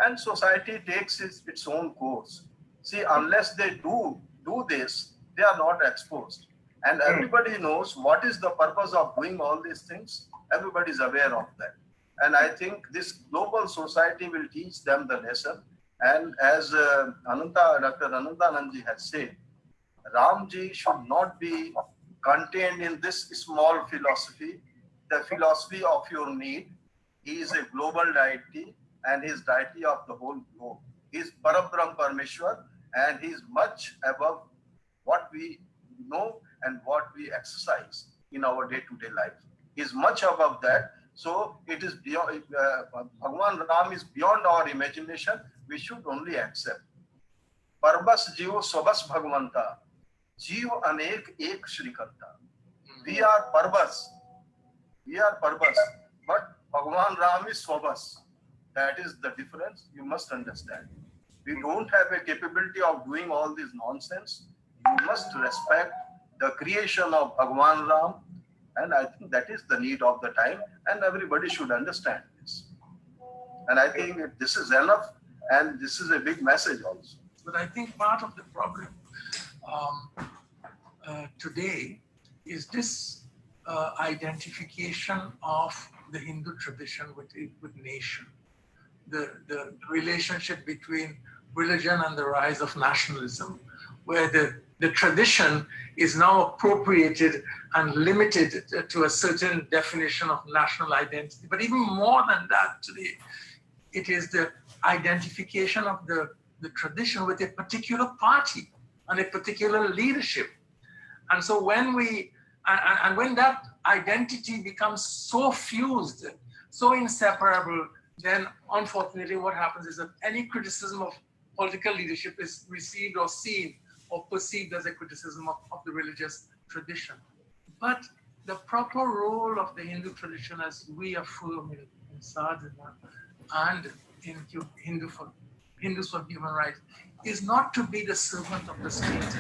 and society takes its own course. See, unless they do this, they are not exposed. And everybody knows what is the purpose of doing all these things. Everybody is aware of that. And I think this global society will teach them the lesson. And as Dr. Anandanandji has said, Ramji should not be contained in this small philosophy, the philosophy of your need. He is a global deity, and he is deity of the whole globe. He is Parabrahm Parmeshwar, and he is much above what we know and what we exercise in our day-to-day life. He is much above that. So it is beyond, Bhagwan Ram is beyond our imagination. We should only accept. Parbas Jivo Sobas Bhagwanta, Jiv Anek Ek Shrikanta. We are Parbas, but Bhagwan Ram is Sobas. That is the difference. You must understand. We don't have a capability of doing all this nonsense. You must respect the creation of Bhagwan Ram, and I think that is the need of the time, and everybody should understand this. And I think this is enough, and this is a big message also. But I think part of the problem today is this identification of the Hindu tradition with nation, the relationship between religion and the rise of nationalism, where the tradition is now appropriated and limited to a certain definition of national identity. But even more than that today, it is the identification of the tradition with a particular party and a particular leadership. And so when when that identity becomes so fused, so inseparable, then unfortunately what happens is that any criticism of political leadership is received or seen or perceived as a criticism of the religious tradition. But the proper role of the Hindu tradition, as we affirm in Sadhana and in Hindus for Human Rights, is not to be the servant of the state.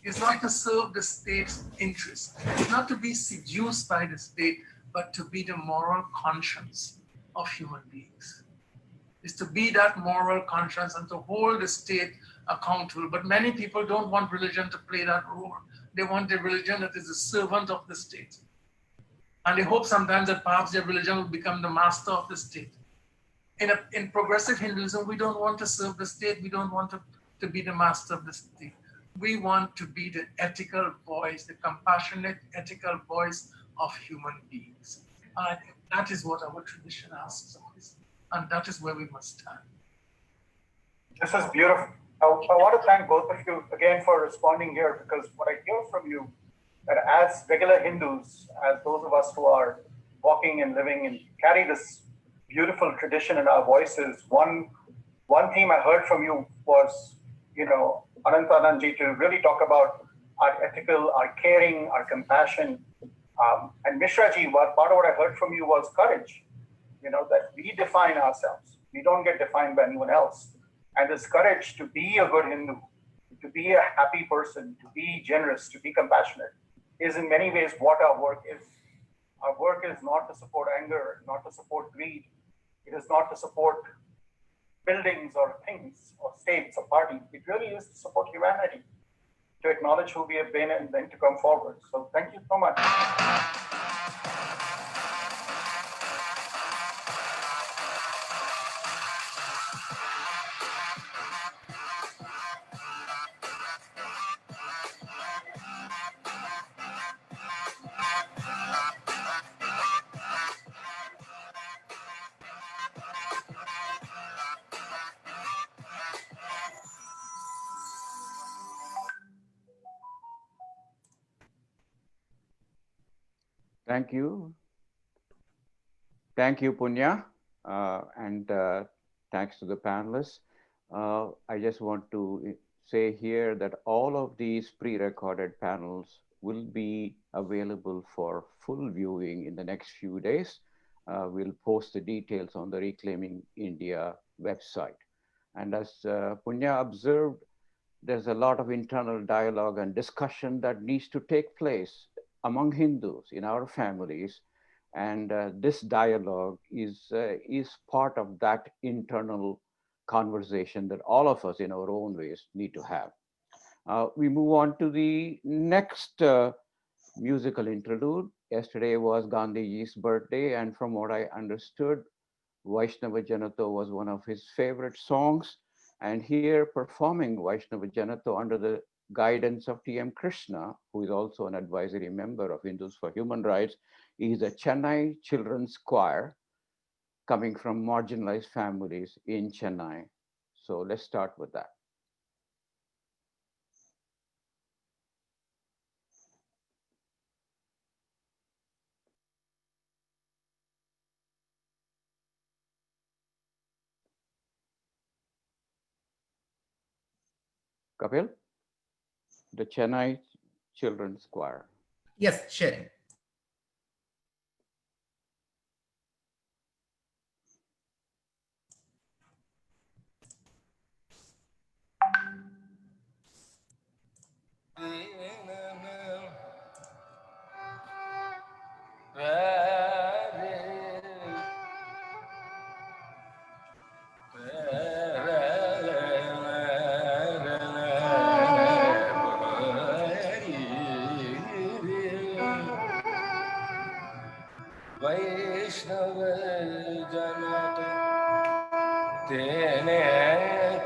It's not to serve the state's interests. It's not to be seduced by the state, but to be the moral conscience of human beings. It's to be that moral conscience and to hold the state accountable. But many people don't want religion to play that role. They want a religion that is the servant of the state. And they hope sometimes that perhaps their religion will become the master of the state. In progressive Hinduism, we don't want to serve the state. We don't want to be the master of the state. We want to be the ethical voice, the compassionate ethical voice of human beings. And I think that is what our tradition asks of us. And that is where we must stand. This is beautiful. I want to thank both of you again for responding here, because what I hear from you, that as regular Hindus, as those of us who are walking and living and carry this beautiful tradition in our voices, one theme I heard from you was, Anandanandji, to really talk about our ethical, our caring, our compassion. And Mishraji, part of what I heard from you was courage, that we define ourselves. We don't get defined by anyone else. And this courage to be a good Hindu, to be a happy person, to be generous, to be compassionate. is in many ways what our work is. Our work is not to support anger, not to support greed. It is not to support buildings or things or states or parties. It really is to support humanity, to acknowledge who we have been and then to come forward. So thank you so much. Thank you. Thank you, Punya. And thanks to the panelists. I just want to say here that all of these pre-recorded panels will be available for full viewing in the next few days. We'll post the details on the Reclaiming India website. And as Punya observed, there's a lot of internal dialogue and discussion that needs to take place among Hindus in our families. And this dialogue is part of that internal conversation that all of us in our own ways need to have. We move on to the next musical interlude. Yesterday was Gandhiji's birthday, and from what I understood, Vaishnava Janato was one of his favorite songs. And here performing Vaishnava Janato under the guidance of T.M. Krishna, who is also an advisory member of Hindus for Human Rights, is a Chennai Children's Choir coming from marginalized families in Chennai. So let's start with that. Kapil, the Chennai Children's Choir. Yes, sharing. वैष्णव जन तो तेने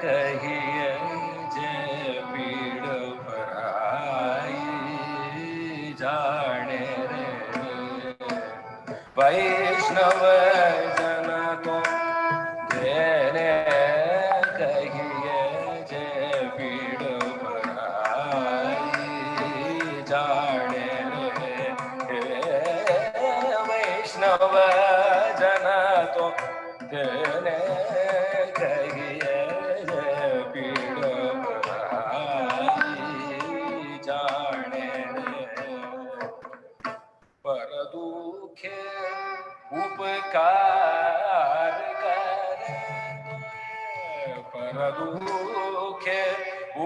कहिए जे पीड़ पराई जाने रे वैष्णव जन तो तेने कहिए जे पीड़ पराई जाने रे वैष्णव जन तो तेने कहिए जे पीड़ पराई जाने रे पर दुखे उपकार करे पर दुखे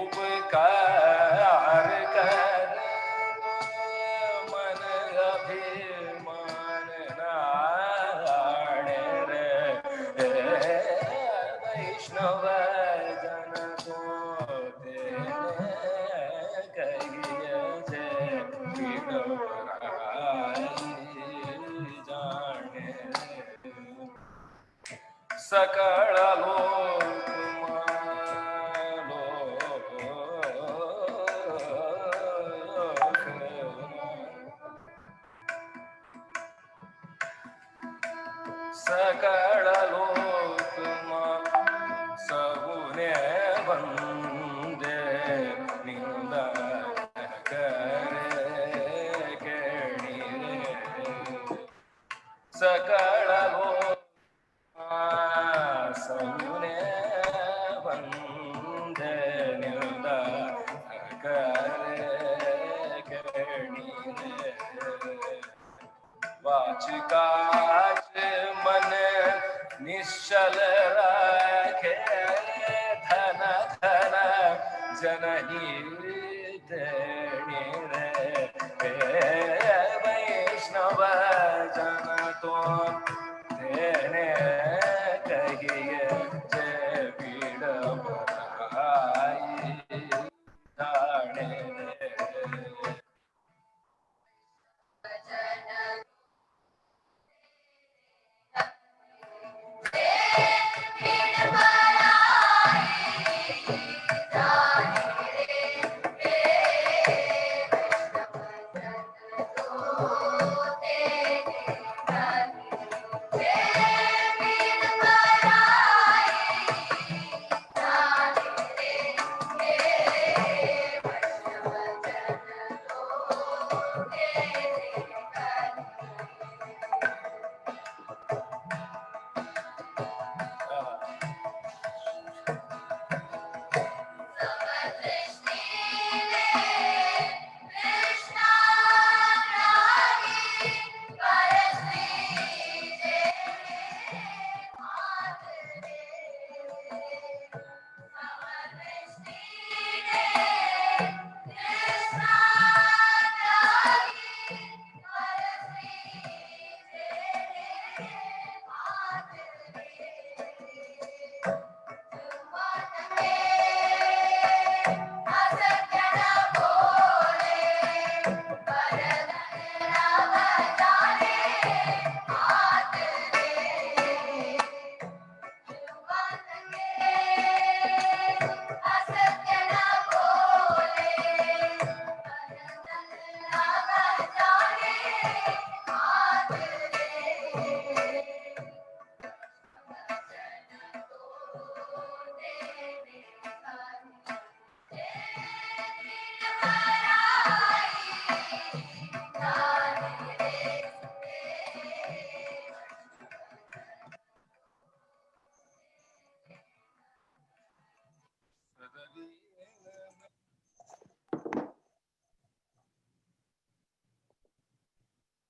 उपकार करे मन अभिमान नाणे रे वैष्णव जन तो तेने कहिए जे पीड़ पराई जाने सकल लोक सकल लोक सबुने बंदे निंदा करे केणी रे सकल लोक सबुने बंदे निंदा करे केणी रे वाचिकाच मन निश्चल राखे धन धन जननी देणी रे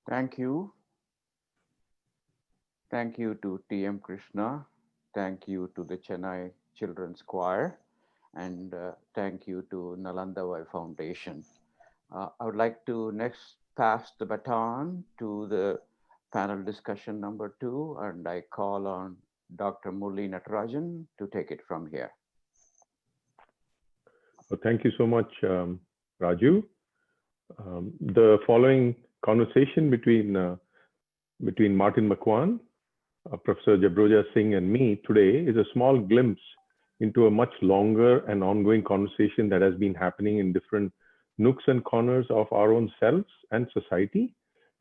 Thank you. Thank you to T.M. Krishna. Thank you to the Chennai Children's Choir. And thank you to Nalanda Vai Foundation. I would like to next pass the baton to the panel discussion number 2, and I call on Dr. Murli Natarajan to take it from here. Well, thank you so much, Raju. The following conversation between Martin McMahon, Professor Jabroja Singh, and me today is a small glimpse into a much longer and ongoing conversation that has been happening in different nooks and corners of our own selves and society,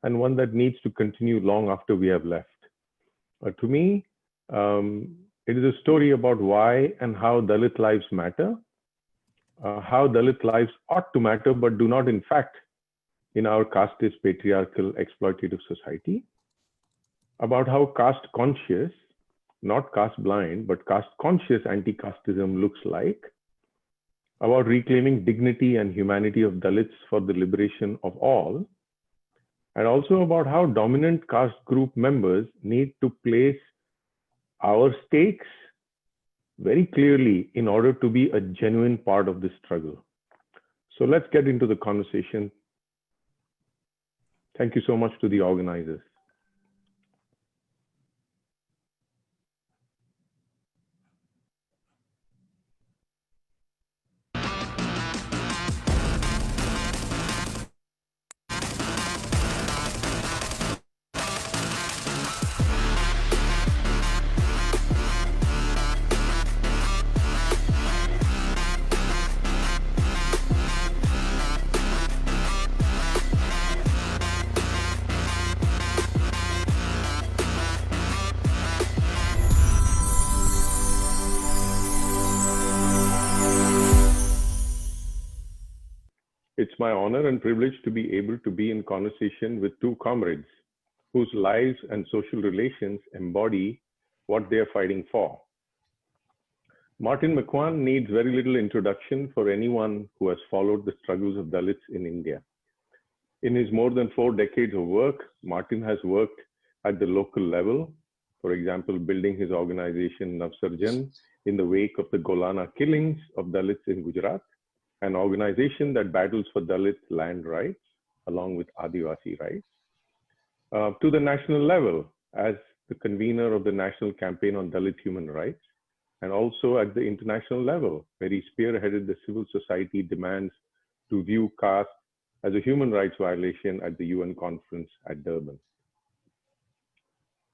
and one that needs to continue long after we have left. To me, it is a story about why and how Dalit lives matter, how Dalit lives ought to matter but do not in fact in our casteist, patriarchal, exploitative society, about how caste conscious, not caste blind, but caste conscious anti-casteism looks like, about reclaiming dignity and humanity of Dalits for the liberation of all, and also about how dominant caste group members need to place our stakes very clearly in order to be a genuine part of this struggle. So let's get into the conversation. Thank you so much to the organizers. It's my honor and privilege to be able to be in conversation with two comrades whose lives and social relations embody what they are fighting for. Martin McMahon needs very little introduction for anyone who has followed the struggles of Dalits in India. In his more than 4 decades of work, Martin has worked at the local level, for example, building his organization Navsarjan in the wake of the Golana killings of Dalits in Gujarat, an organization that battles for Dalit land rights along with Adivasi rights, to the national level as the convener of the National Campaign on Dalit Human Rights, and also at the international level, where he spearheaded the civil society demands to view caste as a human rights violation at the UN conference at Durban.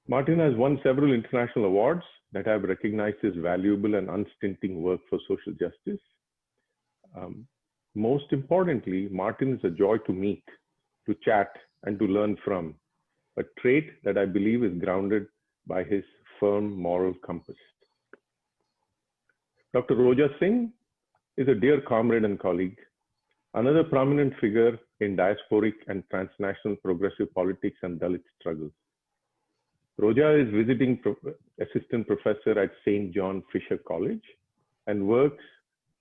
Martin has won several international awards that have recognized his valuable and unstinting work for social justice. Most importantly, Martin is a joy to meet, to chat, and to learn from, a trait that I believe is grounded by his firm moral compass. Dr. Roja Singh is a dear comrade and colleague, another prominent figure in diasporic and transnational progressive politics and Dalit struggles. Roja is visiting assistant professor at St. John Fisher College and works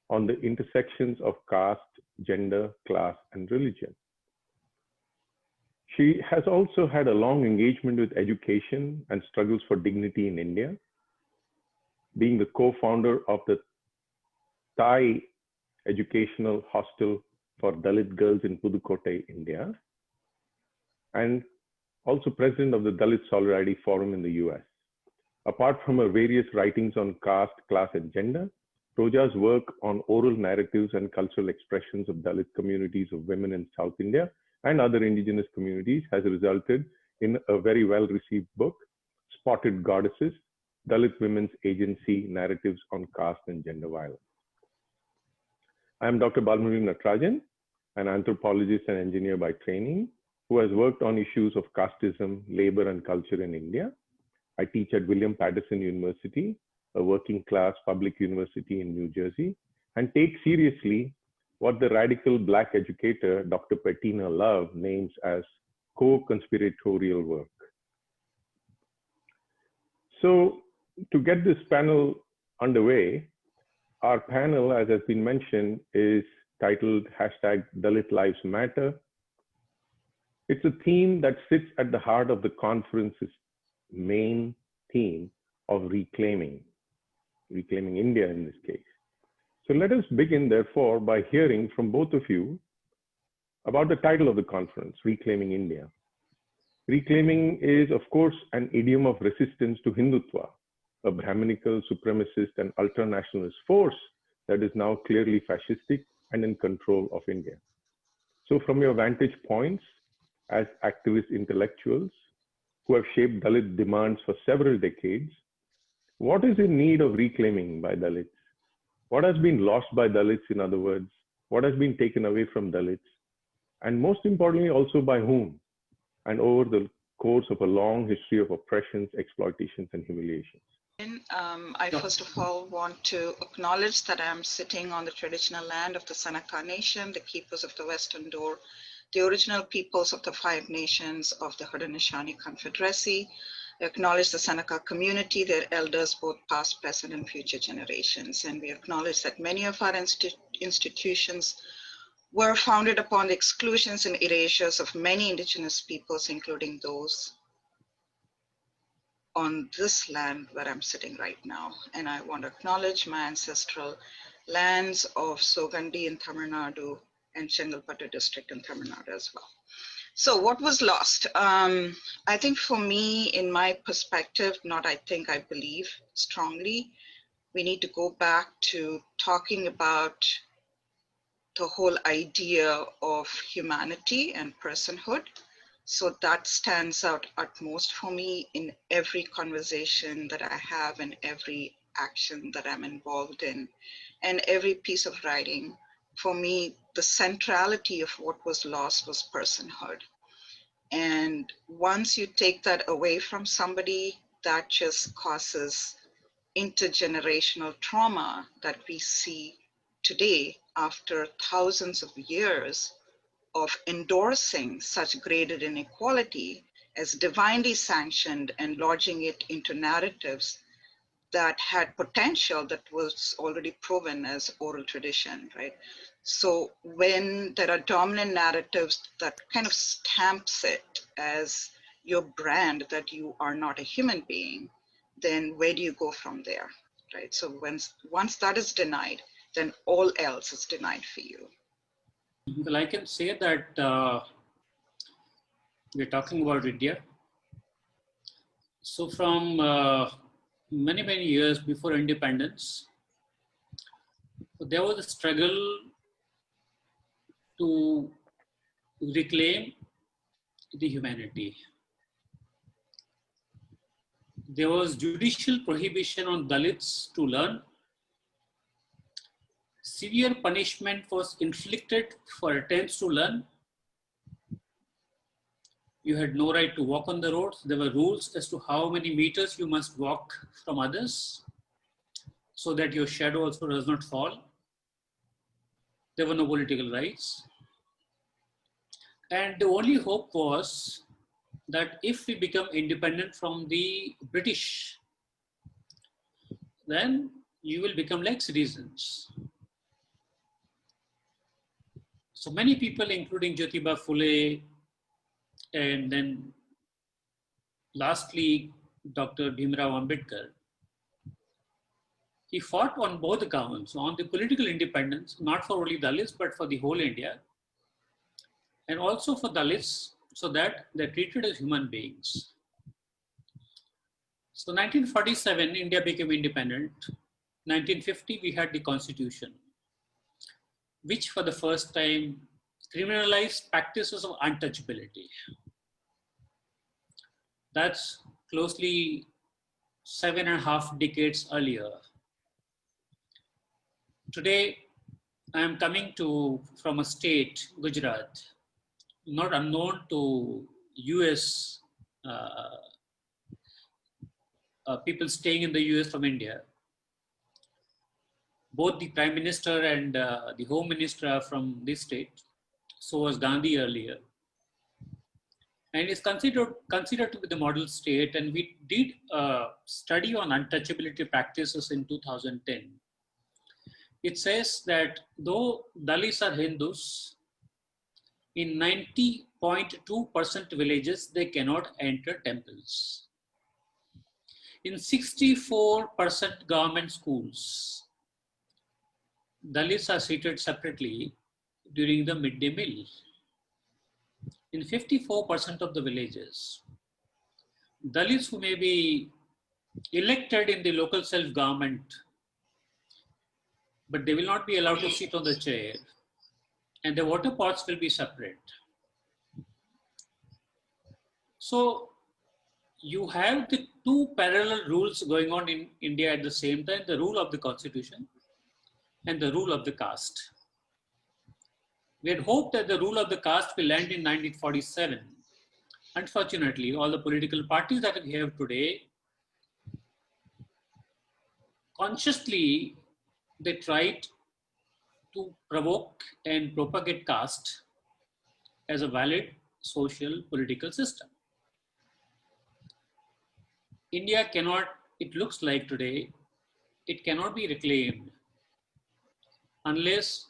on the intersections of caste, gender, class, and religion. She has also had a long engagement with education and struggles for dignity in India, being the co-founder of the Thai Educational Hostel for Dalit Girls in Pudukkottai, India, and also president of the Dalit Solidarity Forum in the US. Apart from her various writings on caste, class, and gender, Roja's work on oral narratives and cultural expressions of Dalit communities of women in South India and other indigenous communities has resulted in a very well-received book, Spotted Goddesses, Dalit Women's Agency Narratives on Caste and Gender Violence. I am Dr. Balmuri Natarajan, an anthropologist and engineer by training, who has worked on issues of casteism, labor, and culture in India. I teach at William Paterson University, a working class public university in New Jersey, and take seriously what the radical Black educator, Dr. Bettina Love, names as co-conspiratorial work. So to get this panel underway, our panel, as has been mentioned, is titled #Dalit Lives Matter. It's a theme that sits at the heart of the conference's main theme of reclaiming India in this case. So let us begin, therefore, by hearing from both of you about the title of the conference, Reclaiming India. Reclaiming is, of course, an idiom of resistance to Hindutva, a Brahminical, supremacist, and ultranationalist force that is now clearly fascistic and in control of India. So from your vantage points as activist intellectuals who have shaped Dalit demands for several decades, what is in need of reclaiming by Dalits? What has been lost by Dalits, in other words? What has been taken away from Dalits? And most importantly, also by whom? And over the course of a long history of oppressions, exploitations, and humiliations. I first of all want to acknowledge that I'm sitting on the traditional land of the Seneca Nation, the keepers of the Western Door, the original peoples of the 5 nations of the Haudenosaunee Confederacy. I acknowledge the Seneca community, their elders, both past, present, and future generations. And we acknowledge that many of our institutions were founded upon the exclusions and erasures of many indigenous peoples, including those on this land where I'm sitting right now. And I want to acknowledge my ancestral lands of Sogandi in Tamil Nadu and Chengalpattu district in Tamil Nadu as well. So what was lost? I think for me, in my perspective, I believe strongly, we need to go back to talking about the whole idea of humanity and personhood. So that stands out utmost for me in every conversation that I have and every action that I'm involved in and every piece of writing. For me, the centrality of what was lost was personhood. And once you take that away from somebody, that just causes intergenerational trauma that we see today after thousands of years of endorsing such graded inequality as divinely sanctioned and lodging it into narratives that had potential that was already proven as oral tradition, right? So when there are dominant narratives that kind of stamps it as your brand that you are not a human being, then where do you go from there, right? So once that is denied, then all else is denied for you. Well, I can say that we're talking about India. So from many, many years before independence, there was a struggle to reclaim the humanity. There was judicial prohibition on Dalits to learn. Severe punishment was inflicted for attempts to learn. You had no right to walk on the roads. There were rules as to how many meters you must walk from others so that your shadow also does not fall. There were no political rights. And the only hope was that if we become independent from the British, then you will become like citizens. So many people, including Jyotiba Phule, and then lastly, Dr. Bhimrao Ambedkar, he fought on both accounts, on the political independence, not for only Dalits, but for the whole India, and also for Dalits, so that they're treated as human beings. So 1947, India became independent. 1950, we had the Constitution, which for the first time criminalized practices of untouchability. That's closely 7.5 decades earlier. Today, I am coming from a state, Gujarat, not unknown to US people staying in the US from India. Both the Prime Minister and the Home Minister are from this state. So was Gandhi earlier. And it's considered to be the model state. And we did a study on untouchability practices in 2010. It says that though Dalits are Hindus, In 90.2% villages, they cannot enter temples. In 64% government schools, Dalits are seated separately during the midday meal. In 54% of the villages, Dalits who may be elected in the local self-government, but they will not be allowed to sit on the chair, and the water pots will be separate. So you have the two parallel rules going on in India at the same time, the rule of the constitution and the rule of the caste. We had hoped that the rule of the caste will end in 1947. Unfortunately, all the political parties that we have today, consciously, they tried to provoke and propagate caste as a valid social political system. India cannot, it looks like today, it cannot be reclaimed unless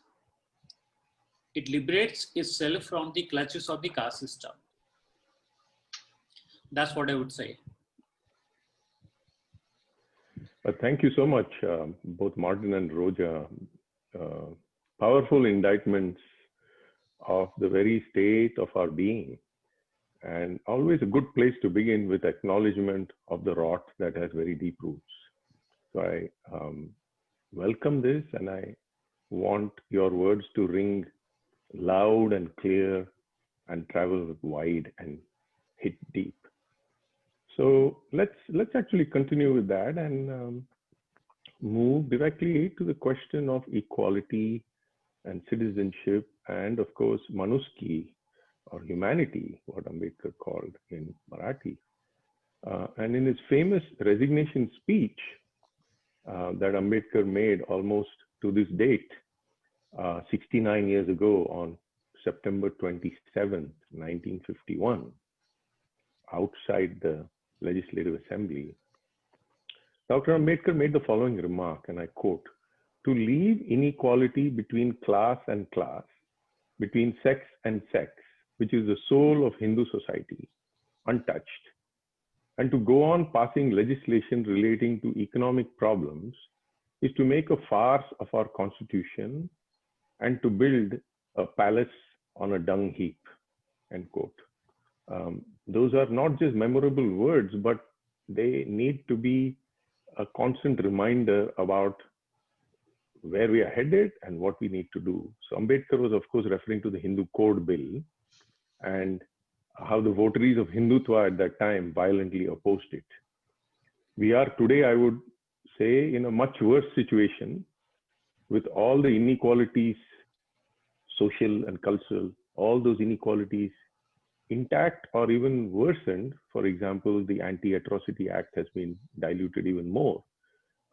it liberates itself from the clutches of the caste system. That's what I would say. Thank you so much, both Martin and Roja. Powerful indictments of the very state of our being, and always a good place to begin with acknowledgement of the rot that has very deep roots. So I welcome this, and I want your words to ring loud and clear and travel wide and hit deep. So let's actually continue with that and move directly to the question of equality and citizenship, and of course Manuski, or humanity, what Ambedkar called in Marathi. And in his famous resignation speech that Ambedkar made almost to this date, 69 years ago on September 27th, 1951, outside the Legislative Assembly, Dr. Ambedkar made the following remark, and I quote, "To leave inequality between class and class, between sex and sex, which is the soul of Hindu society, untouched, and to go on passing legislation relating to economic problems is to make a farce of our constitution and to build a palace on a dung heap," end quote. Those are not just memorable words, but they need to be a constant reminder about where we are headed and what we need to do. So Ambedkar was, of course, referring to the Hindu Code Bill and how the votaries of Hindutva at that time violently opposed it. We are today, I would say, in a much worse situation with all the inequalities, social and cultural, all those inequalities intact or even worsened. For example, the Anti-Atrocity Act has been diluted even more.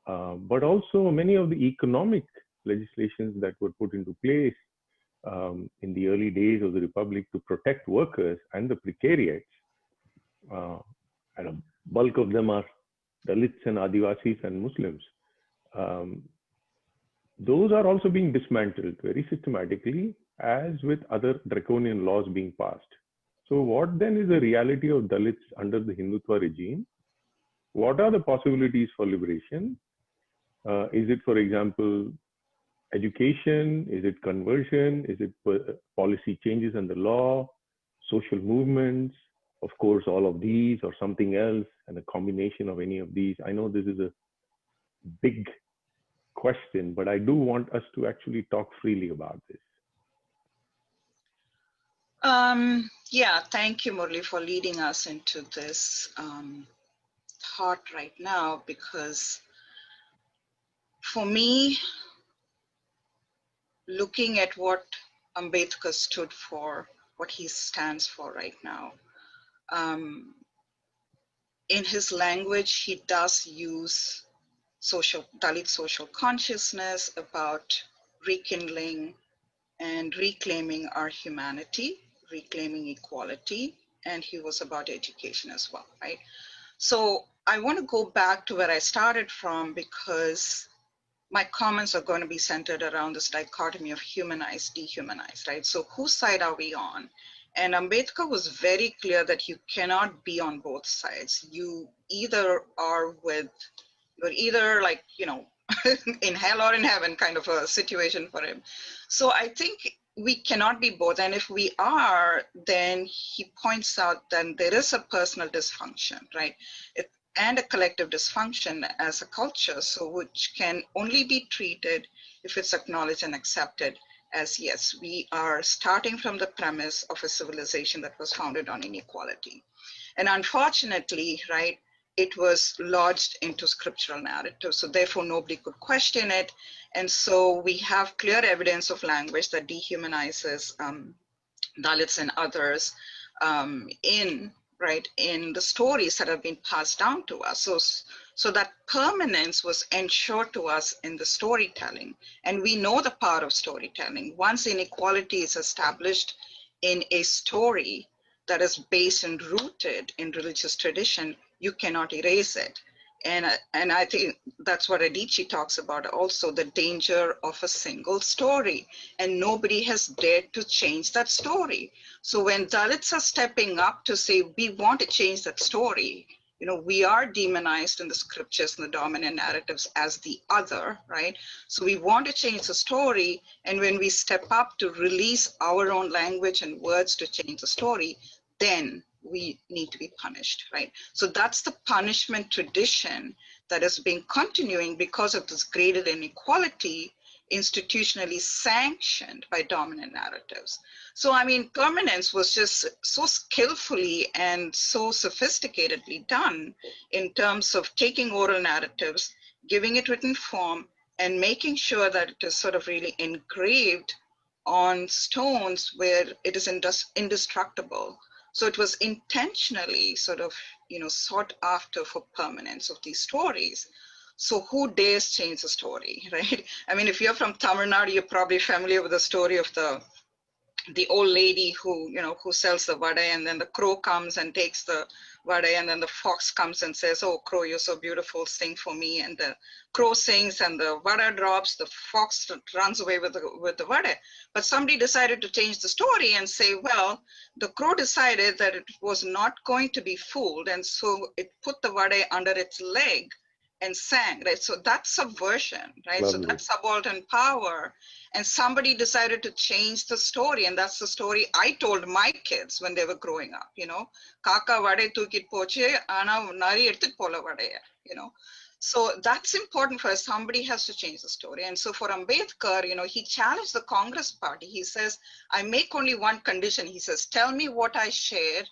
But also many of the economic legislations that were put into place in the early days of the Republic to protect workers and the precariats, and a bulk of them are Dalits and Adivasis and Muslims. Those are also being dismantled very systematically, as with other draconian laws being passed. So what then is the reality of Dalits under the Hindutva regime? What are the possibilities for liberation? Is it, for example, education? Is it conversion? Is it policy changes in the law, social movements? Of course, all of these or something else, and a combination of any of these. I know this is a big question, but I do want us to actually talk freely about this. Yeah, thank you, Murli, for leading us into this thought right now, because for me, looking at what Ambedkar stood for, what he stands for right now, in his language, he does use Dalit social consciousness about rekindling and reclaiming our humanity, reclaiming equality, and he was about education as well, right? So I want to go back to where I started from, because my comments are going to be centered around this dichotomy of humanize, dehumanize, right? So whose side are we on? And Ambedkar was very clear that you cannot be on both sides. You either are with, you're either like, you know, in hell or in heaven kind of a situation for him. So I think we cannot be both. And if we are, then he points out that there is a personal dysfunction, right? And a collective dysfunction as a culture, so which can only be treated if it's acknowledged and accepted as, yes, we are starting from the premise of a civilization that was founded on inequality. And unfortunately, right, it was lodged into scriptural narrative, so therefore nobody could question it. And so we have clear evidence of language that dehumanizes Dalits and others in the stories that have been passed down to us. So that permanence was ensured to us in the storytelling. And we know the power of storytelling. Once inequality is established in a story that is based and rooted in religious tradition, you cannot erase it. And I think that's what Adichie talks about also, the danger of a single story. And nobody has dared to change that story. So when Dalits are stepping up to say, we want to change that story, you know, we are demonized in the scriptures and the dominant narratives as the other, right? So we want to change the story. And when we step up to release our own language and words to change the story, then we need to be punished, right? So that's the punishment tradition that has been continuing because of this graded inequality institutionally sanctioned by dominant narratives. So, I mean, permanence was just so skillfully and so sophisticatedly done in terms of taking oral narratives, giving it written form, and making sure that it is sort of really engraved on stones where it is indestructible. So it was intentionally sort of, you know, sought after for permanence of these stories. So who dares change the story, right? I mean, if you're from Tamil Nadu, you're probably familiar with the story of the old lady who, you know, who sells the vada, and then the crow comes and takes the vada, and then the fox comes and says, oh, crow, you're so beautiful, sing for me. And the crow sings and the vada drops, the fox runs away with the vada. But somebody decided to change the story and say, well, the crow decided that it was not going to be fooled. And so it put the vada under its leg and sang, right? So that's subversion, right? Lovely. So that's subaltern power. And somebody decided to change the story. And that's the story I told my kids when they were growing up, you know, Kaka vade tukit poche, ana nari eduthu pola vadaya, you know. So that's important for us. Somebody has to change the story. And so for Ambedkar, you know, he challenged the Congress party. He says, I make only one condition. He says, tell me what I shared,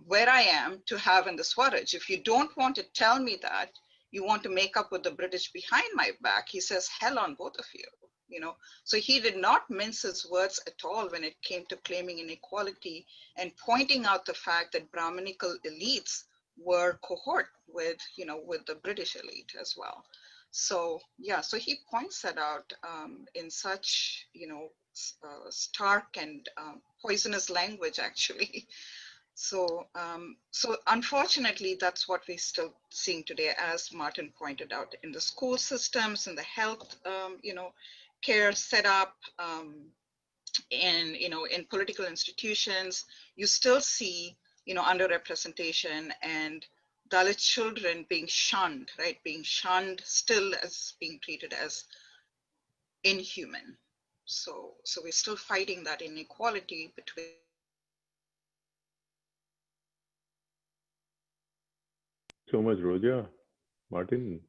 where I am to have in the Swaraj. If you don't want to tell me that, you want to make up with the British behind my back, he says, hell on both of you, you know. So he did not mince his words at all when it came to claiming inequality and pointing out the fact that Brahminical elites were cohort with, you know, with the British elite as well. So, yeah, so he points that out in such, you know, stark and poisonous language, actually. So, so unfortunately, that's what we're still seeing today, as Martin pointed out, in the school systems, in the health, you know, care setup, and, you know, in political institutions, you still see, you know, underrepresentation and Dalit children being shunned, right? Being shunned still as being treated as inhuman. So we're still fighting that inequality between. So much, Roja. Martin?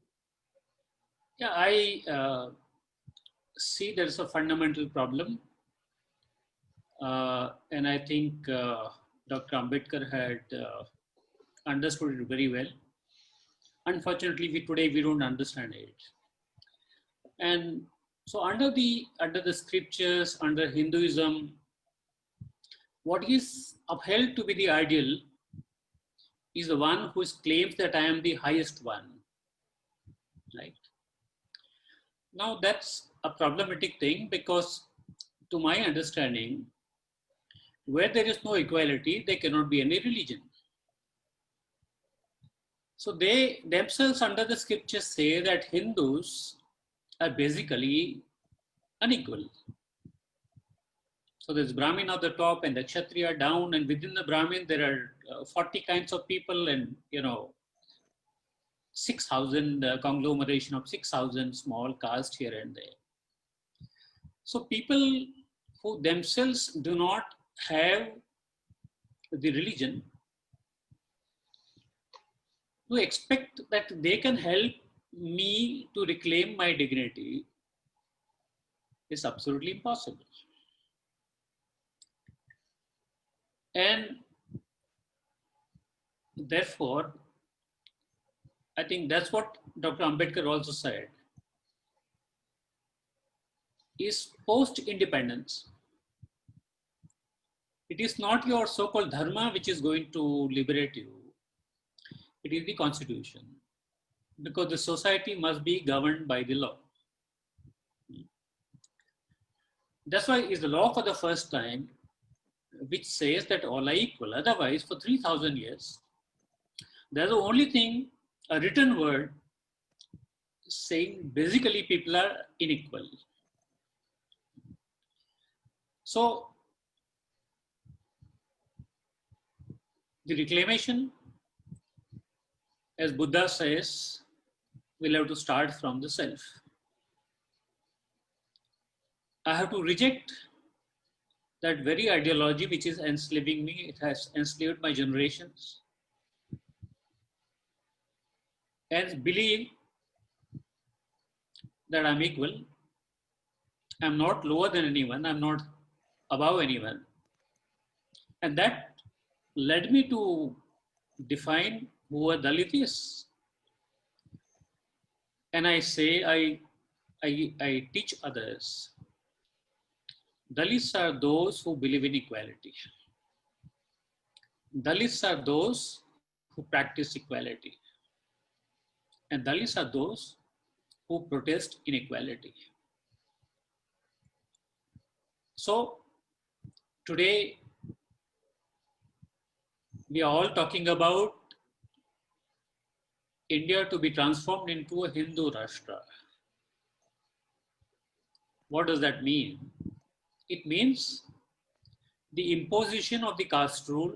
Yeah, I see there's a fundamental problem. And I think Dr. Ambedkar had understood it very well. Unfortunately, today we don't understand it. And so under the scriptures, under Hinduism, what is upheld to be the ideal is the one who claims that I am the highest one, right? Now that's a problematic thing because to my understanding, where there is no equality, there cannot be any religion. So they themselves under the scriptures say that Hindus are basically unequal. So there's Brahmin at the top and the Kshatriya down, and within the Brahmin there are 40 kinds of people, and 6,000 conglomeration of 6,000 small castes here and there. So people who themselves do not have the religion to expect that they can help me to reclaim my dignity is absolutely impossible. And therefore, I think that's what Dr. Ambedkar also said, is post-independence, it is not your so-called dharma which is going to liberate you. It is the constitution, because the society must be governed by the law. That's why is the law for the first time, which says that all are equal. Otherwise, for 3,000 years, there's the only thing, a written word, saying basically people are unequal. So, the reclamation, as Buddha says, will have to start from the self. I have to reject that very ideology which is enslaving me. It has enslaved my generations. And believe that I'm equal. I'm not lower than anyone. I'm not above anyone. And that led me to define who a Dalit is. And I say, I teach others. Dalits are those who believe in equality. Dalits are those who practice equality. And Dalits are those who protest inequality. So today, we are all talking about India to be transformed into a Hindu Rashtra. What does that mean? It means the imposition of the caste rule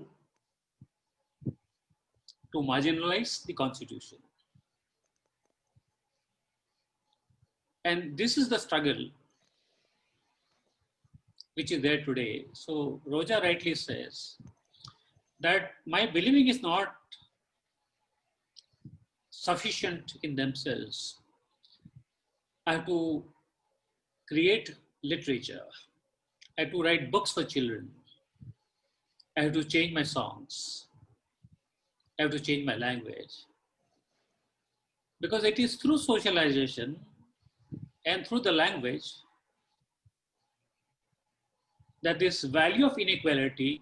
to marginalize the constitution. And this is the struggle which is there today. So Roja rightly says that my believing is not sufficient in themselves. I have to create literature. I have to write books for children. I have to change my songs. I have to change my language. Because it is through socialization and through the language that this value of inequality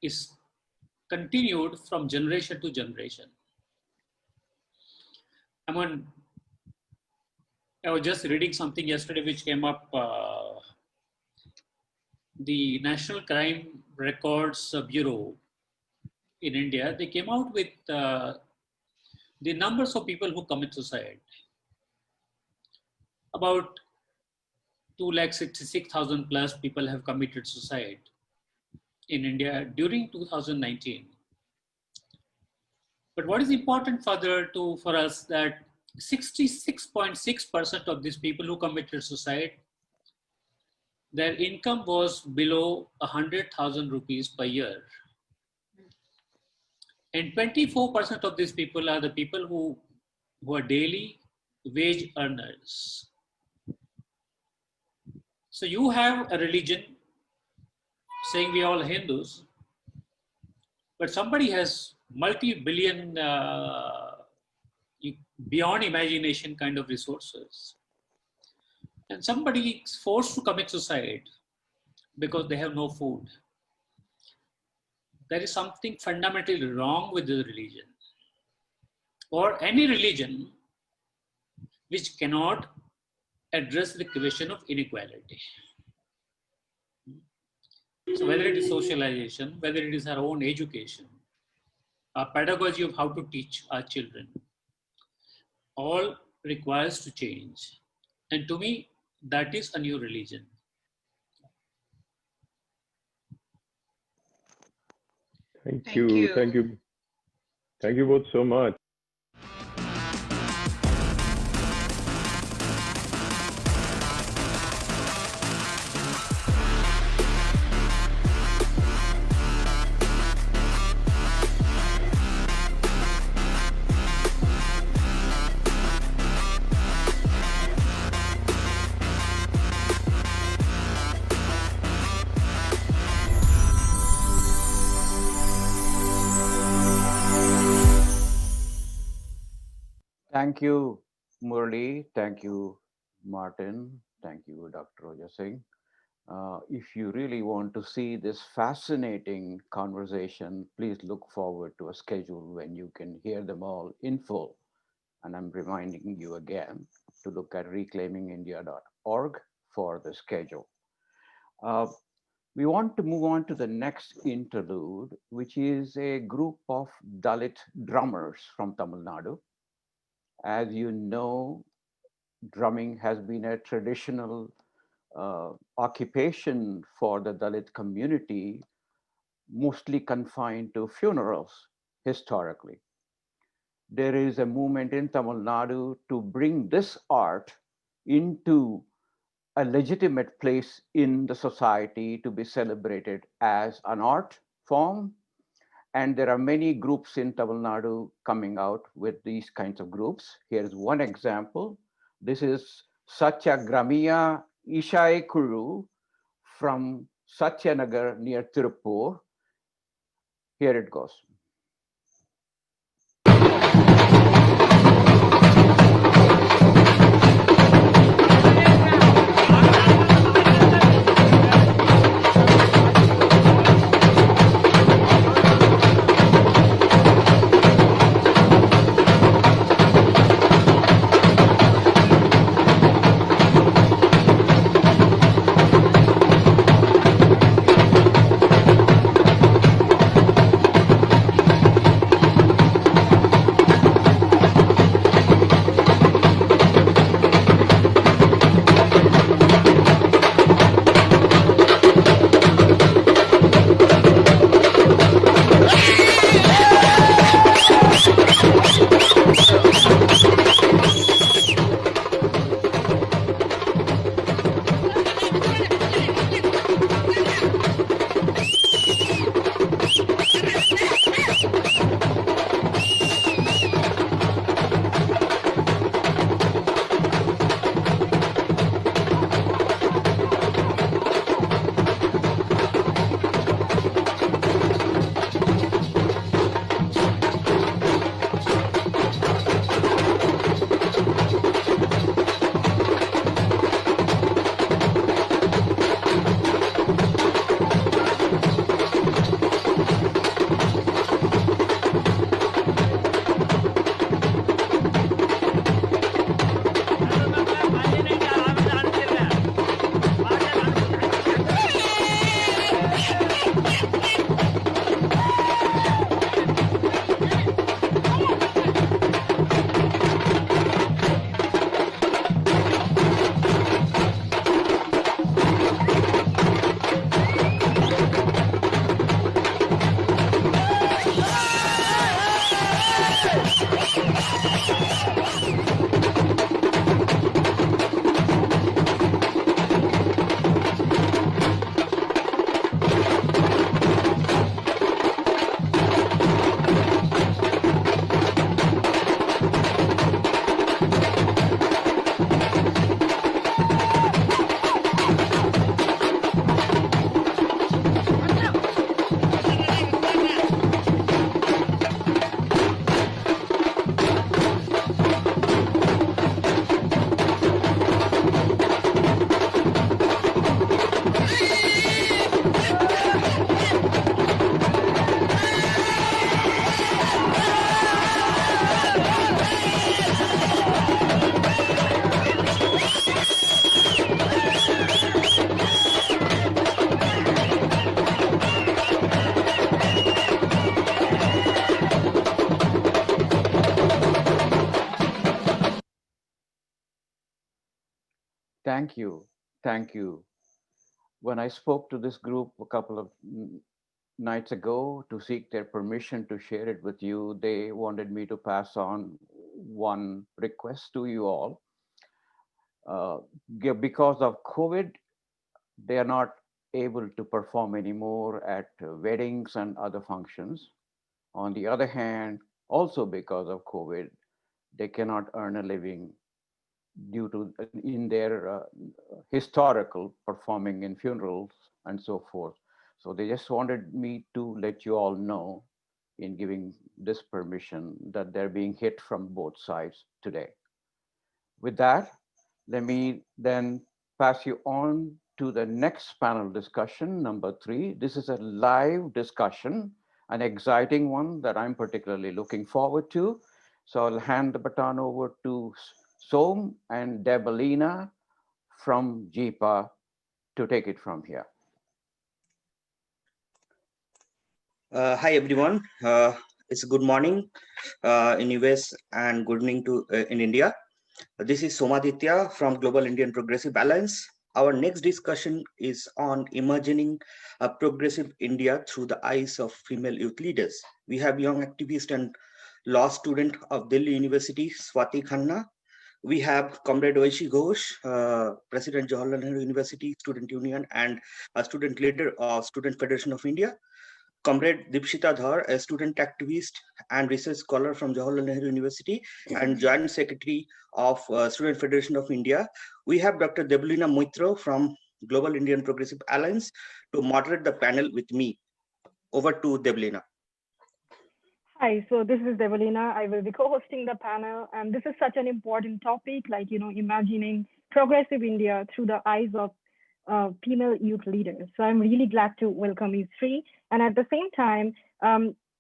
is continued from generation to generation. I was just reading something yesterday which came up. The National Crime Records Bureau in India, they came out with the numbers of people who commit suicide. About 266,000 plus people have committed suicide in India during 2019. But what is important for us that 66.6% of these people who committed suicide, their income was below 100,000 rupees per year. And 24% of these people are the people who are daily wage earners. So you have a religion saying we are all Hindus, but somebody has multi-billion, beyond imagination kind of resources. And somebody is forced to commit suicide because they have no food. There is something fundamentally wrong with the religion, or any religion which cannot address the question of inequality. So whether it is socialization, whether it is our own education, our pedagogy of how to teach our children, all requires to change. And to me, that is a new religion. Thank you. Thank you. Thank you both so much. Thank you, Murali. Thank you, Martin. Thank you, Dr. Roja Singh. If you really want to see this fascinating conversation, please look forward to a schedule when you can hear them all in full. And I'm reminding you again to look at reclaimingindia.org for the schedule. We want to move on to the next interlude, which is a group of Dalit drummers from Tamil Nadu. As you know, drumming has been a traditional occupation for the Dalit community, mostly confined to funerals historically. There is a movement in Tamil Nadu to bring this art into a legitimate place in the society to be celebrated as an art form. And there are many groups in Tamil Nadu coming out with these kinds of groups. Here's one example. This is Satyagramiya Ishai Kuru from Satyanagar near Tirupur. Here it goes. Thank you. Thank you. When I spoke to this group a couple of nights ago to seek their permission to share it with you, they wanted me to pass on one request to you all. Because of COVID, they are not able to perform anymore at weddings and other functions. On the other hand, also because of COVID, they cannot earn a living due to in their historical performing in funerals and so forth. So they just wanted me to let you all know in giving this permission that they're being hit from both sides today. With that, let me then pass you on to the next panel discussion, number 3. This is a live discussion, an exciting one that I'm particularly looking forward to. So I'll hand the baton over to Som and Debelina from JIPA to take it from here. Hi everyone. It's good morning in US and good evening to in India. This is Somaditya from Global Indian Progressive Alliance. Our next discussion is on imagining a progressive India through the eyes of female youth leaders. We have young activist and law student of Delhi University, Swati Khanna. We have Comrade Oishi Ghosh, President Jawaharlal Nehru University Student Union and a student leader of Student Federation of India. Comrade Dipshita Dhar, a student activist and research scholar from Jawaharlal Nehru University and Joint Secretary of Student Federation of India. We have Dr. Debelina Moitro from Global Indian Progressive Alliance to moderate the panel with me. Over to Debelina. Hi, so this is Debelina. I will be co-hosting the panel, and this is such an important topic, like, imagining progressive India through the eyes of female youth leaders. So I'm really glad to welcome you three. And at the same time,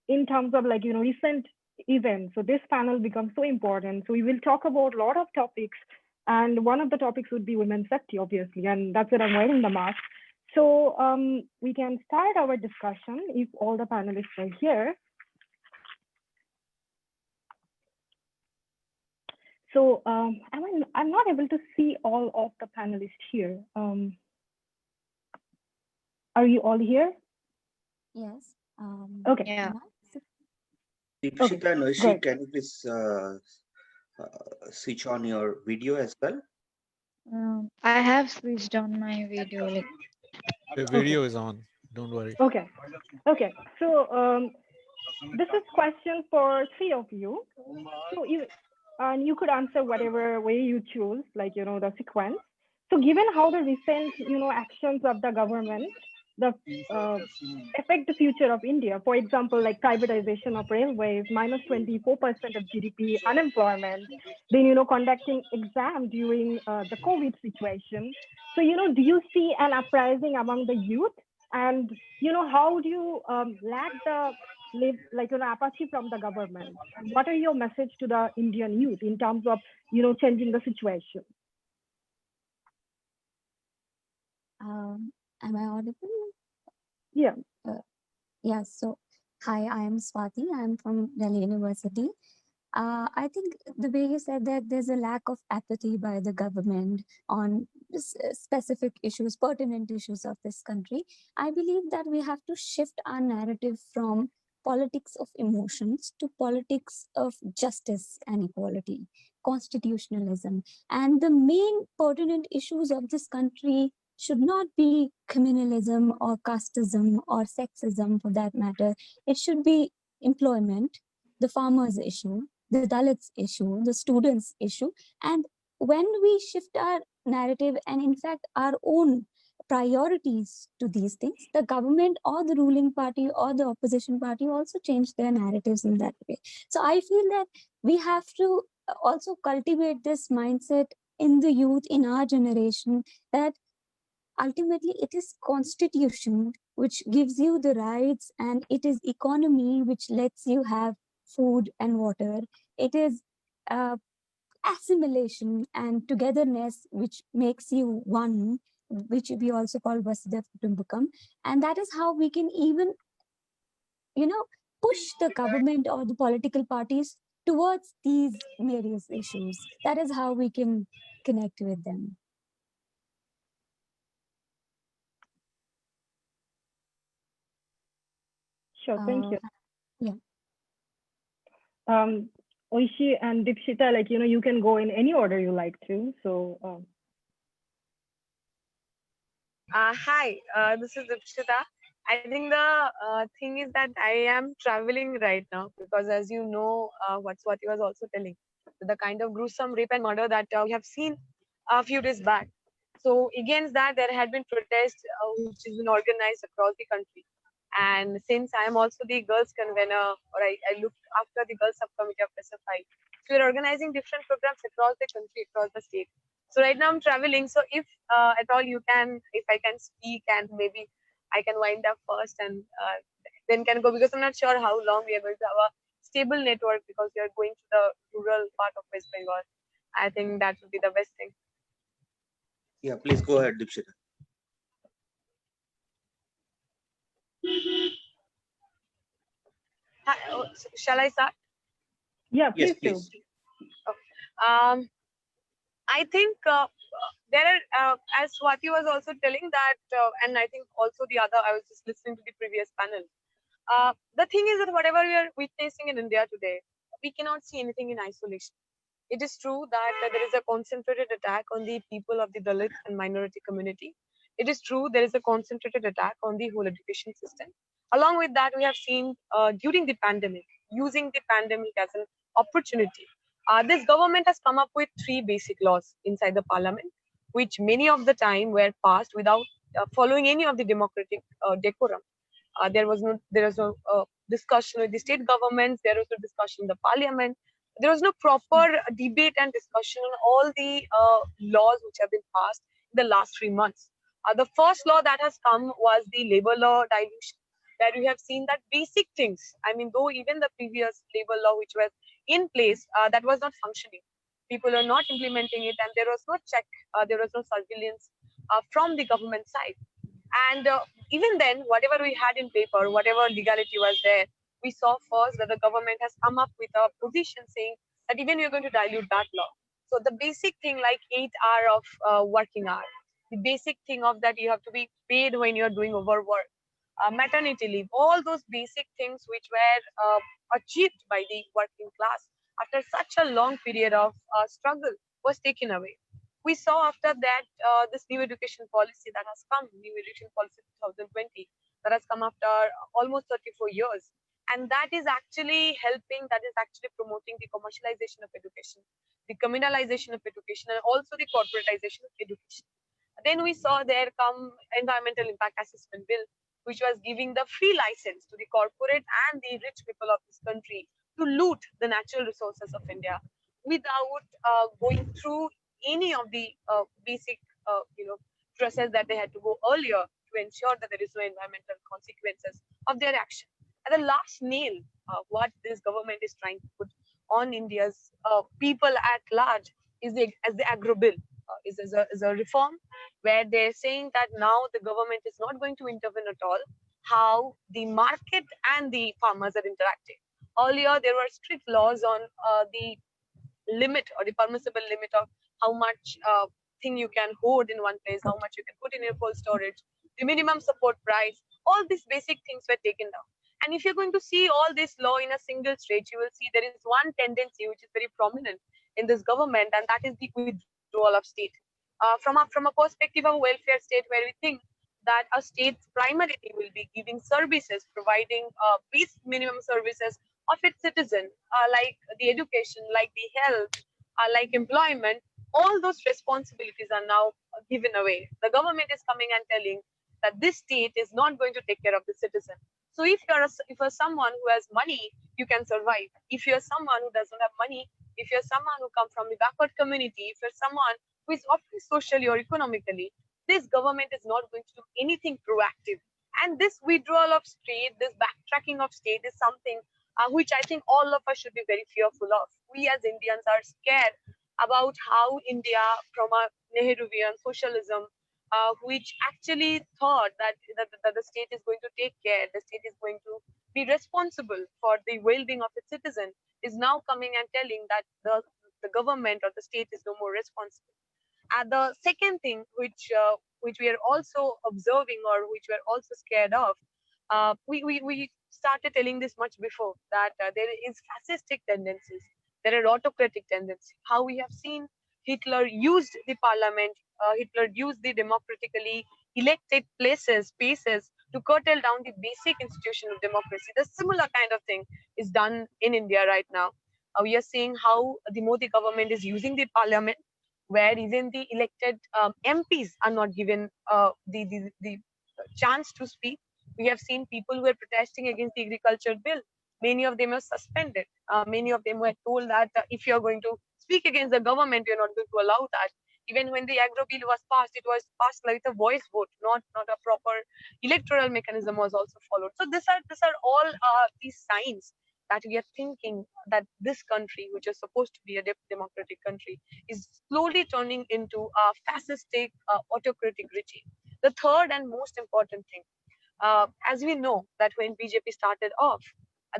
in terms of recent events, so this panel becomes so important. So we will talk about a lot of topics, and one of the topics would be women's safety, obviously, and that's what I'm wearing the mask. So we can start our discussion if all the panelists are here. So I'm not able to see all of the panelists here. Are you all here? Yes. Okay. Yeah. Dipshita and Oishi, can you please switch on your video as well? I have switched on my video. The video is on. Don't worry. Okay. Okay. So this is question for three of you. So you could answer whatever way you choose, the sequence. So given how the recent, actions of the government affect the future of India, for example, like privatization of railways, minus 24% of GDP, unemployment, then, conducting exam during the COVID situation. So, do you see an uprising among the youth? And, how do you lack the apathy from the government? What are your message to the Indian youth in terms of, changing the situation? Am I audible? Yeah. Yeah. So, hi, I am Swati. I am from Delhi University. I think the way you said that there's a lack of apathy by the government on specific issues, pertinent issues of this country. I believe that we have to shift our narrative from politics of emotions to politics of justice and equality, constitutionalism. And the main pertinent issues of this country should not be communalism or casteism or sexism for that matter. It should be employment, the farmers' issue, the Dalits issue, the students' issue. And when we shift our narrative and in fact our own priorities to these things, the government or the ruling party or the opposition party also change their narratives in that way. So I feel that we have to also cultivate this mindset in the youth, in our generation, that ultimately it is constitution which gives you the rights, and it is economy which lets you have food and water. It is assimilation and togetherness which makes you one, which we also call Vasudhaiva Kutumbakam. And that is how we can even, push the government or the political parties towards these various issues. That is how we can connect with them. Sure, thank you. Yeah. Oishi and Dipshita, like, you can go in any order you like to. So, Hi, this is Dipshita. I think the thing is that I am traveling right now because, as you know, what he was also telling, the kind of gruesome rape and murder that we have seen a few days back. So against that, there had been protests which has been organized across the country. And since I am also the girls convener, or I look after the girls subcommittee of SFI, so we're organizing different programs across the country, across the state. So right now I'm traveling. So if at all you can, if I can speak and maybe I can wind up first and then can go, because I'm not sure how long we are going to have a stable network because we are going to the rural part of West Bengal. I think that would be the best thing. Yeah, please go ahead, Dipshita. Shall I start? Yeah, Yes, please. please. Okay. I think there are, as Swati was also telling that, and I think also the other, I was just listening to the previous panel. The thing is that whatever we are witnessing in India today, we cannot see anything in isolation. It is true that there is a concentrated attack on the people of the Dalit and minority community. It is true there is a concentrated attack on the whole education system. Along with that, we have seen during the pandemic, using the pandemic as an opportunity, this government has come up with 3 basic laws inside the parliament, which many of the time were passed without following any of the democratic decorum. There was no discussion with the state governments. There was no discussion in the parliament. There was no proper debate and discussion on all the laws which have been passed in the last 3 months. The first law that has come was the labor law dilution, where we have seen that basic things, I mean, though even the previous labor law which was in place, that was not functioning. People are not implementing it, and there was no check, there was no surveillance from the government side. And even then, whatever we had in paper, whatever legality was there, we saw first that the government has come up with a position saying that even you're going to dilute that law. So the basic thing like 8 hours of working hour, the basic thing of that you have to be paid when you're doing overwork, maternity leave, all those basic things which were achieved by the working class after such a long period of struggle was taken away. We saw after that this new education policy that has come, new education policy 2020, that has come after almost 34 years. And that is actually helping, that is actually promoting the commercialization of education, the communalization of education, and also the corporatization of education. Then we saw there come environmental impact assessment bill, which was giving the free license to the corporate and the rich people of this country to loot the natural resources of India without going through any of the basic process that they had to go earlier to ensure that there is no environmental consequences of their action. And the last nail, what this government is trying to put on India's people at large is the agro bill, is a reform where they're saying that now the government is not going to intervene at all how the market and the farmers are interacting. Earlier, there were strict laws on the limit or the permissible limit of how much thing you can hoard in one place, how much you can put in your cold storage, the minimum support price, all these basic things were taken down. And if you're going to see all this law in a single state, you will see there is one tendency which is very prominent in this government, and that is the withdrawal of state. From a perspective of welfare state, where we think that a state primarily will be giving services, providing basic minimum services of its citizen, like the education, like the health, like employment, all those responsibilities are now given away. The government is coming and telling that this state is not going to take care of the citizen. So if you're someone who has money, you can survive. If you're someone who doesn't have money, if you're someone who comes from a backward community, if you're someone who is often socially or economically, this government is not going to do anything proactive. And this withdrawal of state, this backtracking of state is something which I think all of us should be very fearful of. We as Indians are scared about how India, from a Nehruvian socialism, which actually thought that the state is going to take care, the state is going to be responsible for the well-being of its citizen, is now coming and telling that the government or the state is no more responsible. And the second thing which we are also observing, or which we are also scared of, we started telling this much before, that there is fascistic tendencies, there are autocratic tendencies. How we have seen Hitler used the parliament, Hitler used the democratically elected spaces to curtail down the basic institution of democracy. The similar kind of thing is done in India right now. We are seeing how the Modi government is using the parliament, where even the elected MPs are not given the chance to speak. We have seen people who are protesting against the agriculture bill. Many of them are suspended. Many of them were told that if you are going to speak against the government, you're not going to allow that. Even when the agro bill was passed, it was passed like a voice vote, not a proper electoral mechanism was also followed. So these are all these signs that we are thinking that this country, which is supposed to be a democratic country, is slowly turning into a fascistic, autocratic regime. The third and most important thing, as we know that when BJP started off,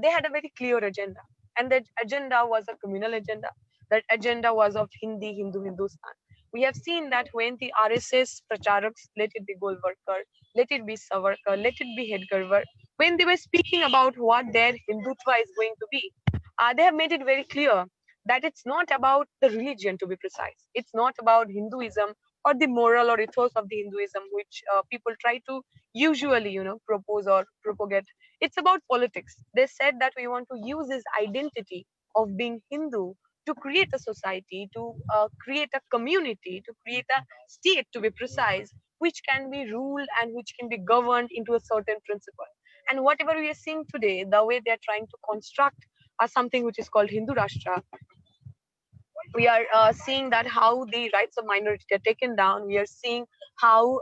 they had a very clear agenda. And that agenda was a communal agenda. That agenda was of Hindi, Hindu, Hindustan. We have seen that when the RSS Pracharaks, let it be Golwalkar, let it be Savarkar, let it be Hedgarwar, when they were speaking about what their Hindutva is going to be, they have made it very clear that it's not about the religion, to be precise. It's not about Hinduism or the moral or ethos of the Hinduism, which people try to usually, propose or propagate. It's about politics. They said that we want to use this identity of being Hindu to create a society, to create a community, to create a state, to be precise, which can be ruled and which can be governed into a certain principle. And whatever we are seeing today, the way they're trying to construct something which is called Hindu Rashtra, we are seeing that how the rights of minority are taken down. We are seeing how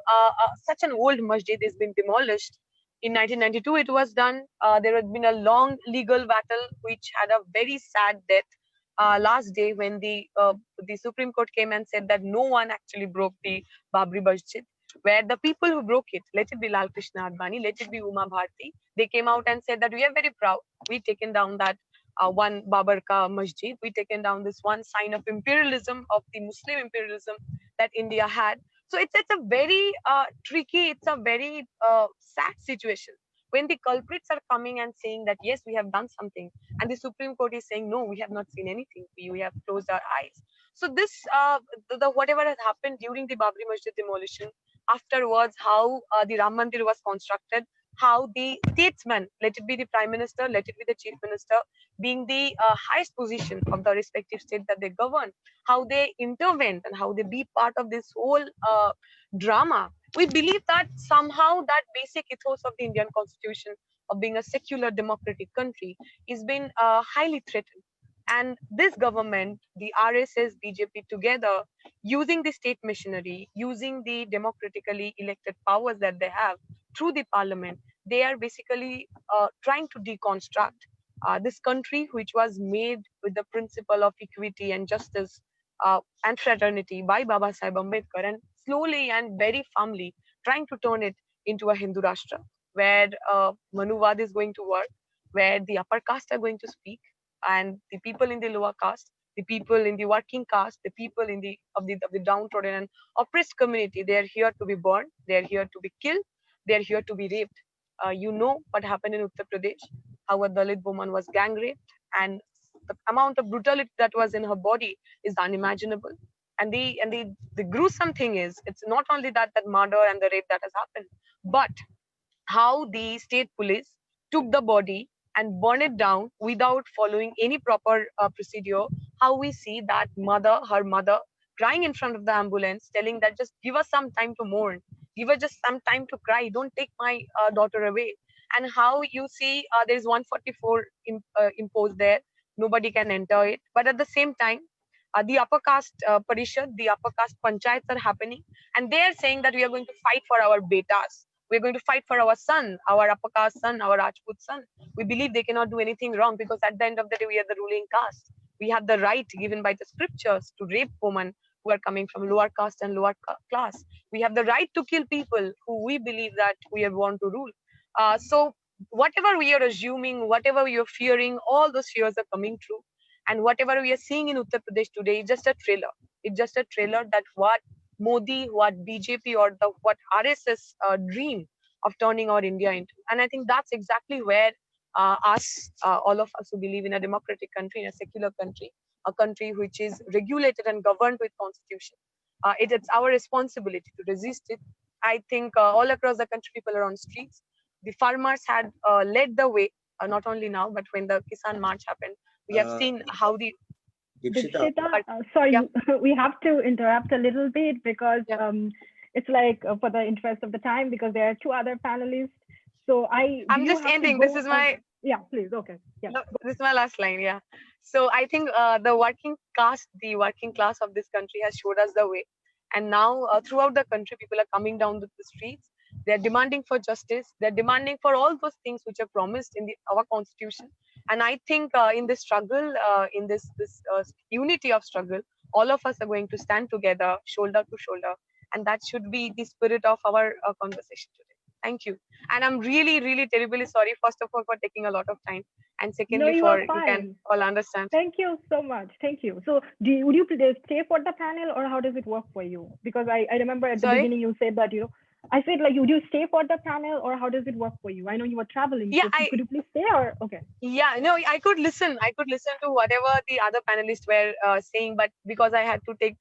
such an old masjid has been demolished. In 1992, it was done. There had been a long legal battle, which had a very sad death last day when the Supreme Court came and said that no one actually broke the Babri Masjid, where the people who broke it, let it be Lal Krishna Advani, let it be Uma Bharti, they came out and said that we are very proud. We've taken down that one Babar Ka Masjid. We taken down this one sign of imperialism, of the Muslim imperialism that India had. So it's a very tricky, it's a very sad situation when the culprits are coming and saying that yes, we have done something, and the Supreme Court is saying no, we have not seen anything. We have closed our eyes. So this, whatever has happened during the Babri Masjid demolition, afterwards, how the Ram Mandir was constructed, how the statesmen, let it be the Prime Minister, let it be the Chief Minister, being the highest position of the respective state that they govern, how they intervene and how they be part of this whole drama. We believe that somehow that basic ethos of the Indian Constitution of being a secular democratic country is been highly threatened. And this government, the RSS, BJP together, using the state machinery, using the democratically elected powers that they have through the parliament, they are basically trying to deconstruct this country, which was made with the principle of equity and justice and fraternity by Baba Saheb Ambedkar, and slowly and very firmly trying to turn it into a Hindu Rashtra, where Manuvad is going to work, where the upper caste are going to speak, and the people in the lower caste, the people in the working caste, the people in the downtrodden and oppressed community, they are here to be born, they are here to be killed, they are here to be raped. You know what happened in Uttar Pradesh, how a Dalit woman was gang raped, and the amount of brutality that was in her body is unimaginable. And the gruesome thing is, it's not only that murder and the rape that has happened, but how the state police took the body and burned it down without following any proper procedure. How we see that her mother, crying in front of the ambulance, telling that just give us some time to mourn, give us just some time to cry, don't take my daughter away. And how you see there is 144 imposed there, nobody can enter it. But at the same time, the upper caste parishad, the upper caste panchayats are happening, and they are saying that we are going to fight for our betas. We're going to fight for our son, our upper caste son, our Rajput son. We believe they cannot do anything wrong because at the end of the day, we are the ruling caste. We have the right given by the scriptures to rape women who are coming from lower caste and lower class. We have the right to kill people who we believe that we are born to rule. So whatever we are assuming, whatever we are fearing, all those fears are coming true. And whatever we are seeing in Uttar Pradesh today is just a trailer. It's just a trailer that what Modi, what BJP or what RSS dream of turning our India into. And I think that's exactly where all of us who believe in a democratic country, in a secular country, a country which is regulated and governed with constitution. It's our responsibility to resist it. I think all across the country, people are on streets. The farmers had led the way, not only now, but when the Kisan March happened, we have seen how the Dipshita, sorry, we have to interrupt a little bit because it's like for the interest of the time, because there are two other panelists. So I'm just ending. This is my please. Okay. Yeah. No, this is my last line. Yeah. So I think the working class of this country has showed us the way, and now throughout the country, people are coming down to the streets. They're demanding for justice. They're demanding for all those things which are promised in our constitution. And I think in this struggle, in this unity of struggle, all of us are going to stand together, shoulder to shoulder, and that should be the spirit of our conversation today. Thank you. And I'm really, really terribly sorry, first of all, for taking a lot of time. And secondly, you can all understand. Thank you so much. Thank you. So would you stay for the panel, or how does it work for you? Because I remember at the beginning you said that, I said, like, would you stay for the panel, or how does it work for you? I know you were traveling. Yeah, so could you please stay, or okay? Yeah, no, I could listen. I could listen to whatever the other panelists were saying, but because I had to take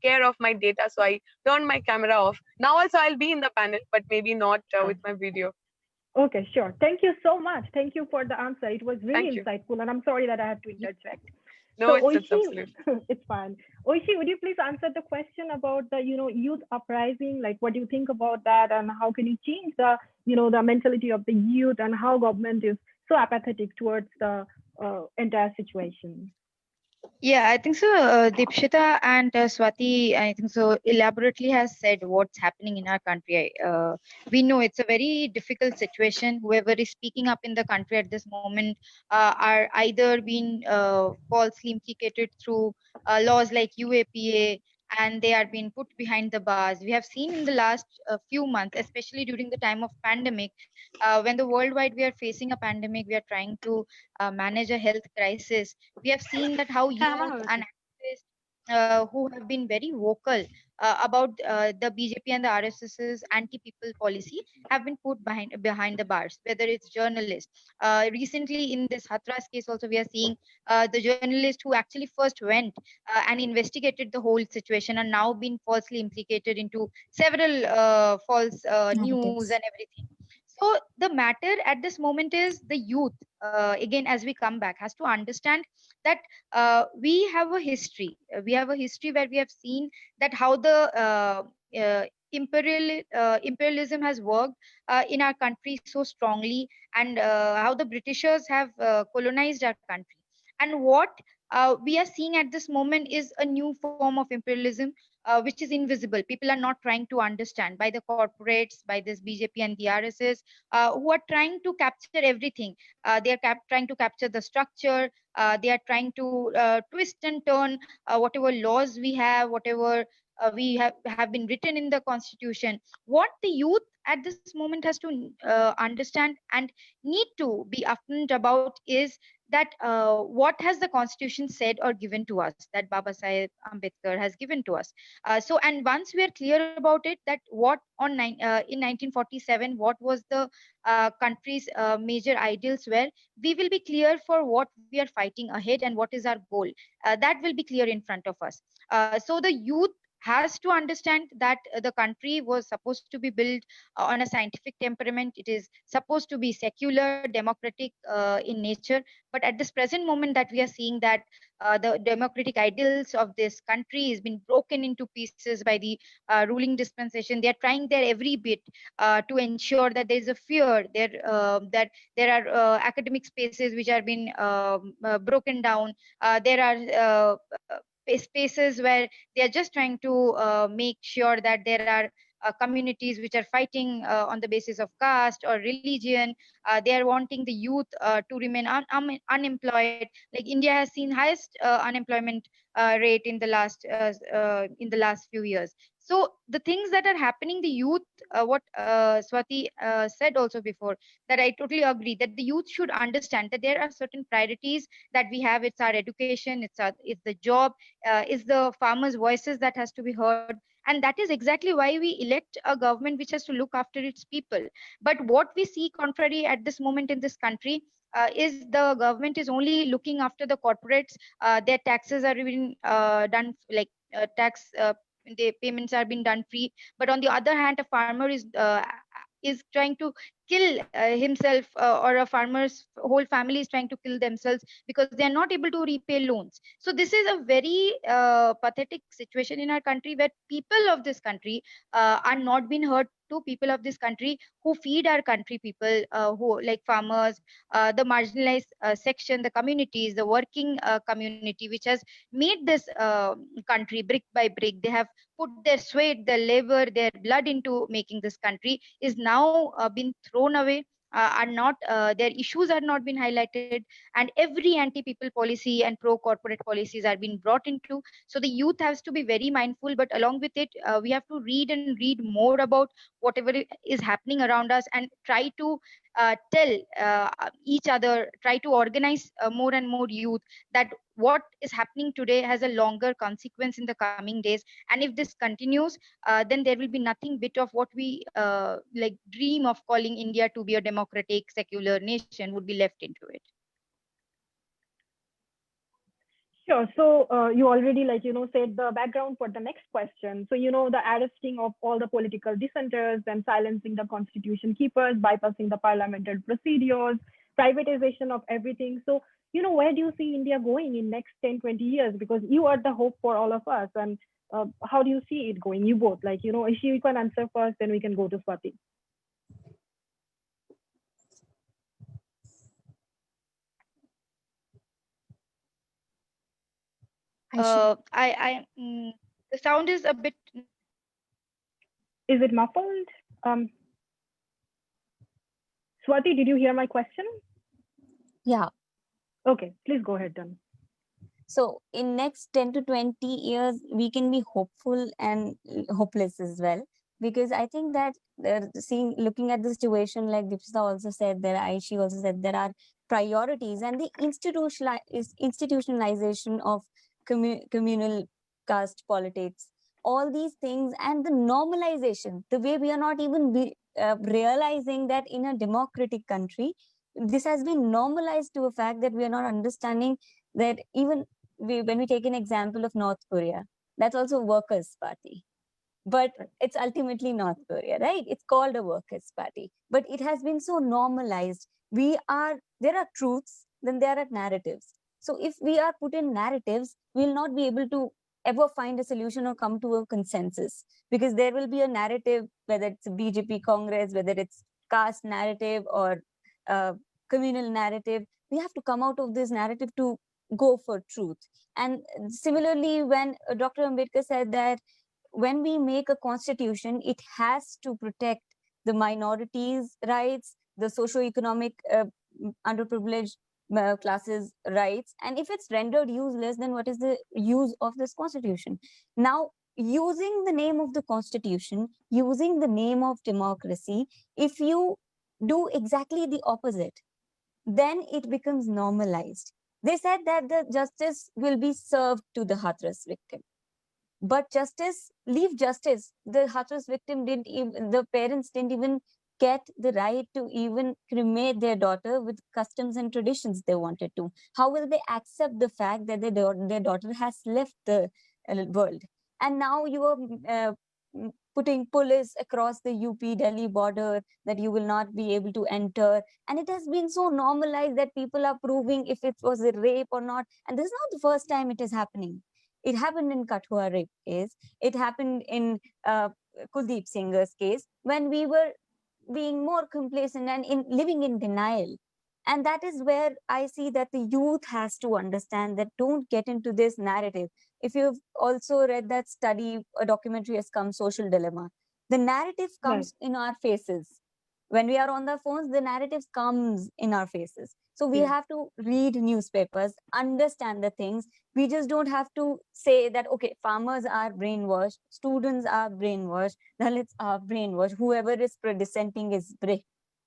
care of my data, so I turned my camera off. Now also I'll be in the panel, but maybe not with my video. Okay, sure. Thank you so much. Thank you for the answer. It was really insightful, and I'm sorry that I had to interject. No, so, it's absolutely. It's fine. Oishi, would you please answer the question about the youth uprising? Like, what do you think about that, and how can you change the the mentality of the youth, and how government is so apathetic towards the entire situation? Yeah, I think so. Dipshita and Swati, I think so, elaborately has said what's happening in our country. We know it's a very difficult situation. Whoever is speaking up in the country at this moment are either being falsely implicated through laws like UAPA, and they are being put behind the bars. We have seen in the last few months, especially during the time of pandemic, when the worldwide we are facing a pandemic, we are trying to manage a health crisis. We have seen that how youth and activists who have been very vocal about the BJP and the RSS's anti-people policy have been put behind the bars, whether it's journalists. Recently in this Hathras case also, we are seeing the journalist who actually first went and investigated the whole situation and now been falsely implicated into several false news and everything. So the matter at this moment is the youth, again, as we come back, has to understand that we have a history. We have a history where we have seen that how the imperialism has worked in our country so strongly, and how the Britishers have colonized our country. And what we are seeing at this moment is a new form of imperialism, which is invisible. People are not trying to understand by the corporates, by this BJP and the RSS, who are trying to capture everything. They are trying to capture the structure. They are trying to twist and turn whatever laws we have, whatever we have been written in the constitution. What the youth at this moment has to understand and need to be upfront about is that what has the constitution said or given to us, that Baba Saheb Ambedkar has given to us. And once we are clear about it, that what in 1947, what was the country's major ideals were, we will be clear for what we are fighting ahead and what is our goal. That will be clear in front of us. So the youth has to understand that the country was supposed to be built on a scientific temperament. It is supposed to be secular, democratic in nature. But at this present moment that we are seeing that the democratic ideals of this country has been broken into pieces by the ruling dispensation. They are trying their every bit to ensure that there is a fear there, that there are academic spaces which are being broken down. There are spaces where they are just trying to make sure that there are communities which are fighting on the basis of caste or religion. They are wanting the youth to remain unemployed. Like India has seen highest unemployment rate in the last few years. So the things that are happening, the youth, what Swati said also before, that I totally agree, that the youth should understand that there are certain priorities that we have. It's our education, it's the job, it's the farmers' voices that has to be heard. And that is exactly why we elect a government which has to look after its people. But what we see contrary at this moment in this country is the government is only looking after the corporates. Their taxes are being done like tax the payments are being done free. But on the other hand, a farmer is trying to kill himself, or a farmer's whole family is trying to kill themselves because they are not able to repay loans. So this is a very pathetic situation in our country, where people of this country are not being heard to. People of this country who feed our country, people who like farmers, the marginalized section, the communities, the working community, which has made this country brick by brick. They have put their sweat, their labor, their blood into making this country, is now been thrown away. Are not Their issues are not been highlighted, and every anti-people policy and pro-corporate policies are being brought into. So the youth has to be very mindful, but along with it, we have to read and read more about whatever is happening around us, and try to tell each other, try to organize more and more youth, that what is happening today has a longer consequence in the coming days. And if this continues, then there will be nothing bit of what we like dream of calling India to be a democratic secular nation would be left into it. Sure. So you already said the background for the next question. So the arresting of all the political dissenters and silencing the constitution keepers, bypassing the parliamentary procedures, privatization of everything. So where do you see India going in next 10-20 years? Because you are the hope for all of us. And how do you see it going? You both, if you can answer first, then we can go to Swati. The sound is a bit. Is it muffled? Swati, did you hear my question? Yeah. Okay, please go ahead then. So in next 10 to 20 years, we can be hopeful and hopeless as well. Because I think that looking at the situation, like Dipsita also said, Aishi also said, there are priorities, and the institutionalization of communal caste politics, all these things, and the normalization, the way we are not even realizing that in a democratic country, this has been normalized to a fact that we are not understanding that even when we take an example of North Korea, that's also a workers' party. But it's ultimately North Korea, right? It's called a workers' party. But it has been so normalized. There are truths, then there are narratives. So if we are put in narratives, we'll not be able to ever find a solution or come to a consensus. Because there will be a narrative, whether it's a BJP Congress, whether it's caste narrative or communal narrative, we have to come out of this narrative to go for truth. And similarly, when Dr. Ambedkar said that when we make a constitution, it has to protect the minorities' rights, the socio-economic underprivileged classes' rights. And if it's rendered useless, then what is the use of this constitution? Now, using the name of the constitution, using the name of democracy, if you do exactly the opposite, then it becomes normalized. They said that the justice will be served to the Hathras victim. But leave justice. The Hathras victim the parents didn't even get the right to even cremate their daughter with customs and traditions they wanted to. How will they accept the fact that their daughter has left the world? And now you are putting police across the UP Delhi border that you will not be able to enter. And it has been so normalized that people are proving if it was a rape or not. And this is not the first time it is happening. It happened in Kathua rape case. It happened in Kuldeep Singh's case, when we were being more complacent and living in denial. And that is where I see that the youth has to understand that don't get into this narrative. If you've also read that study, a documentary has come, Social Dilemma, the narrative comes in our faces. When we are on the phones, the narrative comes in our faces. So we have to read newspapers, understand the things. We just don't have to say that, okay, farmers are brainwashed, students are brainwashed, Dalits are brainwashed, whoever is dissenting is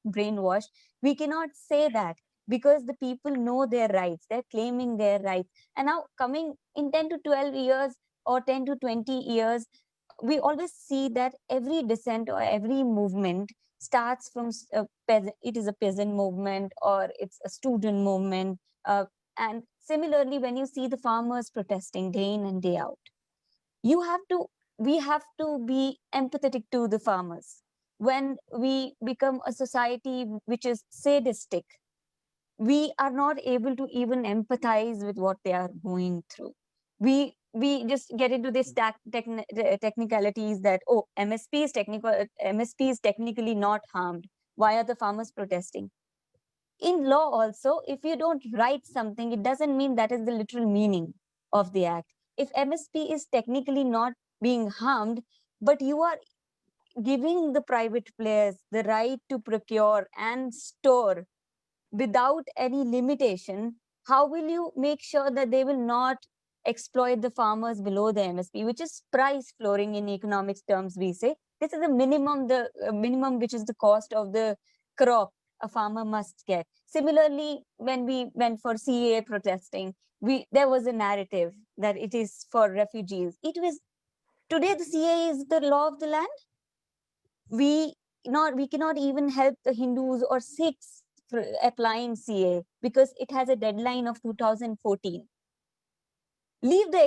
brainwashed. We cannot say that, because the people know their rights. They're claiming their rights. And now coming in 10 to 12 years or 10 to 20 years, we always see that every dissent or every movement starts from a peasant. It is a peasant movement or it's a student movement. And similarly, when you see the farmers protesting day in and day out, you have to we have to be empathetic to the farmers. When we become a society which is sadistic, we are not able to even empathize with what they are going through. We just get into this technicalities that, oh, MSP is technically not harmed, why are the farmers protesting? In law also, if you don't write something, it doesn't mean that is the literal meaning of the act. If MSP is technically not being harmed, but you are giving the private players the right to procure and store without any limitation, how will you make sure that they will not exploit the farmers below the MSP, which is price flooring in economics terms? We say this is the minimum, which is the cost of the crop a farmer must get. Similarly, when we went for CAA protesting, there was a narrative that it is for refugees. It was today the CAA is the law of the land. We cannot even help the Hindus or Sikhs applying CA because it has a deadline of 2014. Leave the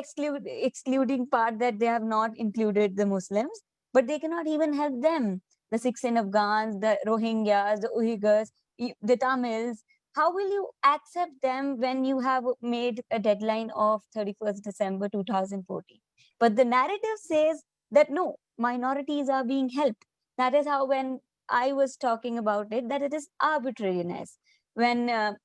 excluding part that they have not included the Muslims, but they cannot even help them. The Sikhs in Afghans, the Rohingyas, the Uyghurs, the Tamils. How will you accept them when you have made a deadline of 31st December 2014? But the narrative says that no, minorities are being helped. That is how, when I was talking about it, that it is arbitrariness. When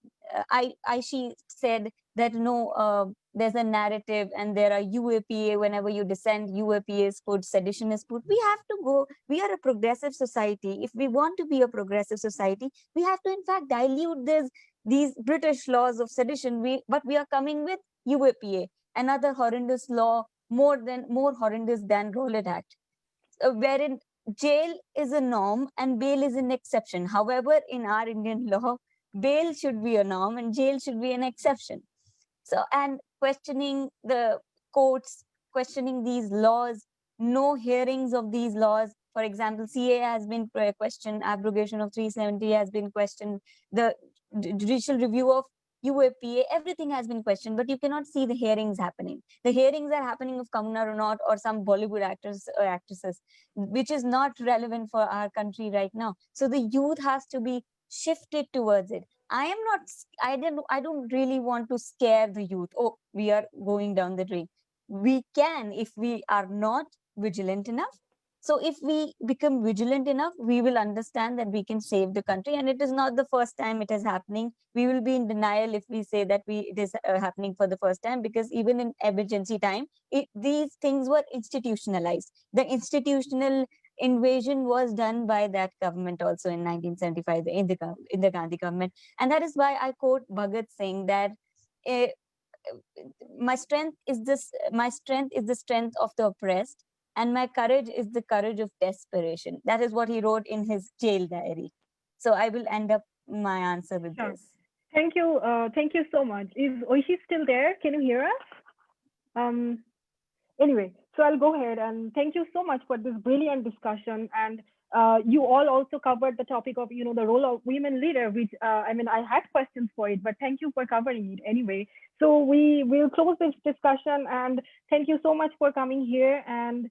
she said that no, there's a narrative and there are UAPA, whenever you dissent, UAPA is put, sedition is put. We have to go, we are a progressive society. If we want to be a progressive society, we have to in fact dilute these British laws of sedition, but we are coming with UAPA, another horrendous law, more horrendous than Rowlatt Act, wherein jail is a norm and bail is an exception. However, in our Indian law, bail should be a norm and jail should be an exception. So, and questioning the courts, questioning these laws, no hearings of these laws. For example, CA has been questioned, abrogation of 370 has been questioned, the judicial review of UAPA, everything has been questioned, but you cannot see the hearings happening. The hearings are happening of Kangana Ranaut or some Bollywood actors or actresses, which is not relevant for our country right now. So the youth has to be shifted towards it. I don't really want to scare the youth. Oh, we are going down the drain. We can if we are not vigilant enough. So if we become vigilant enough, we will understand that we can save the country. And it is not the first time it is happening. We will be in denial if we say that it is happening for the first time, because even in emergency time, these things were institutionalized. The institutional invasion was done by that government also in 1975 in the Gandhi government. And that is why I quote Bhagat Singh that my strength is the strength of the oppressed, and my courage is the courage of desperation. That is what he wrote in his jail diary. So I will end up my answer with this. Thank you so much. Is Oishi still there? Can you hear us? Anyway, so I'll go ahead and thank you so much for this brilliant discussion. And you all also covered the topic of, the role of women leader, which, I had questions for it, but thank you for covering it anyway. So we will close this discussion, and thank you so much for coming here. And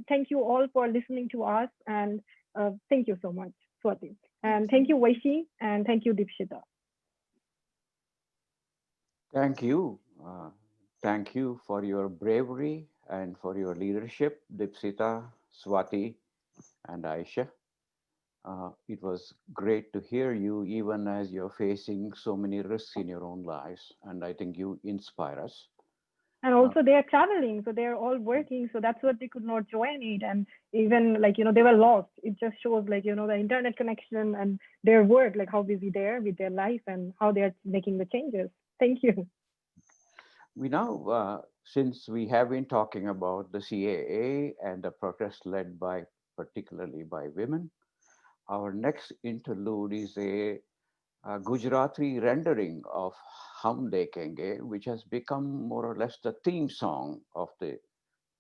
thank you all for listening to us. And thank you so much, Swati. And thank you, Waishi, and thank you, Dipshita. Thank you. Thank you for your bravery and for your leadership, Dipsita, Swati, and Aisha. It was great to hear you, even as you're facing so many risks in your own lives. And I think you inspire us. And also they are traveling, so they're all working. So that's what they could not join it. And even they were lost. It just shows the internet connection and their work, how busy they are with their life and how they're making the changes. Thank you. We now, since we have been talking about the CAA and the protest led particularly by women, our next interlude is a Gujarati rendering of Hum Dekhenge, which has become more or less the theme song of the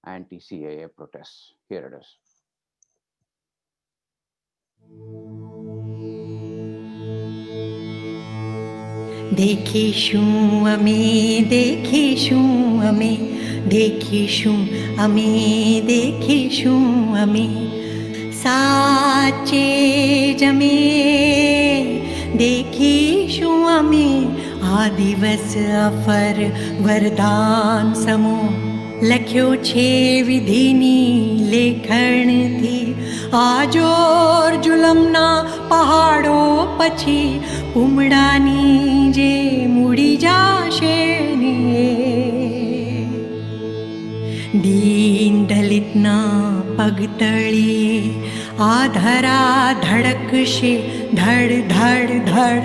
anti-CAA protests. Here it is. देखीशुं अमे देखीशुं अमे देखीशुं अमे देखीशुं अमे साचे जमे देखीशुं अमे आ दिवस offer वरदान समो लख्यो छे विधिनी लेखण थी आजोर जुलमना पहाड़ो पछी उमड़ानी जे मुड़ी जाशे ने दीन दलितना पगतळीए आधरा धड़कशे धड़ धड़ धड़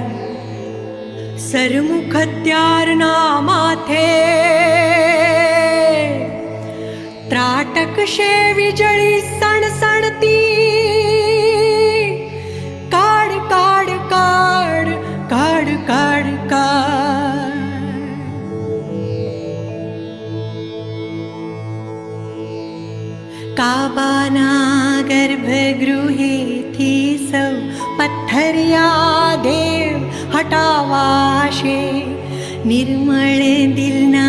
सरमुख हत्यारना माथे ત્રાટકશે વીજળી સણસણતી કાળ કાળ કાળ કાળ કાળ કાળ કાબાના ગર્ભગૃહેથી સૌ પથ્થરિયા દેવ હટાવાશે निर्मल दिलना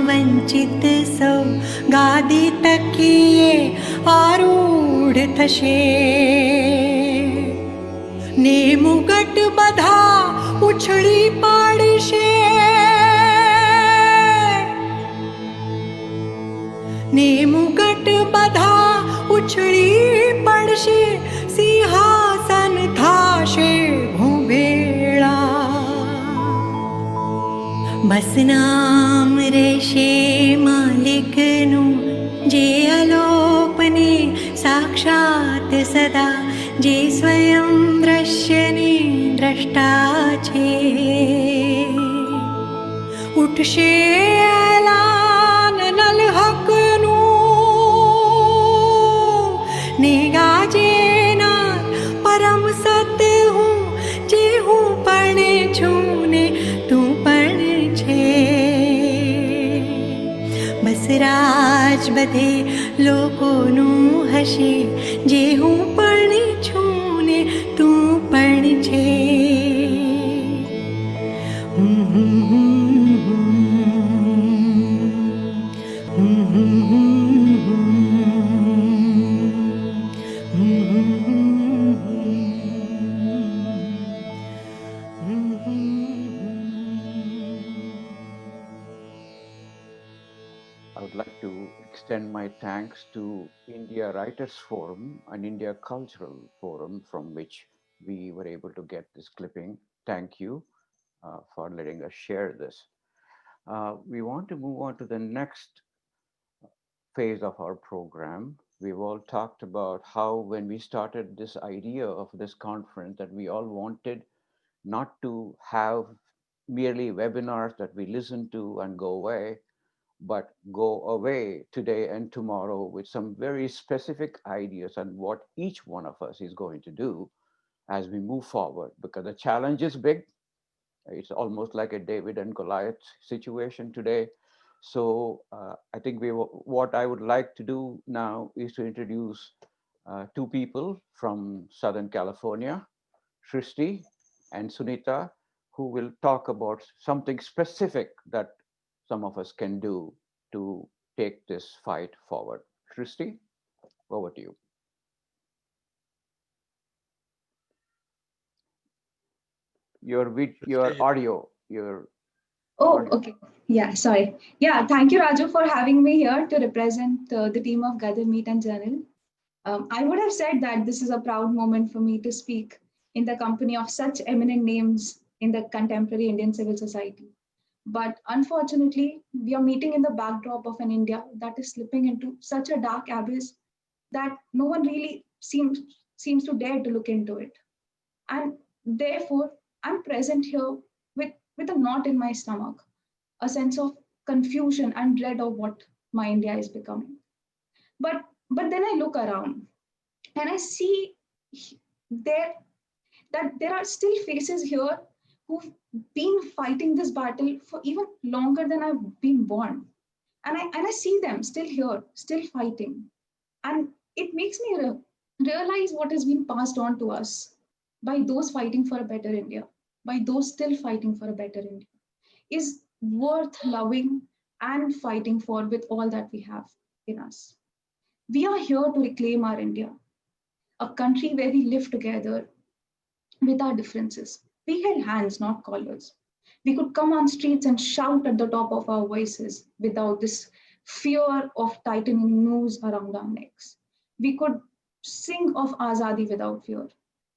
वंचित सौ गादी तकीए आरूढ़ थशे ने मुगट बधा उछड़ी पाड़शे ने मुगट बधा उछड़ी पड़शे सिंहासन थाशे भूभेड़ा बस नाम रेशे मालिकनु जे अलोपने साक्षात सदा जे स्वयं दृश्यने द्रष्टा छे उठशे ऐलान नल हकनु ने गाजे ना परम सत्य हूँ जे हूँ पणे छूं ने तू पण बस राज बधे लोकोनु हशे जे हूँ पण छूं ने तू पण छे Extend my thanks to India Writers Forum and India Cultural Forum, from which we were able to get this clipping. Thank you for letting us share this. We want to move on to the next phase of our program. We've all talked about how when we started this idea of this conference that we all wanted not to have merely webinars that we listen to and go away, but go away today and tomorrow with some very specific ideas on what each one of us is going to do as we move forward, because the challenge is big. It's almost like a David and Goliath situation today. So I think what I would like to do now is to introduce two people from Southern California, Shrishti and Sunita, who will talk about something specific that some of us can do to take this fight forward. Shrishti, over to you. Your audio, Okay. Yeah, sorry. Yeah, thank you, Raju, for having me here to represent the team of Gather, Meet and Journal. I would have said that this is a proud moment for me to speak in the company of such eminent names in the contemporary Indian civil society. But unfortunately, we are meeting in the backdrop of an India that is slipping into such a dark abyss that no one really seems to dare to look into it. And therefore, I'm present here with a knot in my stomach, a sense of confusion and dread of what my India is becoming. But then I look around and I see that there are still faces here who've been fighting this battle for even longer than I've been born. And I see them still here, still fighting. And it makes me realize what has been passed on to us by those fighting for a better India, by those still fighting for a better India, is worth loving and fighting for with all that we have in us. We are here to reclaim our India, a country where we live together with our differences. We held hands, not collars. We could come on streets and shout at the top of our voices without this fear of tightening noose around our necks. We could sing of Azadi without fear.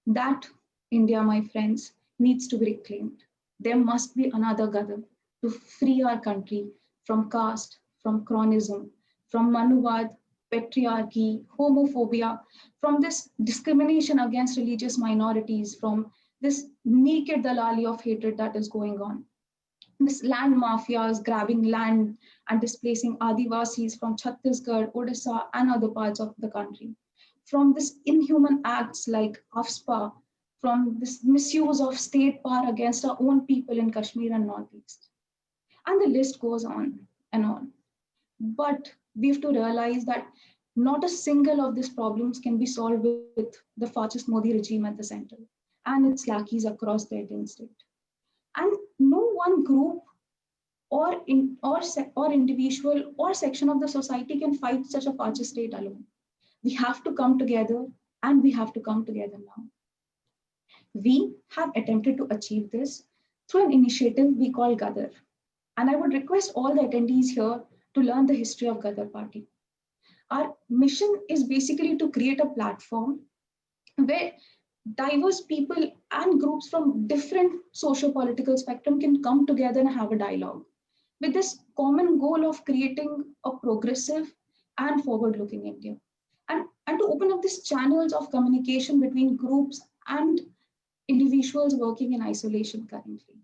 That India, my friends, needs to be reclaimed. There must be another Gadar to free our country from caste, from chronism, from Manuvad, patriarchy, homophobia, from this discrimination against religious minorities, from this naked dalali of hatred that is going on. This land mafias grabbing land and displacing Adivasis from Chhattisgarh, Odisha, and other parts of the country. From this inhuman acts like AFSPA, from this misuse of state power against our own people in Kashmir and Northeast. And the list goes on and on. But we have to realize that not a single of these problems can be solved with the fascist Modi regime at the center and its lackeys across the Indian state. And no one group or individual or section of the society can fight such a fascist state alone. We have to come together, and we have to come together now. We have attempted to achieve this through an initiative we call Gadar. And I would request all the attendees here to learn the history of Gadar Party. Our mission is basically to create a platform where diverse people and groups from different socio-political spectrum can come together and have a dialogue with this common goal of creating a progressive and forward-looking India. And to open up these channels of communication between groups and individuals working in isolation currently.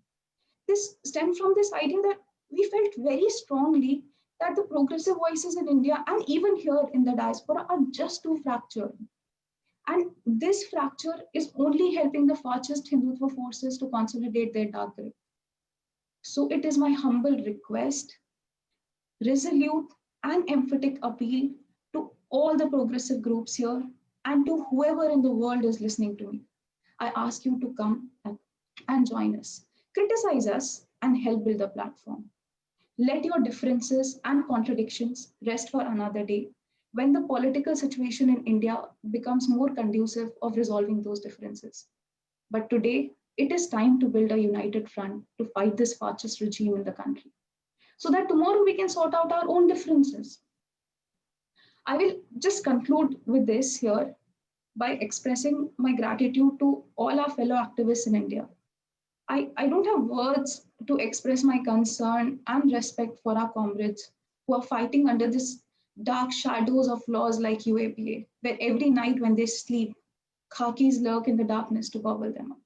This stemmed from this idea that we felt very strongly that the progressive voices in India and even here in the diaspora are just too fractured. And this fracture is only helping the fascist Hindutva forces to consolidate their dark grip. So it is my humble request, resolute and emphatic appeal to all the progressive groups here and to whoever in the world is listening to me. I ask you to come and join us, criticize us, and help build the platform. Let your differences and contradictions rest for another day when the political situation in India becomes more conducive of resolving those differences. But today, it is time to build a united front to fight this fascist regime in the country, so that tomorrow we can sort out our own differences. I will just conclude with this here by expressing my gratitude to all our fellow activists in India. I don't have words to express my concern and respect for our comrades who are fighting under this dark shadows of laws like UAPA, where every night when they sleep, khakis lurk in the darkness to gobble them up.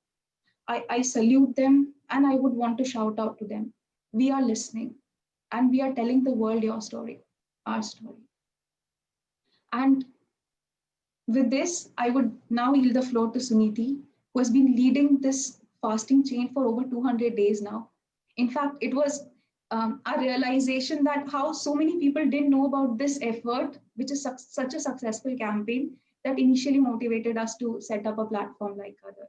I salute them, and I would want to shout out to them. We are listening, and we are telling the world your story, our story. And with this, I would now yield the floor to Suniti, who has been leading this fasting chain for over 200 days now. In fact, it was a realization that how so many people didn't know about this effort, which is such a successful campaign, that initially motivated us to set up a platform like Gadar.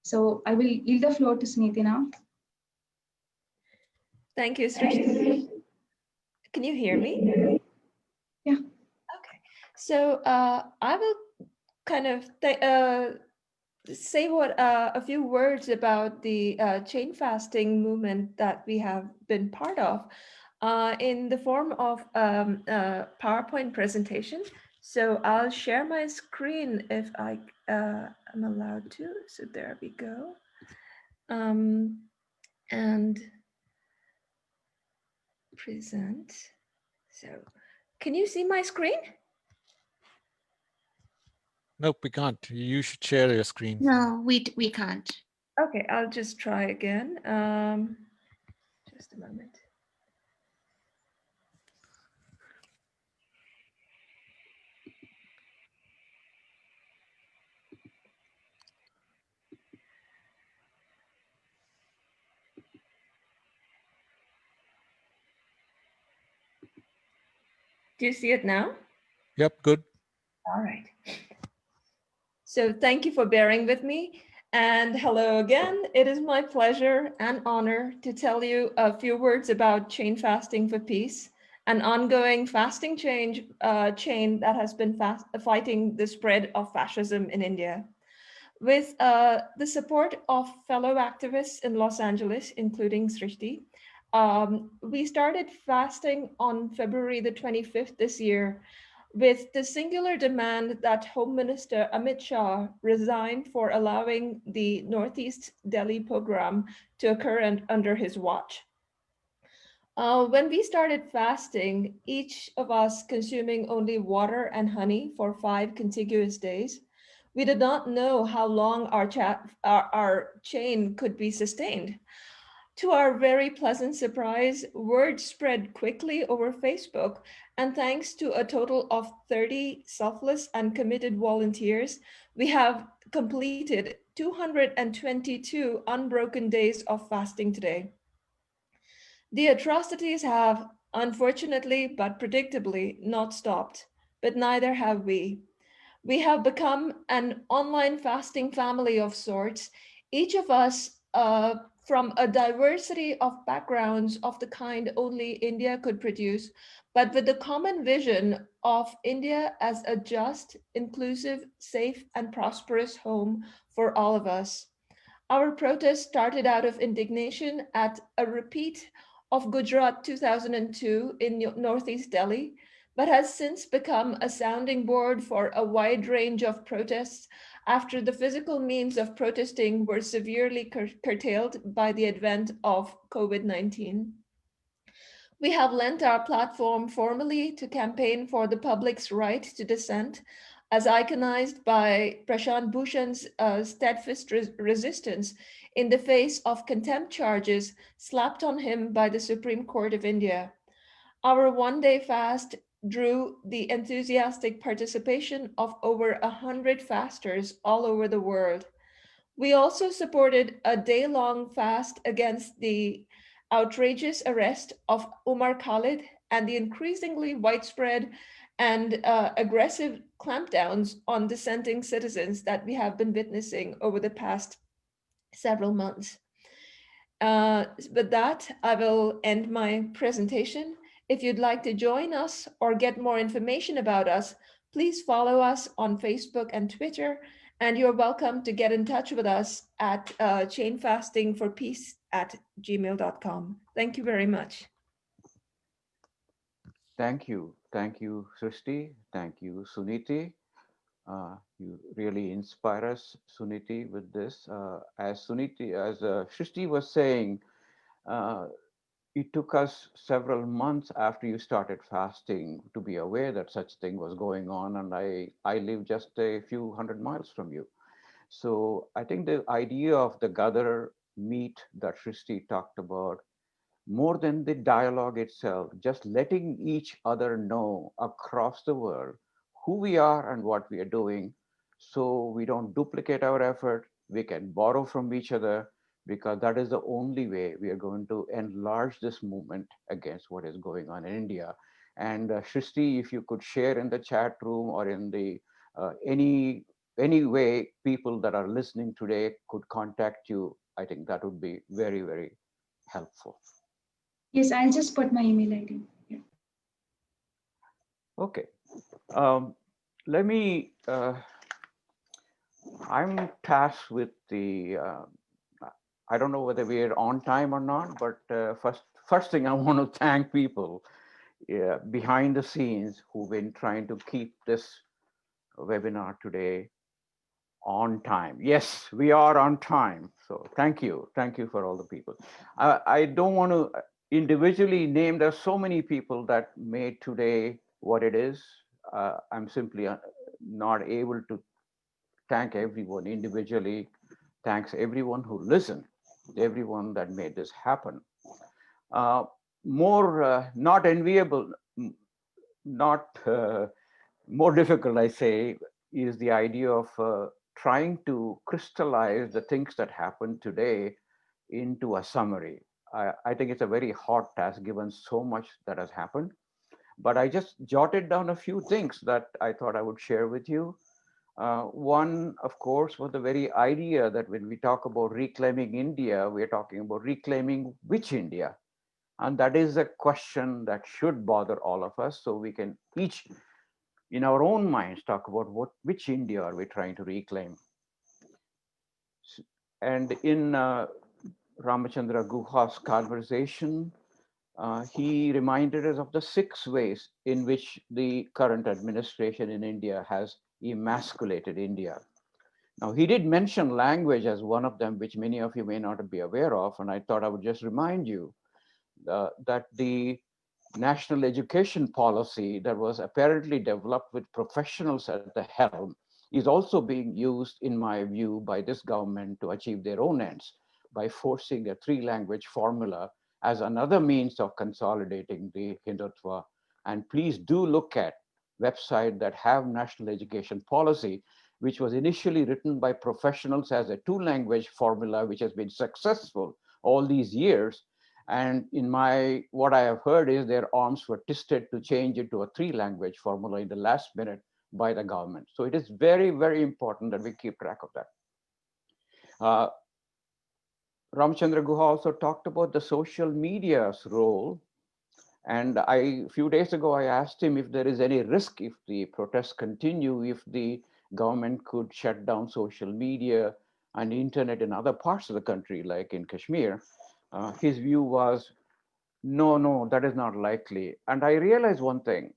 So I will yield the floor to Suniti now. Thank you, Srishti. Can you hear me? Yeah. Okay. So I will kind of say a few words about the chain fasting movement that we have been part of in the form of a PowerPoint presentation. So I'll share my screen if I am allowed to. So there we go. And present. So can you see my screen? Nope, we can't. You should share your screen. No, we can't. Okay, I'll just try again. Just a moment. Do you see it now? Yep, good. All right. So thank you for bearing with me. And hello again. It is my pleasure and honor to tell you a few words about Chain Fasting for Peace, an ongoing fasting chain that has been fighting the spread of fascism in India. With the support of fellow activists in Los Angeles, including Srishti, we started fasting on February the 25th this year with the singular demand that Home Minister Amit Shah resign for allowing the Northeast Delhi pogrom to occur under his watch. When we started fasting, each of us consuming only water and honey for 5 contiguous days, we did not know how long our chain could be sustained. To our very pleasant surprise, word spread quickly over Facebook, and thanks to a total of 30 selfless and committed volunteers, we have completed 222 unbroken days of fasting today. The atrocities have, unfortunately but predictably, not stopped, but neither have we. We have become an online fasting family of sorts, each of us from a diversity of backgrounds of the kind only India could produce, but with the common vision of India as a just, inclusive, safe, and prosperous home for all of us. Our protest started out of indignation at a repeat of Gujarat 2002 in Northeast Delhi, but has since become a sounding board for a wide range of protests after the physical means of protesting were severely curtailed by the advent of COVID-19. We have lent our platform formally to campaign for the public's right to dissent, as iconized by Prashant Bhushan's steadfast resistance in the face of contempt charges slapped on him by the Supreme Court of India. Our one-day fast drew the enthusiastic participation of over 100 fasters all over the world. We also supported a day-long fast against the outrageous arrest of Umar Khalid and the increasingly widespread and aggressive clampdowns on dissenting citizens that we have been witnessing over the past several months. With that, I will end my presentation. If you'd like to join us or get more information about us, please follow us on Facebook and Twitter, and you're welcome to get in touch with us at chainfastingforpeace@gmail.com. Thank you very much. Thank you. Thank you, Srishti. Thank you, Suniti. You really inspire us, Suniti, with this. As Srishti was saying, it took us several months after you started fasting to be aware that such thing was going on. And I live just a few hundred miles from you. So I think the idea of the gather meet that Srishti talked about, more than the dialogue itself, just letting each other know across the world who we are and what we are doing, so we don't duplicate our effort, we can borrow from each other, because that is the only way we are going to enlarge this movement against what is going on in India. And Srishti, if you could share in the chat room or in the any way people that are listening today could contact you, I think that would be very, very helpful. Yes, I'll just put my email ID. Yeah. Okay. Let me, I'm tasked with the, I don't know whether we're on time or not, but first thing I want to thank people behind the scenes who've been trying to keep this webinar today on time. Yes, we are on time. So thank you. Thank you for all the people. I don't want to individually name, there's so many people that made today what it is. I'm simply not able to thank everyone individually. Thanks everyone who listened, everyone that made this happen. Not enviable, not more difficult, I say, is the idea of trying to crystallize the things that happened today into a summary. I think it's a very hard task given so much that has happened. but I just jotted down a few things that I thought I would share with you. One, of course, was the very idea that when we talk about reclaiming India, we're talking about reclaiming which India? And that is a question that should bother all of us, so we can each, in our own minds, talk about which India are we trying to reclaim. And in Ramachandra Guha's conversation, he reminded us of the 6 ways in which the current administration in India has emasculated India. Now, he did mention language as one of them, which many of you may not be aware of, and I thought I would just remind you that the national education policy that was apparently developed with professionals at the helm is also being used, in my view, by this government to achieve their own ends by forcing a 3-language formula as another means of consolidating the Hindutva. And please do look at websites that have national education policy, which was initially written by professionals as a 2-language formula, which has been successful all these years. And in what I have heard is their arms were twisted to change it to a 3-language formula in the last minute by the government. So it is very, very important that we keep track of that. Ramachandra Guha also talked about the social media's role. And a few days ago, I asked him if there is any risk if the protests continue, if the government could shut down social media and internet in other parts of the country, like in Kashmir. His view was, no, that is not likely. And I realized one thing,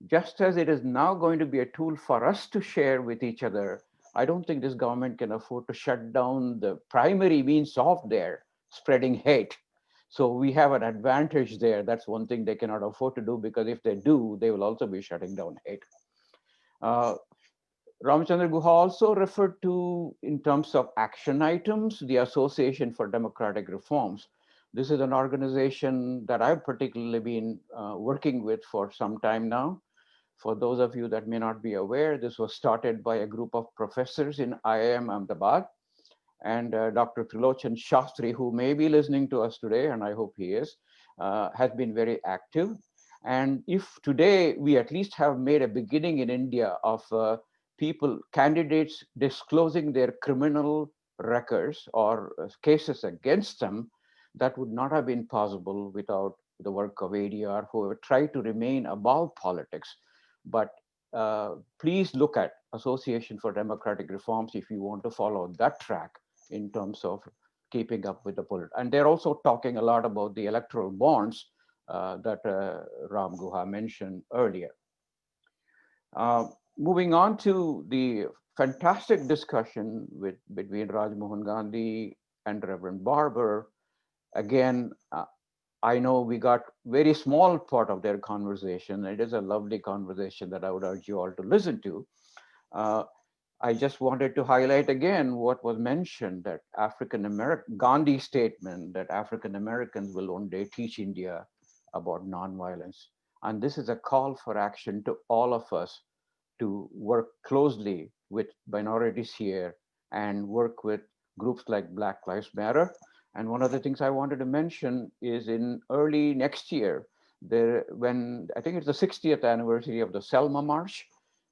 just as it is now going to be a tool for us to share with each other, I don't think this government can afford to shut down the primary means of their spreading hate. So we have an advantage there. That's one thing they cannot afford to do, because if they do, they will also be shutting down hate. Ramachandra Guha also referred to, in terms of action items, the Association for Democratic Reforms. This is an organization that I've particularly been working with for some time now. For those of you that may not be aware, this was started by a group of professors in IIM Ahmedabad. And Dr. Trilochan Shastri, who may be listening to us today, and I hope he is, has been very active. And if today we at least have made a beginning in India of candidates disclosing their criminal records or cases against them, that would not have been possible without the work of ADR, who have tried to remain above politics. But please look at Association for Democratic Reforms if you want to follow that track in terms of keeping up with the politics. And they're also talking a lot about the electoral bonds that Ram Guha mentioned earlier. Moving on to the fantastic discussion between Rajmohan Gandhi and Reverend Barber. Again, I know we got very small part of their conversation. It is a lovely conversation that I would urge you all to listen to. I just wanted to highlight again what was mentioned, that Gandhi's statement that African Americans will one day teach India about nonviolence. And this is a call for action to all of us to work closely with minorities here and work with groups like Black Lives Matter. And one of the things I wanted to mention is in early next year, when I think it's the 60th anniversary of the Selma March,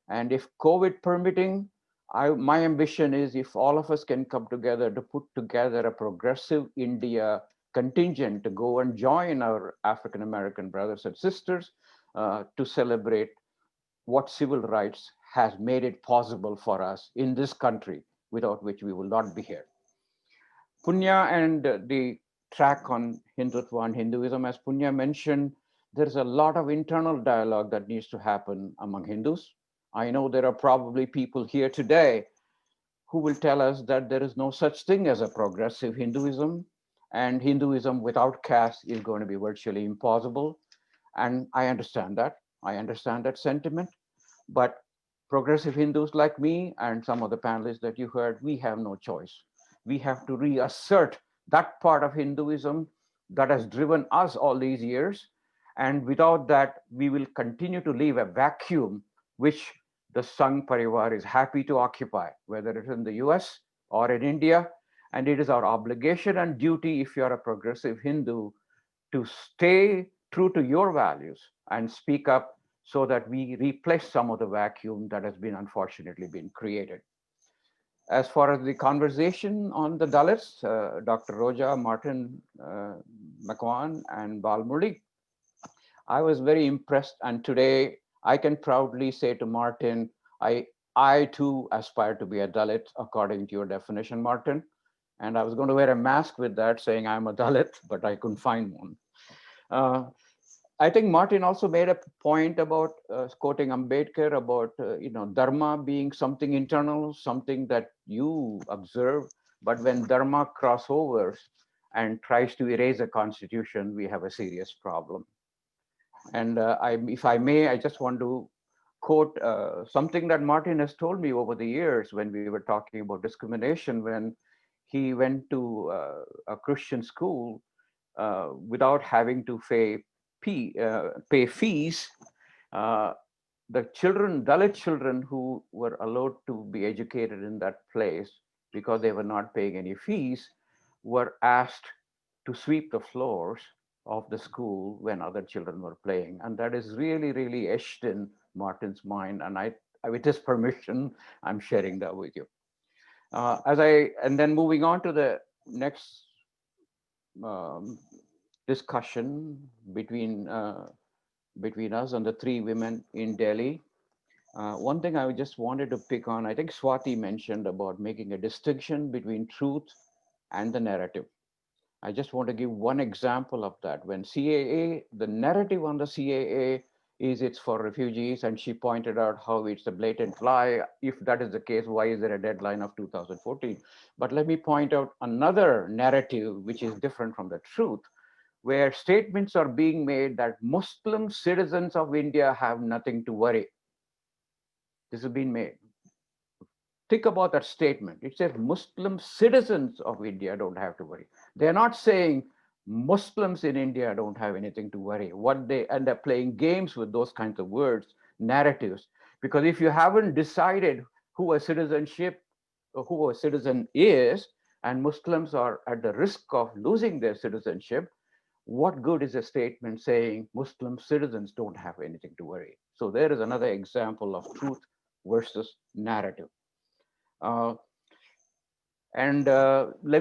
and if COVID permitting, my ambition is if all of us can come together to put together a progressive India contingent to go and join our African American brothers and sisters to celebrate what civil rights has made it possible for us in this country, without which we will not be here. Punya and the track on Hindutva and Hinduism, as Punya mentioned, there's a lot of internal dialogue that needs to happen among Hindus. I know there are probably people here today who will tell us that there is no such thing as a progressive Hinduism, and Hinduism without caste is going to be virtually impossible. And I understand that. I understand that sentiment. But progressive Hindus like me and some of the panelists that you heard, we have no choice. We have to reassert that part of Hinduism that has driven us all these years. And without that, we will continue to leave a vacuum which the Sangh Parivar is happy to occupy, whether it's in the US or in India. And it is our obligation and duty, if you're a progressive Hindu, to stay true to your values and speak up so that we replace some of the vacuum that has been unfortunately been created. As far as the conversation on the Dalits, Dr. Roja, Martin McMahon, and Bal Murli, I was very impressed. And today I can proudly say to Martin, I too aspire to be a Dalit according to your definition, Martin. And I was going to wear a mask with that saying I'm a Dalit, but I couldn't find one. I think Martin also made a point about quoting Ambedkar about dharma being something internal, something that you observe. But when dharma crossovers and tries to erase a constitution, we have a serious problem. And if I may, I just want to quote something that Martin has told me over the years when we were talking about discrimination, when he went to a Christian school without having to pay fees. The children, Dalit children who were allowed to be educated in that place because they were not paying any fees, were asked to sweep the floors of the school when other children were playing. And that is really, really etched in Martin's mind. And with his permission, I'm sharing that with you. And then moving on to the next discussion between us and the three women in Delhi. One thing I just wanted to pick on, I think Swati mentioned about making a distinction between truth and the narrative. I just want to give one example of that. When CAA, the narrative on the CAA is it's for refugees, and she pointed out how it's a blatant lie. If that is the case, why is there a deadline of 2014? But let me point out another narrative which is different from the truth, where statements are being made that Muslim citizens of India have nothing to worry. This has been made. Think about that statement. It says Muslim citizens of India don't have to worry. They're not saying Muslims in India don't have anything to worry. What they end up playing games with those kinds of words, narratives, because if you haven't decided who a citizen is, and Muslims are at the risk of losing their citizenship, what good is a statement saying Muslim citizens don't have anything to worry? So there is another example of truth versus narrative. Let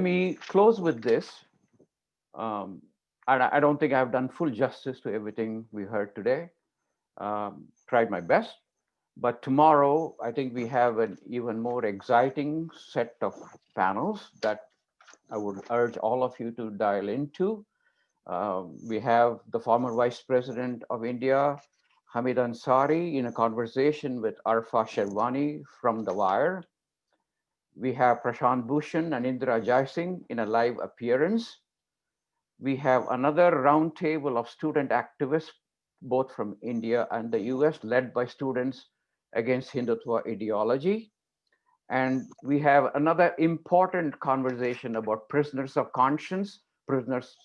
me close with this. I don't think I've done full justice to everything we heard today. Tried my best. But tomorrow, I think we have an even more exciting set of panels that I would urge all of you to dial into. We have the former Vice President of India, Hamid Ansari, in a conversation with Arfa Sherwani from The Wire. We have Prashant Bhushan and Indira Jaisingh in a live appearance. We have another roundtable of student activists, both from India and the US, led by Students Against Hindutva Ideology. And we have another important conversation about prisoners of conscience, prisoners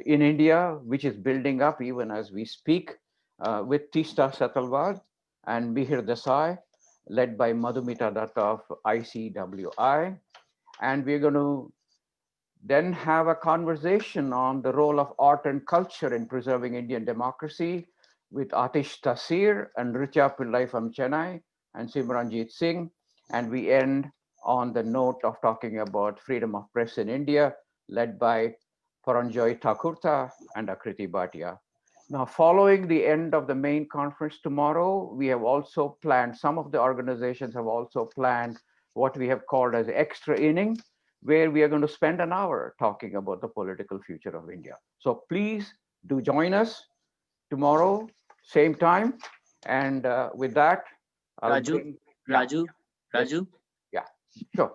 in India, which is building up even as we speak, with Tista Satalwad and Mihir Desai, led by Madhumita Datta of ICWI. And we're going to then have a conversation on the role of art and culture in preserving Indian democracy with Atish Tasir and Richa Pillai from Chennai and Simranjit Singh. And we end on the note of talking about freedom of press in India, led by Paranjoy Thakurta and Akriti Bhatia. Now, following the end of the main conference tomorrow, we have also planned, some of the organizations have also planned what we have called as extra inning, where we are going to spend an hour talking about the political future of India. So please do join us tomorrow, same time. And with that, Raju, yeah, sure.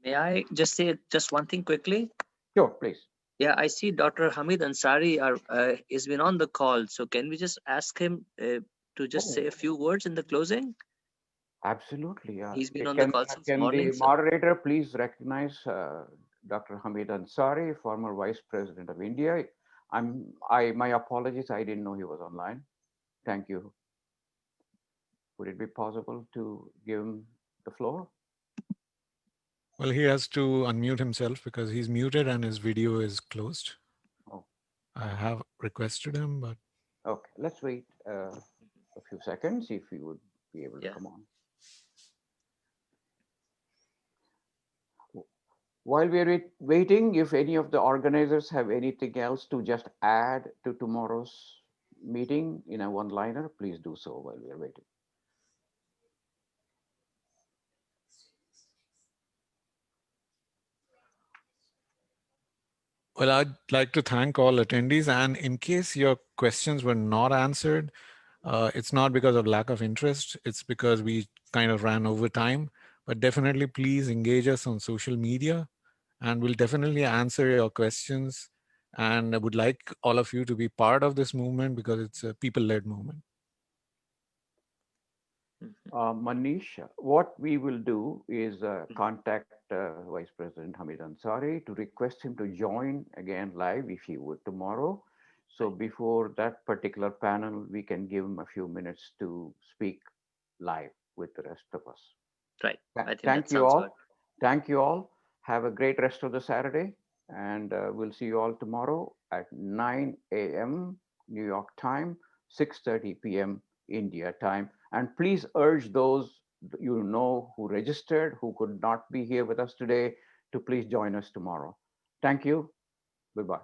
May I just say just one thing quickly? Sure, please. Yeah, I see Dr. Hamid Ansari has been on the call. So can we just ask him to just say a few words in the closing? Absolutely. Yeah. He's been on the call since Can morning. the moderator please recognize Dr. Hamid Ansari, former Vice President of India? My apologies, I didn't know he was online. Thank you. Would it be possible to give him the floor? Well, he has to unmute himself because he's muted and his video is closed. Oh. I have requested him, but Okay, let's wait a few seconds, see if he would be able to come on. While we are waiting, if any of the organizers have anything else to just add to tomorrow's meeting in a one-liner, please do so while we are waiting. well, I'd like to thank all attendees. And in case your questions were not answered, it's not because of lack of interest. It's because we kind of ran over time. But definitely, please engage us on social media, and we'll definitely answer your questions. And I would like all of you to be part of this movement because it's a people-led movement. Manish, what we will do is contact Vice President Hamid Ansari to request him to join again live, if he would, tomorrow. So before that particular panel, we can give him a few minutes to speak live with the rest of us. Right. I think Thank that you sounds all. good. Thank you all. Have a great rest of the Saturday. And we'll see you all tomorrow at 9 a.m. New York time, 6:30 p.m. India time. And please urge those you know who registered, who could not be here with us today, to please join us tomorrow. Thank you. Goodbye.